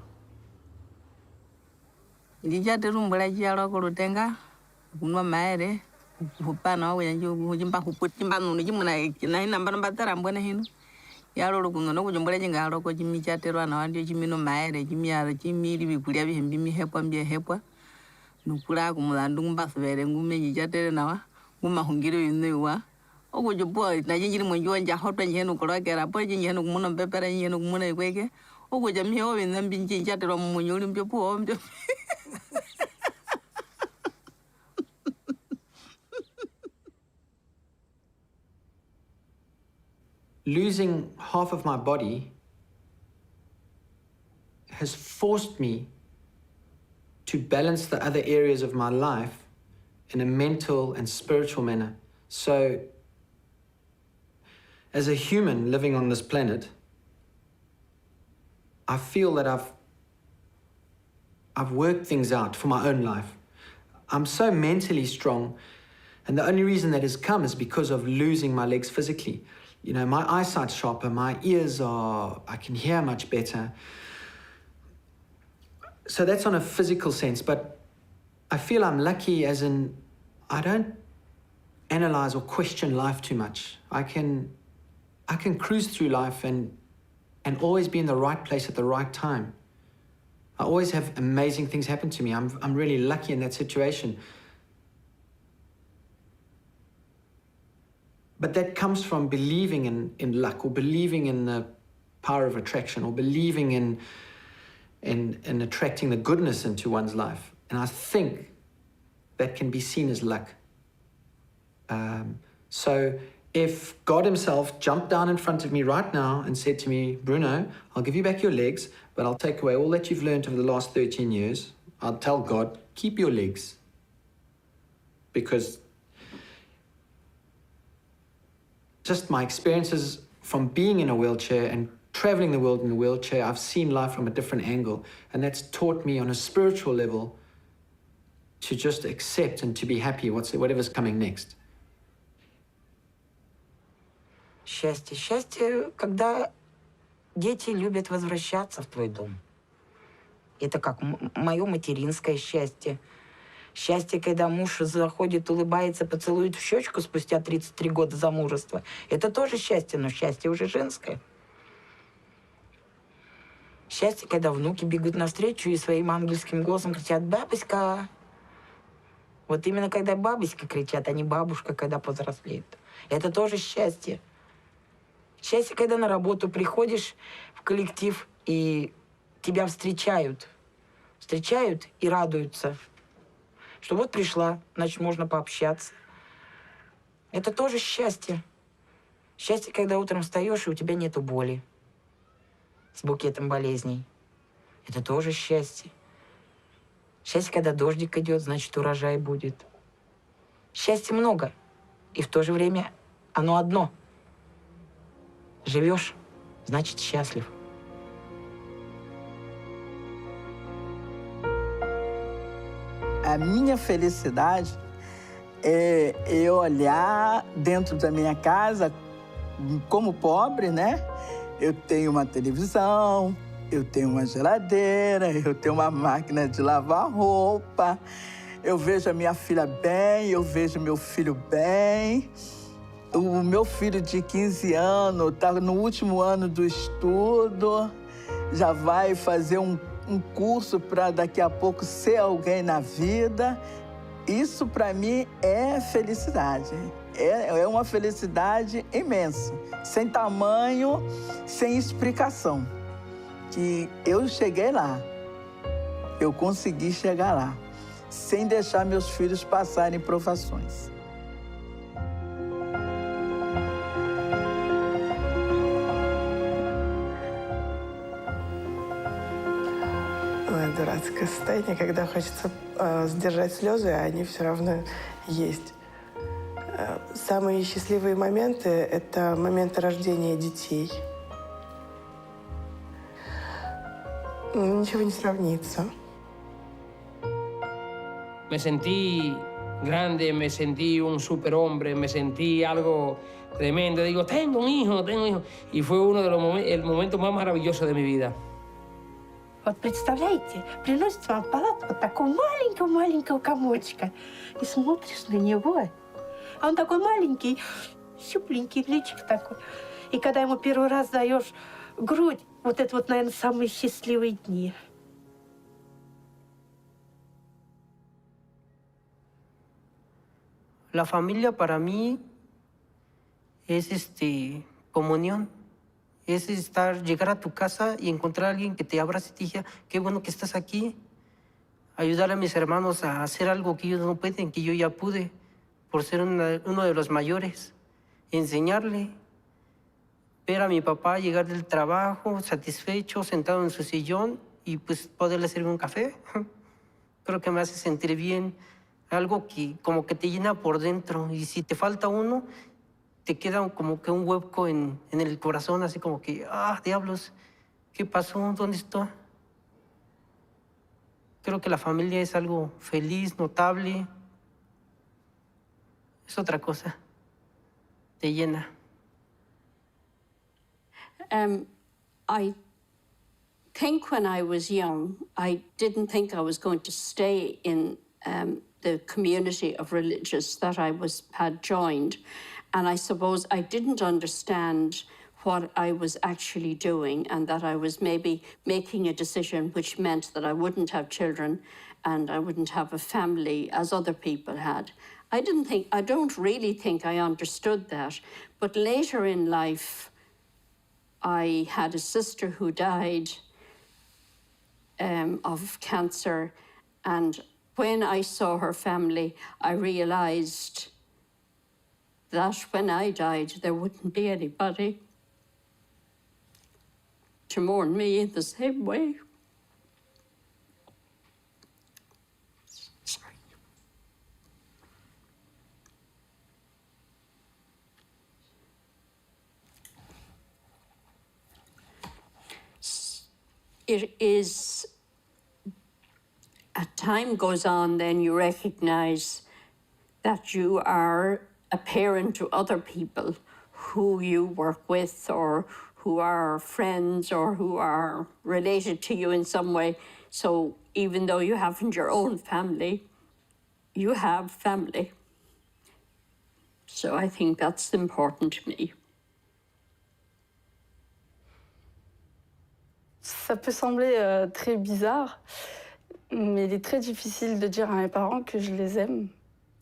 Yaro rukuno no kujumbura jinga roko jimi chatero na wandi jimino maere jimi ara jimi ribi kulia bihembi mi hepwa mbia hepwa nukura kumulandu mbasvere ngume jichatere nawa nguma hungiro yinwa okujubo na jinjiri monjo nja hotwa njeno kolakera po jinjeno kumuna pepera njeno kumuna ikweke okujami ho binambi njichatero munyoli mbyo po mbyo.
Losing half of my body has forced me to balance the other areas of my life in a mental and spiritual manner. So, as a human living on this planet, I feel that I've worked things out for my own life. I'm so mentally strong, and the only reason that has come is because of losing my legs physically. You know, my eyesight's sharper, my ears I can hear much better. So that's on a physical sense, but I feel I'm lucky as in I don't analyze or question life too much. I can cruise through life and always be in the right place at the right time. I always have amazing things happen to me. I'm really lucky in that situation. But that comes from believing in luck, or believing in the power of attraction, or believing in attracting the goodness into one's life. And I think that can be seen as luck. So if God himself jumped down in front of me right now and said to me, Bruno, I'll give you back your legs, but I'll take away all that you've learned over the last 13 years, I'll tell God, keep your legs. Because just my experiences from being in a wheelchair and traveling the world in a wheelchair, I've seen life from a different angle. And that's taught me on a spiritual level to just accept and to be happy whatever's coming next.
Счастье. Счастье, когда дети любят возвращаться в твой дом. Это как мое материнское счастье. Счастье, когда муж заходит, улыбается, поцелует в щечку спустя 33 года замужества. Это тоже счастье, но счастье уже женское. Счастье, когда внуки бегут навстречу и своим ангельским голосом кричат «Бабушка!». Вот именно когда бабушка кричат, а не бабушка, когда повзрослеют. Это тоже счастье. Счастье, когда на работу приходишь в коллектив, и тебя встречают. Встречают и радуются. Что вот пришла, значит, можно пообщаться. Это тоже счастье. Счастье, когда утром встаешь, и у тебя нету боли. С букетом болезней. Это тоже счастье. Счастье, когда дождик идет, значит, урожай будет. Счастья много. И в то же время оно одно. Живешь, значит, счастлив.
A minha felicidade é eu olhar dentro da minha casa, como pobre, né? Eu tenho uma televisão, eu tenho uma geladeira, eu tenho uma máquina de lavar roupa, eu vejo a minha filha bem, eu vejo meu filho bem. O meu filho de 15 anos está no último ano do estudo, já vai fazer um curso para daqui a pouco ser alguém na vida. Isso, para mim, é felicidade. É uma felicidade imensa, sem tamanho, sem explicação. Que eu cheguei lá, eu consegui chegar lá, sem deixar meus filhos passarem provações.
Дурацкое состояние, когда хочется сдержать слезы, а они все равно есть. Самые счастливые моменты – это моменты рождения детей. Ничего не сравнится.
Me sentí grande, me sentí un superhombre, me sentí algo tremendo. Digo, tengo un hijo, tengo un hijo. Y fue uno de los momentos más maravillosos de mi vida.
Вот представляете, приносит вам в палатку такого маленького комочка. И смотришь на него, а он такой маленький, щупленький, личик такой. И когда ему первый раз даешь грудь, вот это вот, наверное, самые счастливые дни.
La familia para mí es comunión. Es llegar a tu casa y encontrar a alguien que te abrace y te diga, qué bueno que estás aquí. Ayudar a mis hermanos a hacer algo que ellos no pueden, que yo ya pude, por ser uno de los mayores. Enseñarle. Ver a mi papá llegar del trabajo, satisfecho, sentado en su sillón y pues poderle servir un café. Creo que me hace sentir bien. Algo que como que te llena por dentro. Y si te falta uno, te queda como que un hueco en el corazón, así como que, diablos, ¿qué pasó? ¿Dónde está? Creo que la familia es algo feliz, notable. Es otra cosa. Te llena.
I think when I was young, I didn't think I was going to stay in the community of religious that I had joined. And I suppose I didn't understand what I was actually doing and that I was maybe making a decision which meant that I wouldn't have children and I wouldn't have a family as other people had. I don't really think I understood that. But later in life, I had a sister who died of cancer, and when I saw her family, I realized that when I died, there wouldn't be anybody to mourn me in the same way. Sorry. It is, as time goes on, then you recognize that you are a parent to other people who you work with or who are friends or who are related to you in some way. So even though you haven't your own family, you have family. So I think that's important to me.
Ça peut sembler très bizarre, mais il est très difficile de dire à mes parents que je les aime,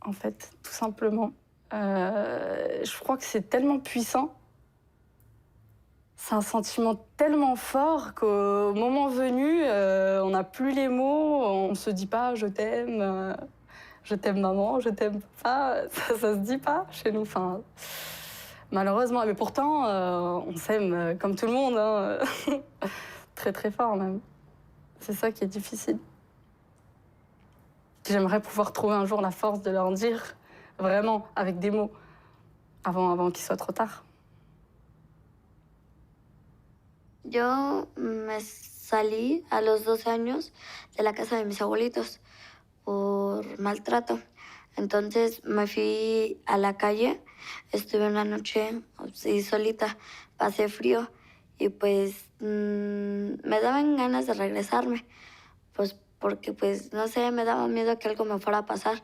en fait, tout simplement. Je crois que c'est tellement puissant. C'est un sentiment tellement fort qu'au moment venu, on n'a plus les mots, on ne se dit pas « je t'aime maman, je t'aime papa », ça se dit pas chez nous, enfin, malheureusement. Mais pourtant, on s'aime comme tout le monde, hein. Très très fort même. C'est ça qui est difficile. J'aimerais pouvoir trouver un jour la force de leur dire, vraiment, avec des mots, avant qu'il soit trop tard.
Yo me salí a los 12 años de la casa de mis abuelitos por maltrato. Entonces me fui a la calle, estuve una noche así solita, pasé frío y pues me daban ganas de regresarme, pues porque pues no sé, me daba miedo que algo me fuera a pasar.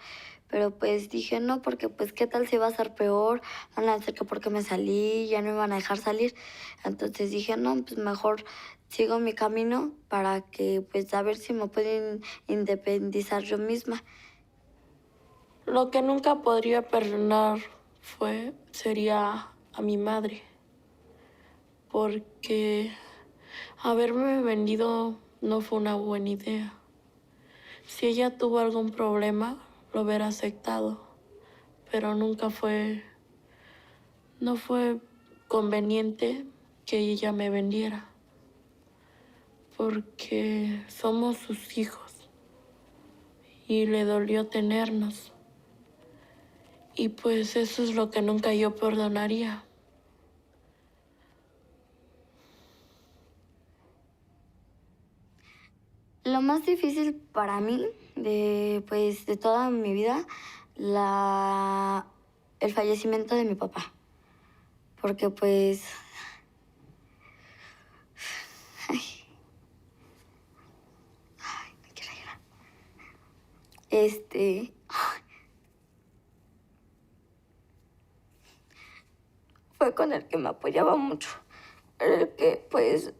Pero pues dije no, porque pues qué tal si va a ser peor, van a decir que porque me salí, ya no me van a dejar salir. Entonces dije no, pues mejor sigo mi camino para que pues a ver si me pueden independizar yo misma.
Lo que nunca podría perdonar sería a mi madre, porque haberme vendido no fue una buena idea. Si ella tuvo algún problema, lo hubiera aceptado, pero no fue conveniente que ella me vendiera, porque somos sus hijos y le dolió tenernos. Y pues eso es lo que nunca yo perdonaría.
Lo más difícil para mí de toda mi vida, el fallecimiento de mi papá. Porque pues... me quiero llorar. Fue con el que me apoyaba mucho. El que pues...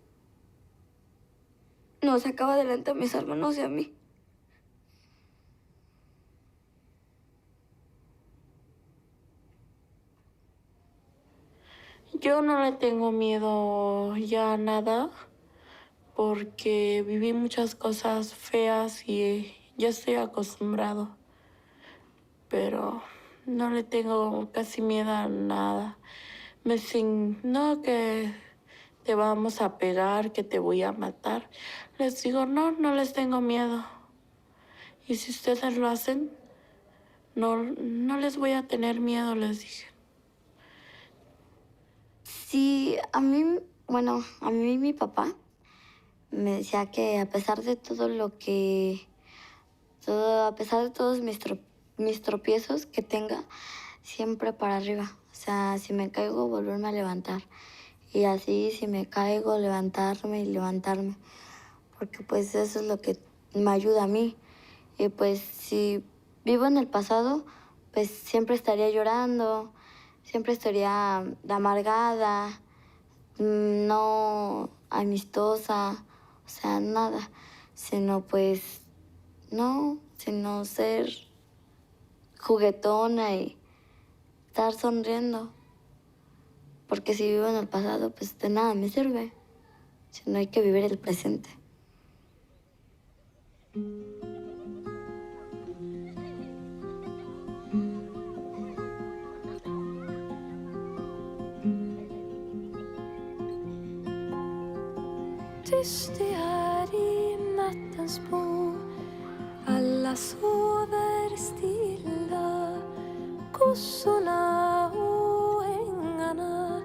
nos sacaba adelante a mis hermanos y a mí.
Yo no le tengo miedo ya a nada, porque viví muchas cosas feas y ya estoy acostumbrado. Pero no le tengo casi miedo a nada. Me dicen, no, que te vamos a pegar, que te voy a matar. Les digo, no, no les tengo miedo. Y si ustedes lo hacen, no les voy a tener miedo, les dije.
Sí, a mí mi papá me decía que a pesar de todo a pesar de todos mis tropiezos que tenga, siempre para arriba. O sea, si me caigo, volverme a levantar. Y así, si me caigo, levantarme y levantarme. Porque pues eso es lo que me ayuda a mí. Y pues si vivo en el pasado, pues siempre estaría llorando, siempre estaría amargada, no amistosa, o sea, nada. Sino sino ser juguetona y estar sonriendo. Porque si vivo en el pasado, pues de nada me sirve. Sino hay que vivir el presente.
Tyst det är i nattens bo. Alla sover stilla. Kossorna och ängarna.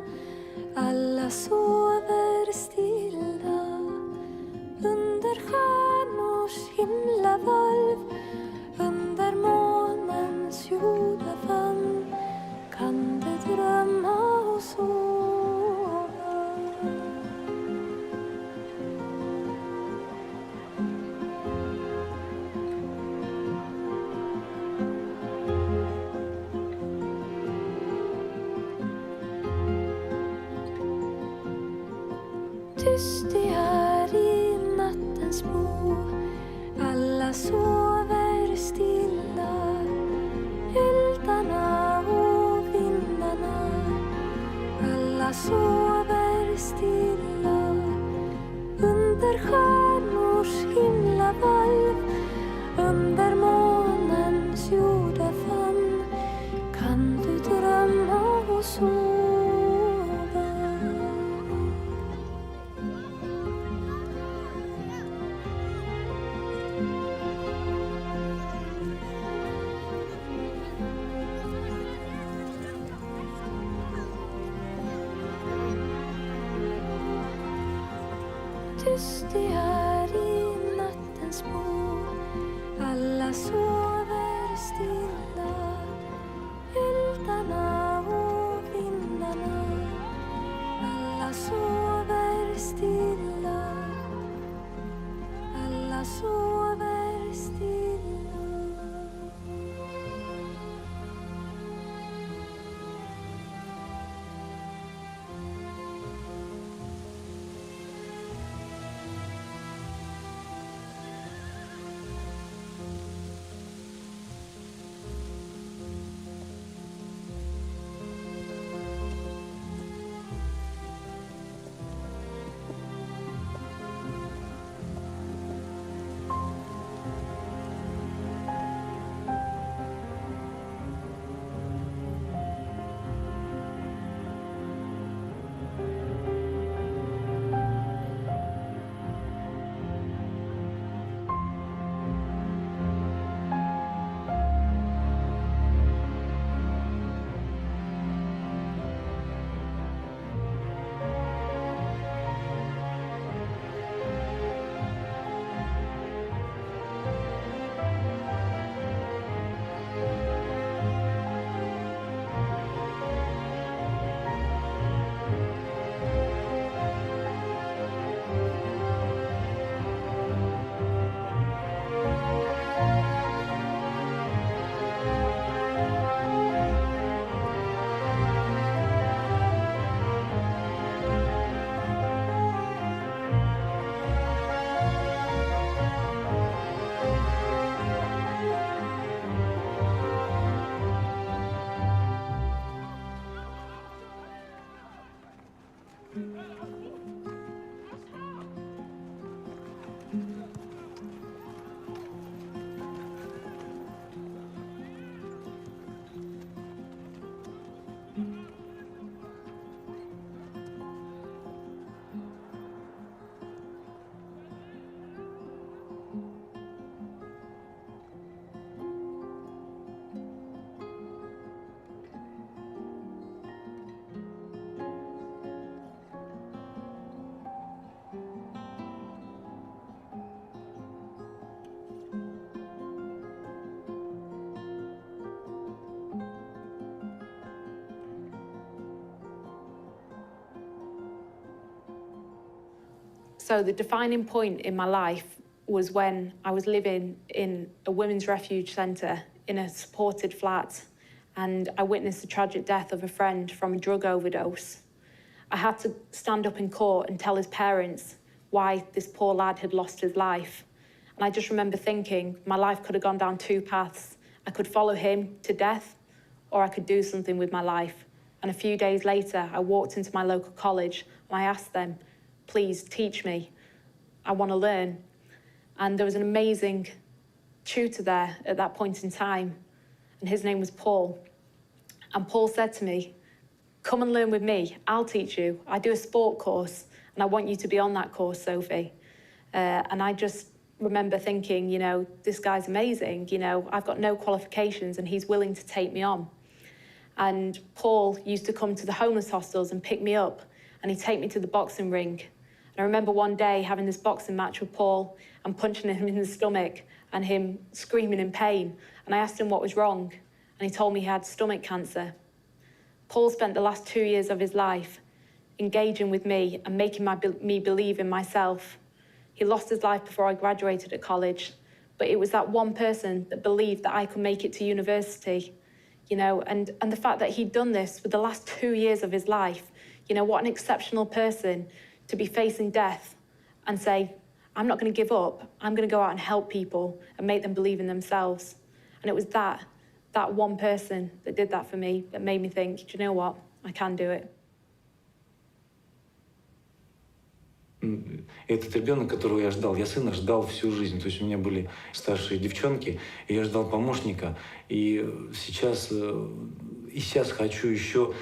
Alla sover stilla. Under stjärnors himlavalv. Under månens jordafall. Kan du drömma och sova? Tyst det är i nattens bo. Alla sover stilla. Eldarna och vindarna. Alla sover stilla. Under stjärnors himlavalv. Under månens jordafall. Kan du drömma och sova? Tyst det är i nattens bo. Alla sover stilla. Eldarna och vindarna. Alla sover stilla. Alla sover stilla.
So the defining point in my life was when I was living in a women's refuge centre in a supported flat, and I witnessed the tragic death of a friend from a drug overdose. I had to stand up in court and tell his parents why this poor lad had lost his life. And I just remember thinking my life could have gone down two paths. I could follow him to death, or I could do something with my life. And a few days later, I walked into my local college and I asked them, please teach me. I want to learn. And there was an amazing tutor there at that point in time, and his name was Paul. And Paul said to me, come and learn with me, I'll teach you. I do a sport course, and I want you to be on that course, Sophie. And I just remember thinking, you know, this guy's amazing. You know, I've got no qualifications and he's willing to take me on. And Paul used to come to the homeless hostels and pick me up, and he'd take me to the boxing ring. And I remember one day having this boxing match with Paul and punching him in the stomach and him screaming in pain. And I asked him what was wrong, and he told me he had stomach cancer. Paul spent the last 2 years of his life engaging with me and making me believe in myself. He lost his life before I graduated at college, but it was that one person that believed that I could make it to university, you know, and the fact that he'd done this for the last 2 years of his life, you know, what an exceptional person to be facing death and say, I'm not going to give up, I'm going to go out and help people and make them believe in themselves. And it was that one person that did that for me that made me think, do you know what, I can do it.
Этот ребенок, которого я ждал, я сына ждал всю жизнь. То есть у меня были старшие девчонки, и я ждал помощника. И сейчас хочу еще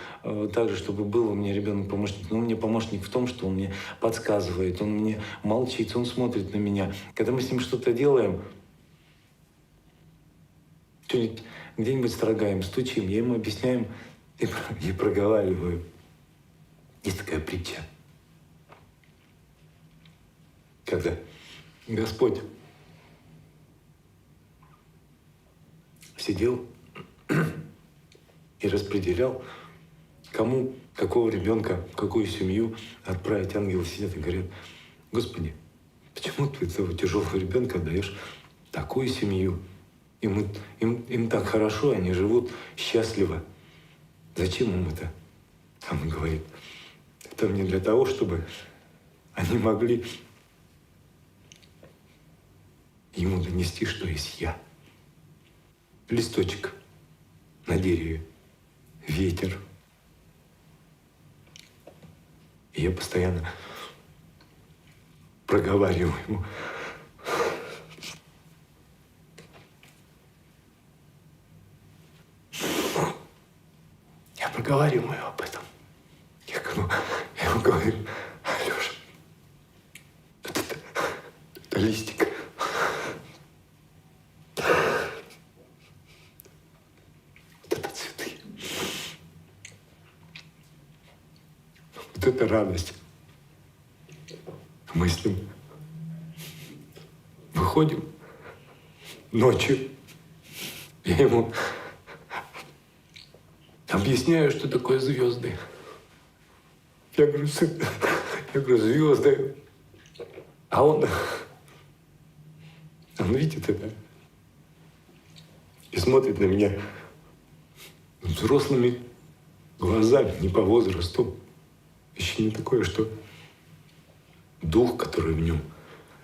так же, чтобы был у меня ребенок-помощник. Но он мне помощник в том, что он мне подсказывает, он мне молчит, он смотрит на меня. Когда мы с ним что-то делаем, где-нибудь строгаем, стучим, я ему объясняю и проговариваю. Есть такая притча. Когда Господь сидел и распределял, кому, какого ребенка, в какую семью отправить, ангелы сидят и говорят: Господи, почему ты этого тяжелого ребенка даешь такую семью? Им так хорошо, они живут счастливо. Зачем им это? А он говорит: это мне для того, чтобы они могли ему донести, что есть я. Листочек на дереве, ветер. И я постоянно проговариваю ему. Я проговариваю об этом. Я ему говорю: Алёша, это листик. Это радость. Мы с ним выходим ночью. Я ему объясняю, что такое звезды. Я говорю: звезды. А он видит это и смотрит на меня взрослыми глазами, не по возрасту. Еще не такое, что дух, который в нем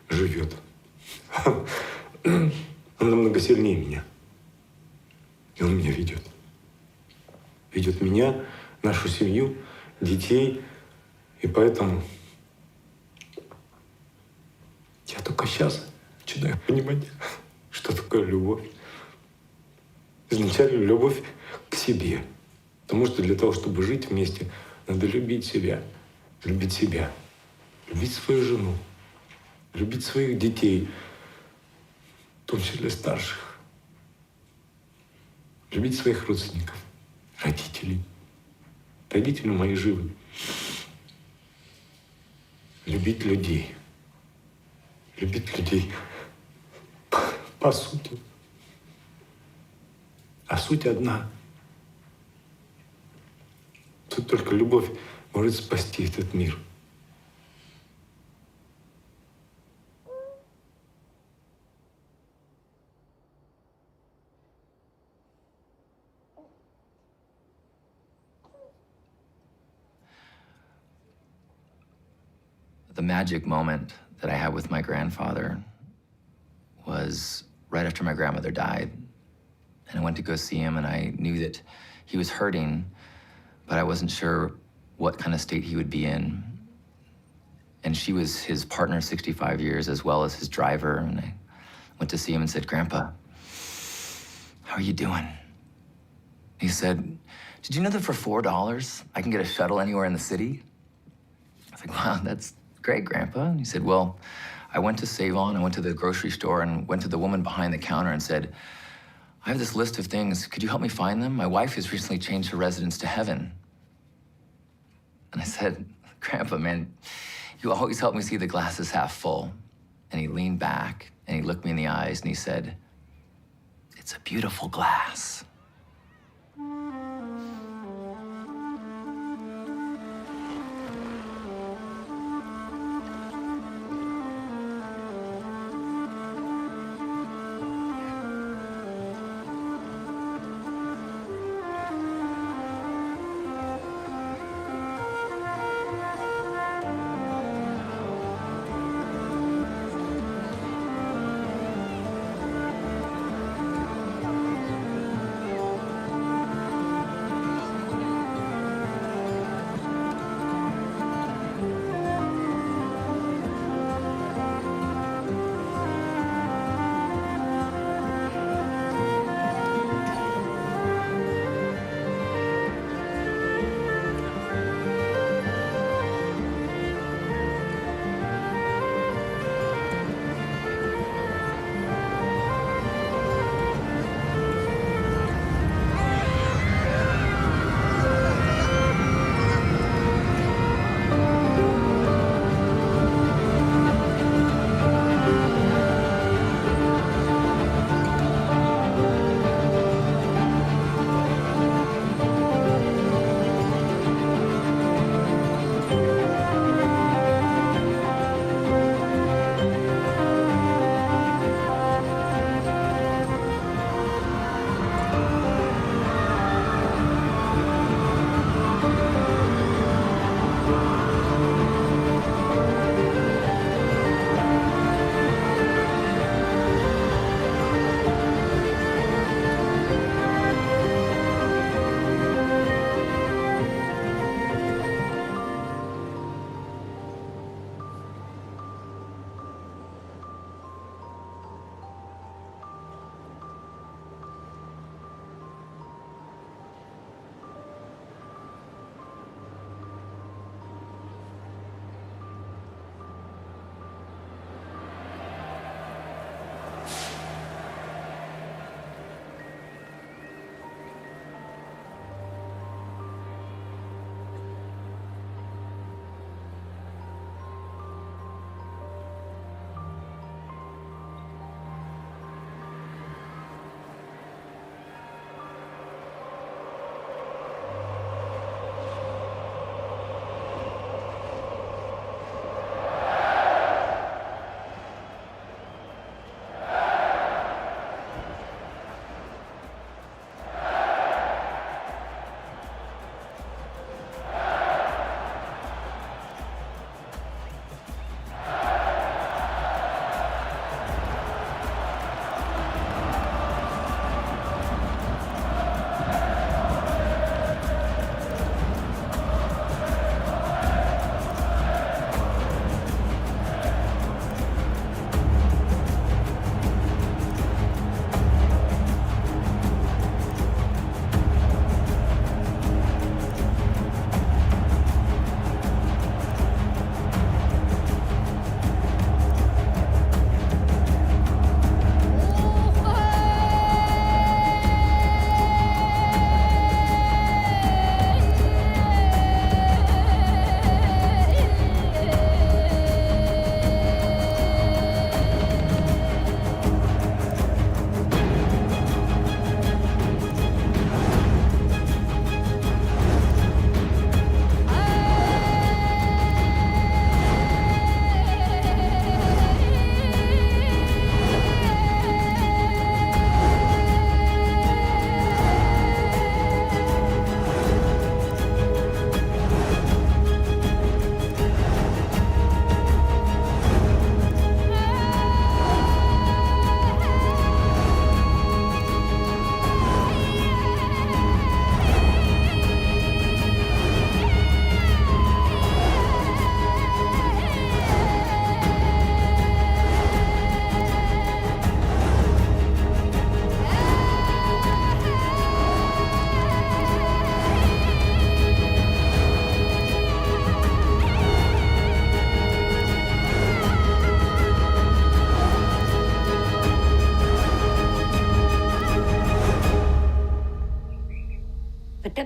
живет, он намного сильнее меня. И он меня ведет. Ведет меня, нашу семью, детей. И поэтому я только сейчас начинаю понимать, что такое любовь. Изначально любовь к себе. Потому что для того, чтобы жить вместе, надо любить себя, любить свою жену, любить своих детей, в том числе старших, любить своих родственников, родителей. Родители мои живы. Любить людей по сути. А суть одна. Тут только любовь может спасти этот мир.
The magic moment that I had with my grandfather was right after my grandmother died. And I went to go see him, and I knew that he was hurting, but I wasn't sure what kind of state he would be in. And she was his partner 65 years, as well as his driver. And I went to see him and said, Grandpa, how are you doing? He said, did you know that for $4, I can get a shuttle anywhere in the city? I was like, wow, great, Grandpa. And he said, well, I went to Save On, I went to the grocery store and went to the woman behind the counter and said, I have this list of things. Could you help me find them? My wife has recently changed her residence to heaven. And I said, Grandpa, man, you always help me see the glasses half full. And he leaned back and he looked me in the eyes and he said, it's a beautiful glass.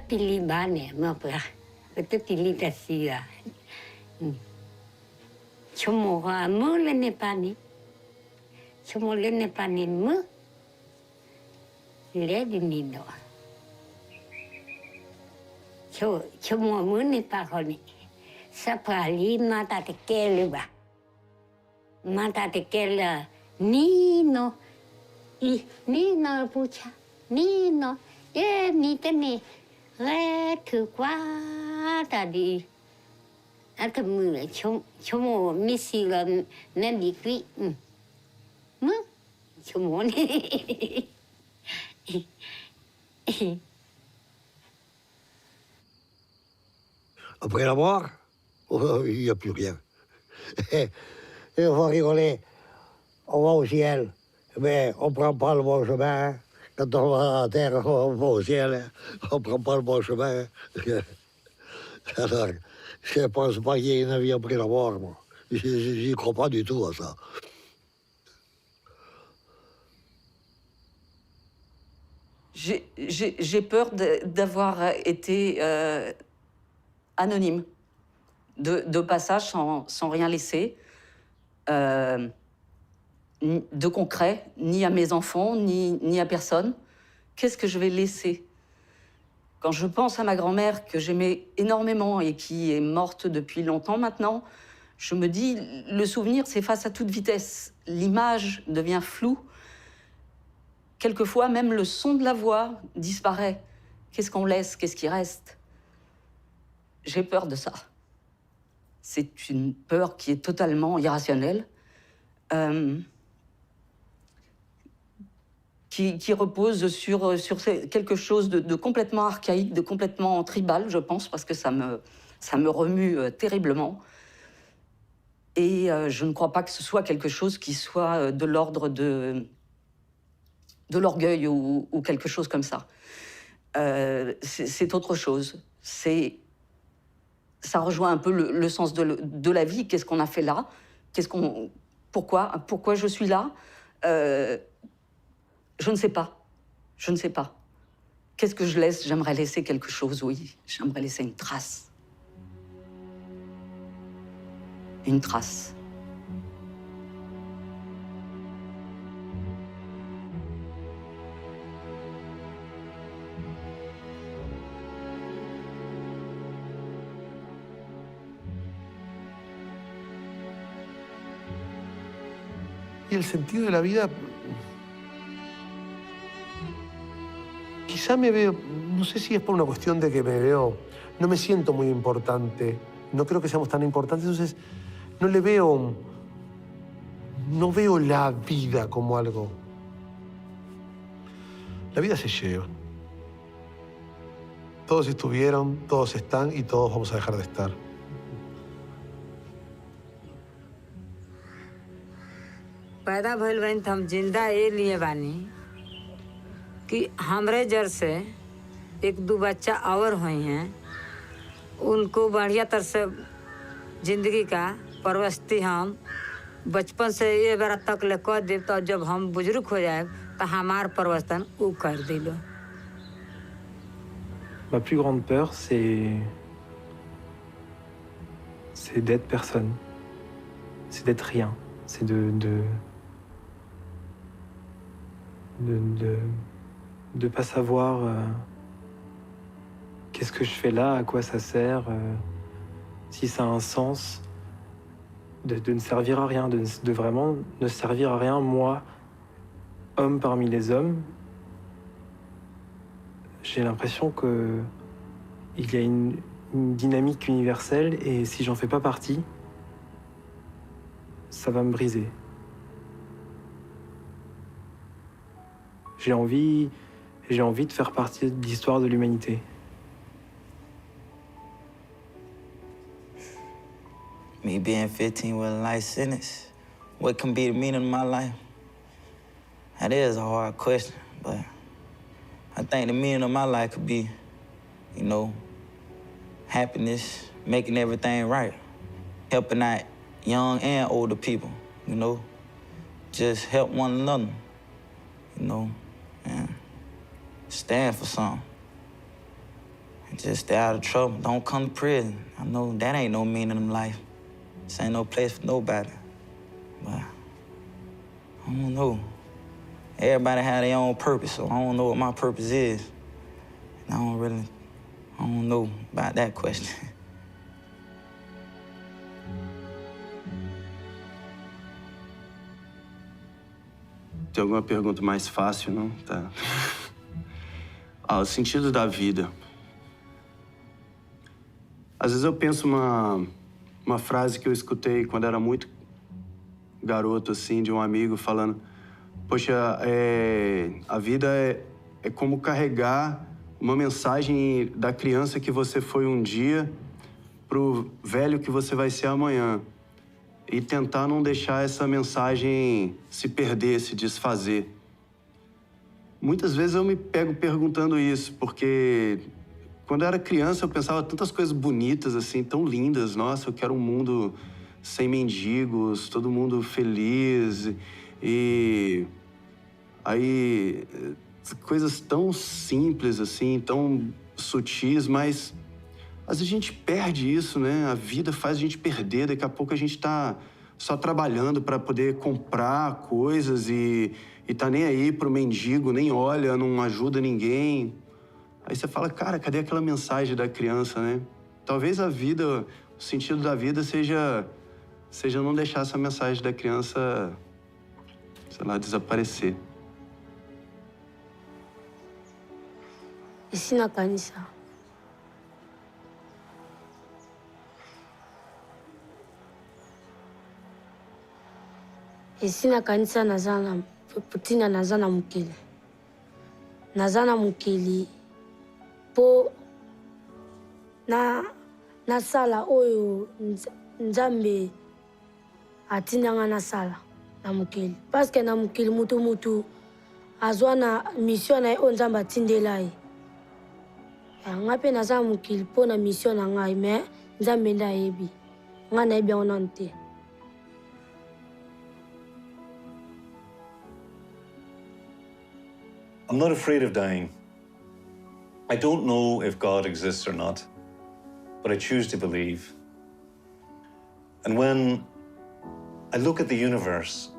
pilih bane mapra. Betul pilih tasia. Cuma mula ne pani. Cuma ne pani mu. Ledi nino. Cuma mu ne pakoni. Sapali mata te keleba. Mata te kela nino. I nino pucha. Nino. Ni tene. Re tu qua tadi. Ata mu cuma misi la nabi kui. Mu cuma ni.
Après la mort, il n'y a plus rien. Et on va rigoler, on va au ciel, mais on ne prend pas le bon chemin. Quand on va à la terre, on va au ciel, on ne prend pas le bon chemin. Alors, je ne pense pas qu'il y ait une vie après la mort, moi. Je n'y crois pas du tout à ça.
J'ai peur d'avoir été anonyme, de passage sans rien laisser, de concret, ni à mes enfants, ni à personne. Qu'est-ce que je vais laisser? Quand je pense à ma grand-mère, que j'aimais énormément et qui est morte depuis longtemps maintenant, je me dis, le souvenir s'efface à toute vitesse. L'image devient floue. Quelquefois, même le son de la voix disparaît. Qu'est-ce qu'on laisse? Qu'est-ce qui reste? J'ai peur de ça. C'est une peur qui est totalement irrationnelle, qui repose sur quelque chose de complètement archaïque, de complètement tribal, je pense, parce que ça me remue terriblement. Et je ne crois pas que ce soit quelque chose qui soit de l'ordre de l'orgueil ou quelque chose comme ça. C'est autre chose. Ça rejoint un peu le sens de la vie. Qu'est-ce qu'on a fait là? Pourquoi je suis là? Je ne sais pas. Je ne sais pas. Qu'est-ce que je laisse? J'aimerais laisser quelque chose, oui. J'aimerais laisser une trace. Une trace.
Y el sentido de la vida, quizá me veo, no sé si es por una cuestión de que me veo, no me siento muy importante, no creo que seamos tan importantes, entonces no veo la vida como algo. La vida se lleva. Todos estuvieron, todos están y todos vamos a dejar de estar.
पैदा भइल बानी त हम जिंदा ये लिए बानी कि हमरे जर से एक दो बच्चा और हुई हैं, उनको बढ़िया तरह से जिंदगी का परवस्ती हम बचपन से ये बार तक ले कर देव, तो जब हम बुजुर्ग हो जाए तो हमार परवस्तन उ कर दिलो।
Ma plus grande peur, c'est d'être personne, c'est d'être rien, c'est de pas savoir qu'est-ce que je fais là, à quoi ça sert, si ça a un sens, de ne servir à rien, de vraiment ne servir à rien, moi, homme parmi les hommes. J'ai l'impression qu'il y a une dynamique universelle et si j'en fais pas partie, ça va me briser. J'ai envie de faire partie de l'histoire de l'humanité.
Me being 15 with a life sentence, what can be the meaning of my life? That is a hard question, but I think the meaning of my life could be, you know, happiness, making everything right, helping out young and older people, you know, just help one another, you know, and stand for something. And just stay out of trouble. Don't come to prison. I know that ain't no meaning in life. This ain't no place for nobody. But I don't know. Everybody have their own purpose, so I don't know what my purpose is. And I don't know about that question.
Tem alguma pergunta mais fácil, não? Tá. O sentido da vida. Às vezes eu penso uma frase que eu escutei quando era muito garoto, assim, de um amigo falando: poxa, a vida é como carregar uma mensagem da criança que você foi um dia pro velho que você vai ser amanhã. E tentar não deixar essa mensagem se perder, se desfazer. Muitas vezes eu me pego perguntando isso, porque quando eu era criança eu pensava tantas coisas bonitas, assim, tão lindas. Nossa, eu quero um mundo sem mendigos, todo mundo feliz. E aí, coisas tão simples, assim, tão sutis, mas às vezes a gente perde isso, né? A vida faz a gente perder. Daqui a pouco a gente tá só trabalhando para poder comprar coisas e tá nem aí pro mendigo, nem olha, não ajuda ninguém. Aí você fala, cara, cadê aquela mensagem da criança, né? Talvez a vida, o sentido da vida seja não deixar essa mensagem da criança, sei lá, desaparecer.
Ensina kanisa. Esina kanisa nazana putina nazana mukili. Nazana mukili po na sala oyo nzambe atinanga na sala na mukili. Parce que na mukili mutu azwana mission na o nzamba tindelai. Ngape nazana mukili po na mission na ngai mais nzambe nda yebi. Nga na yebi onante.
I'm not afraid of dying. I don't know if God exists or not, but I choose to believe. And when I look at the universe,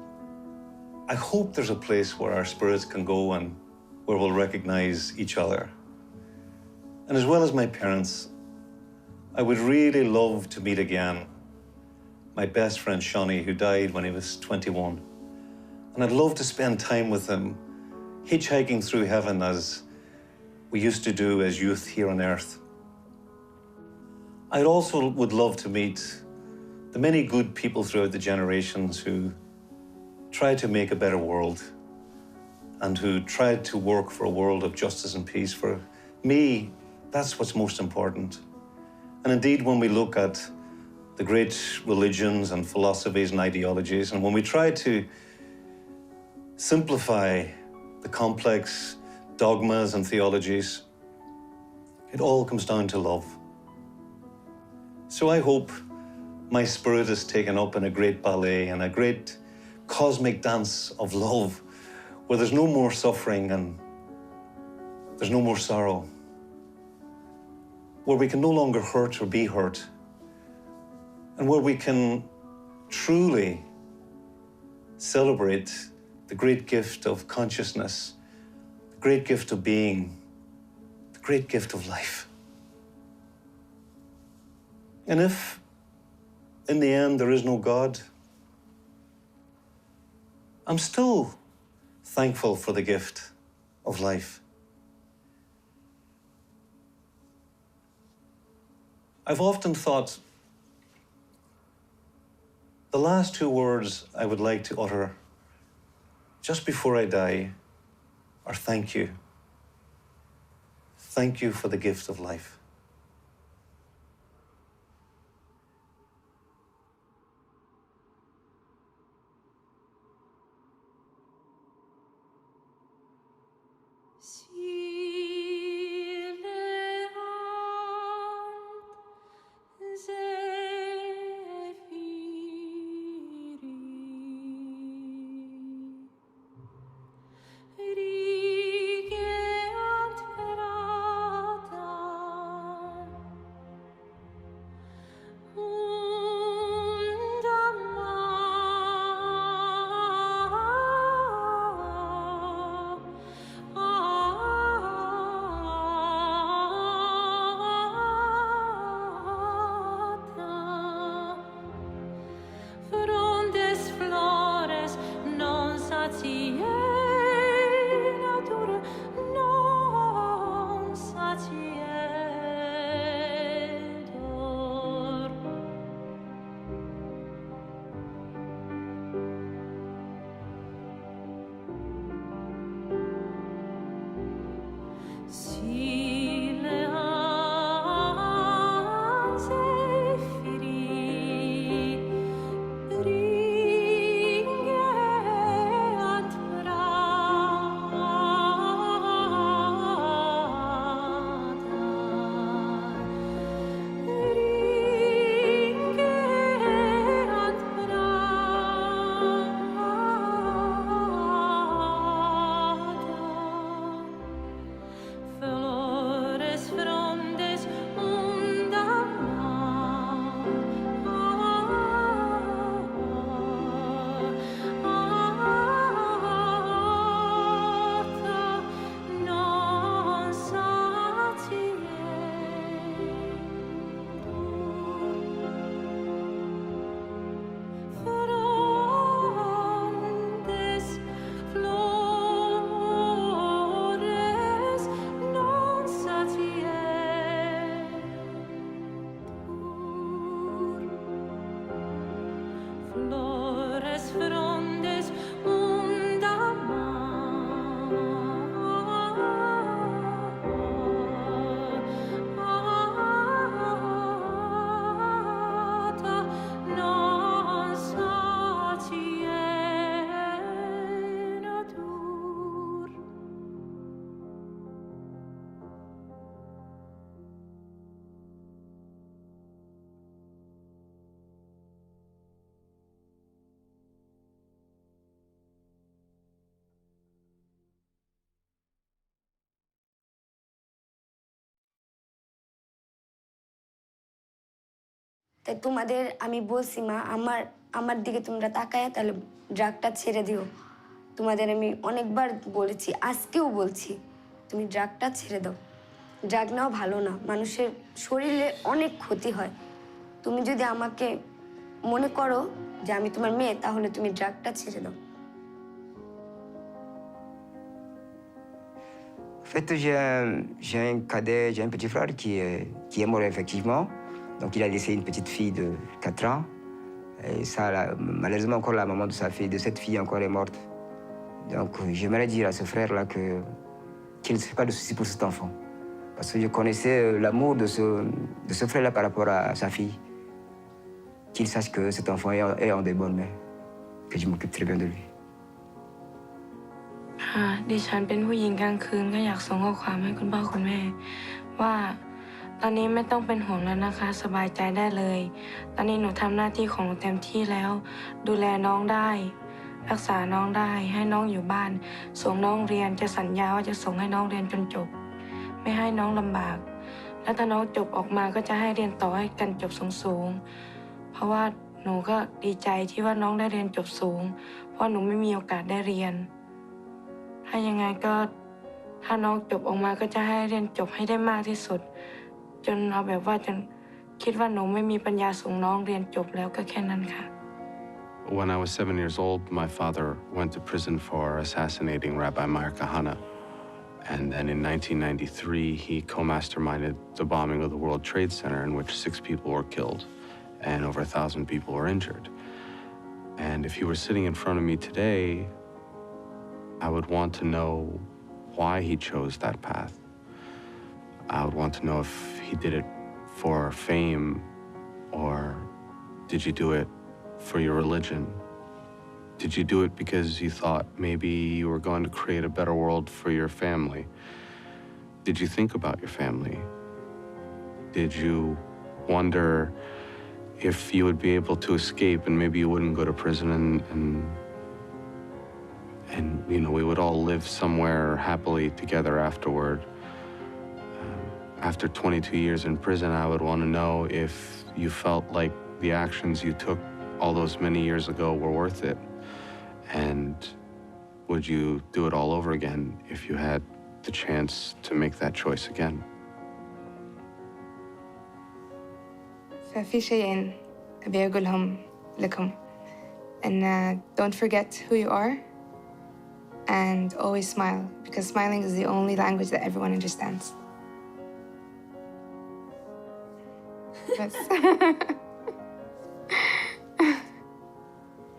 I hope there's a place where our spirits can go and where we'll recognize each other. And as well as my parents, I would really love to meet again my best friend Shawnee, who died when he was 21. And I'd love to spend time with him, hitchhiking through heaven as we used to do as youth here on earth. I also would love to meet the many good people throughout the generations who tried to make a better world and who tried to work for a world of justice and peace. For me, that's what's most important. And indeed, when we look at the great religions and philosophies and ideologies, and when we try to simplify the complex dogmas and theologies, it all comes down to love. So I hope my spirit is taken up in a great ballet and a great cosmic dance of love, where there's no more suffering and there's no more sorrow, where we can no longer hurt or be hurt, and where we can truly celebrate the great gift of consciousness, the great gift of being, the great gift of life. And if, in the end, there is no God, I'm still thankful for the gift of life. I've often thought the last two words I would like to utter just before I die are thank you. Thank you for the gift of life.
তাই তোমাদের আমি বলছি মা আমার দিকে তোমরা তাকায় তাহলে ড্রাগটা ছেড়ে দিও। তোমাদের আমি অনেকবার বলেছি, আজকেও বলছি, তুমি ড্রাগটা ছেড়ে দাও। ড্রাগ নাও ভালো না, মানুষের শরীরে অনেক ক্ষতি হয়। তুমি যদি আমাকে মনে করো যে আমি তোমার মেয়ে, তাহলে তুমি ড্রাগটা ছেড়ে দাও।
En fait, j'ai un cadet, j'ai un petit frère qui est mort effectivement. Donc il a laissé une petite fille de 4 ans. Et ça, malheureusement, encore la maman de sa fille, de cette fille encore est morte. Donc j'aimerais dire à ce frère-là qu'il ne se fait pas de soucis pour cet enfant. Parce que je connaissais l'amour de ce frère-là par rapport à sa fille. Qu'il sache que cet enfant est en des bonnes mains. Que je m'occupe très bien de lui.
ค่ะดิฉันเป็นผู้หญิงกลางคืนก็อยากส่งข้อความให้คุณพ่อคุณแม่ว่าตอนนี้ไม่ต้องเป็นห่วงแล้วนะคะสบายใจได้เลยตอนนี้หนูทำหน้าที่ของหนูเต็มที่แล้วดูแลน้องได้รักษาน้องได้ให้น้องอยู่บ้านส่งน้องเรียนจะสัญญาว่าจะส่งให้น้องเรียนจนจบไม่ให้น้องลำบากแล้วถ้าน้องจบออกมาก็จะให้เรียนต่อให้กันจบสูงๆเพราะว่าหนูก็ดีใจที่ว่าน้องได้เรียนจบสูงเพราะหนูไม่มีโอกาสได้เรียนถ้ายังไงก็ถ้าน้องจบออกมาก็จะให้เรียนจบให้ได้มากที่สุดจนเอาแบบว่าจนคิดว่าหนูไม่มีปัญญาส่งน้องเรียนจบแล้วก็แค่นั้นค่ะ
When I was 7 years old, my father went to prison for assassinating Rabbi Meir Kahane. And then in 1993, he co-masterminded the bombing of the World Trade Center in which 6 people were killed and over 1,000 people were injured. And if he were sitting in front of me today, I would want to know why he chose that path. I would want to know if he did it for fame or did you do it for your religion? Did you do it because you thought maybe you were going to create a better world for your family? Did you think about your family? Did you wonder if you would be able to escape and maybe you wouldn't go to prison and you know, we would all live somewhere happily together afterward. After 22 years in prison, I would want to know if you felt like the actions you took all those many years ago were worth it. And would you do it all over again if you had the chance to make that choice again?
ففي شيئين أبي أقولهم لكم and don't forget who you are and always smile because smiling is the only language that everyone understands.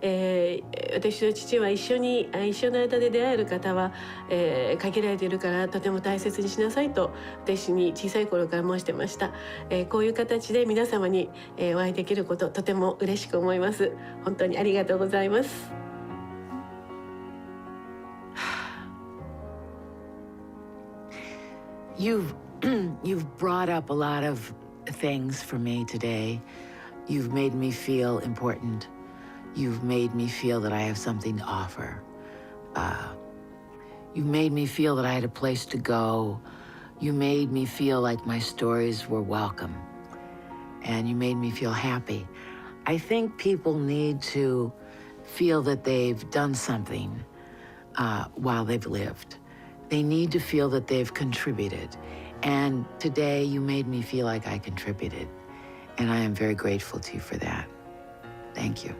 Et
私と父は一緒の間で出会える方は、限られているからとても大切にしなさいと私に小さい頃から申してました。こういう形で皆様に、お会いできることとても嬉しく思います。本当にありがとうございます。
You've brought up a lot of things for me today. You've made me feel important. You've made me feel that I have something to offer. You made me feel that I had a place to go. You made me feel like my stories were welcome. And you made me feel happy. I think people need to feel that they've done something while they've lived. They need to feel that they've contributed. And today you made me feel like I contributed. And I am very grateful to you for that. Thank you.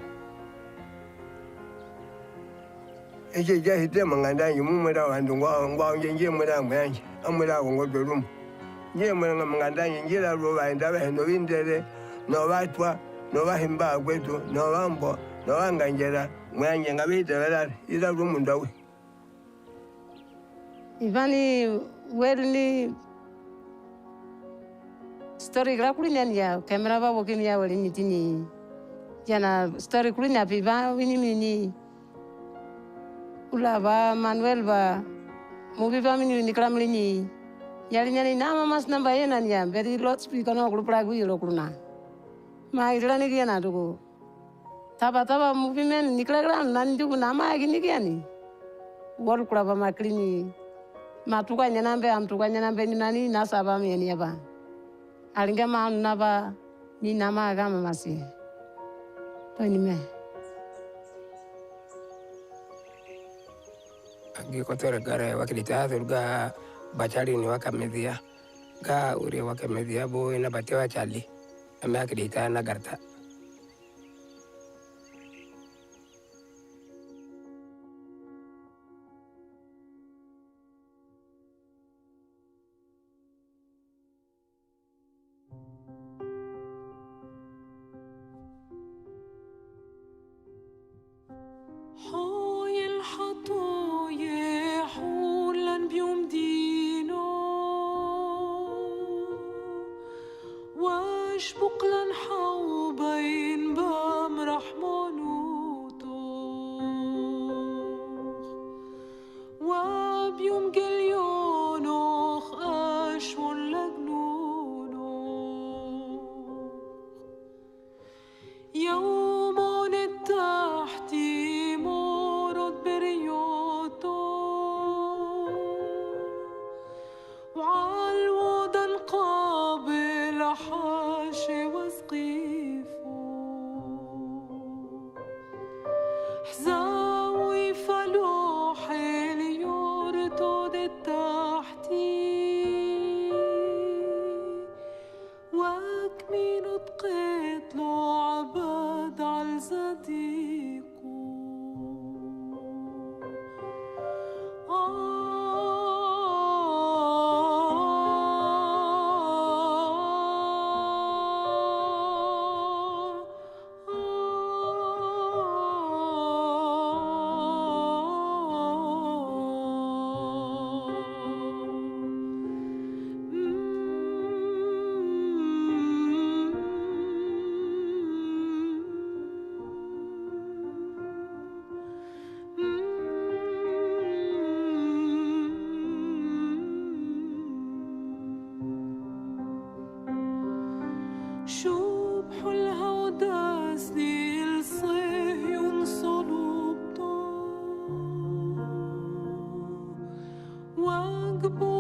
Ivani welni story gra kulinya ya kamera ba wokin ya wali mitini jana story kulinya piba wini mini ula ba Manuel ba movie ba mini ni kram lini yali nyani nama mas namba yena ya very lot speak no group pragu yelo kuluna ma ira ni kiana dugo taba movie men ni kra nan dugo nama gini kiani wor kula ba maklini matukanya nambe ni nani nasaba meni ba alinga ma naba ni nama gama masi to ni me
agi kotor gare wakilita ga bachali ni wakamedia ga uri wakamedia bo ina batewa chali ame akilita na garta
Goodbye.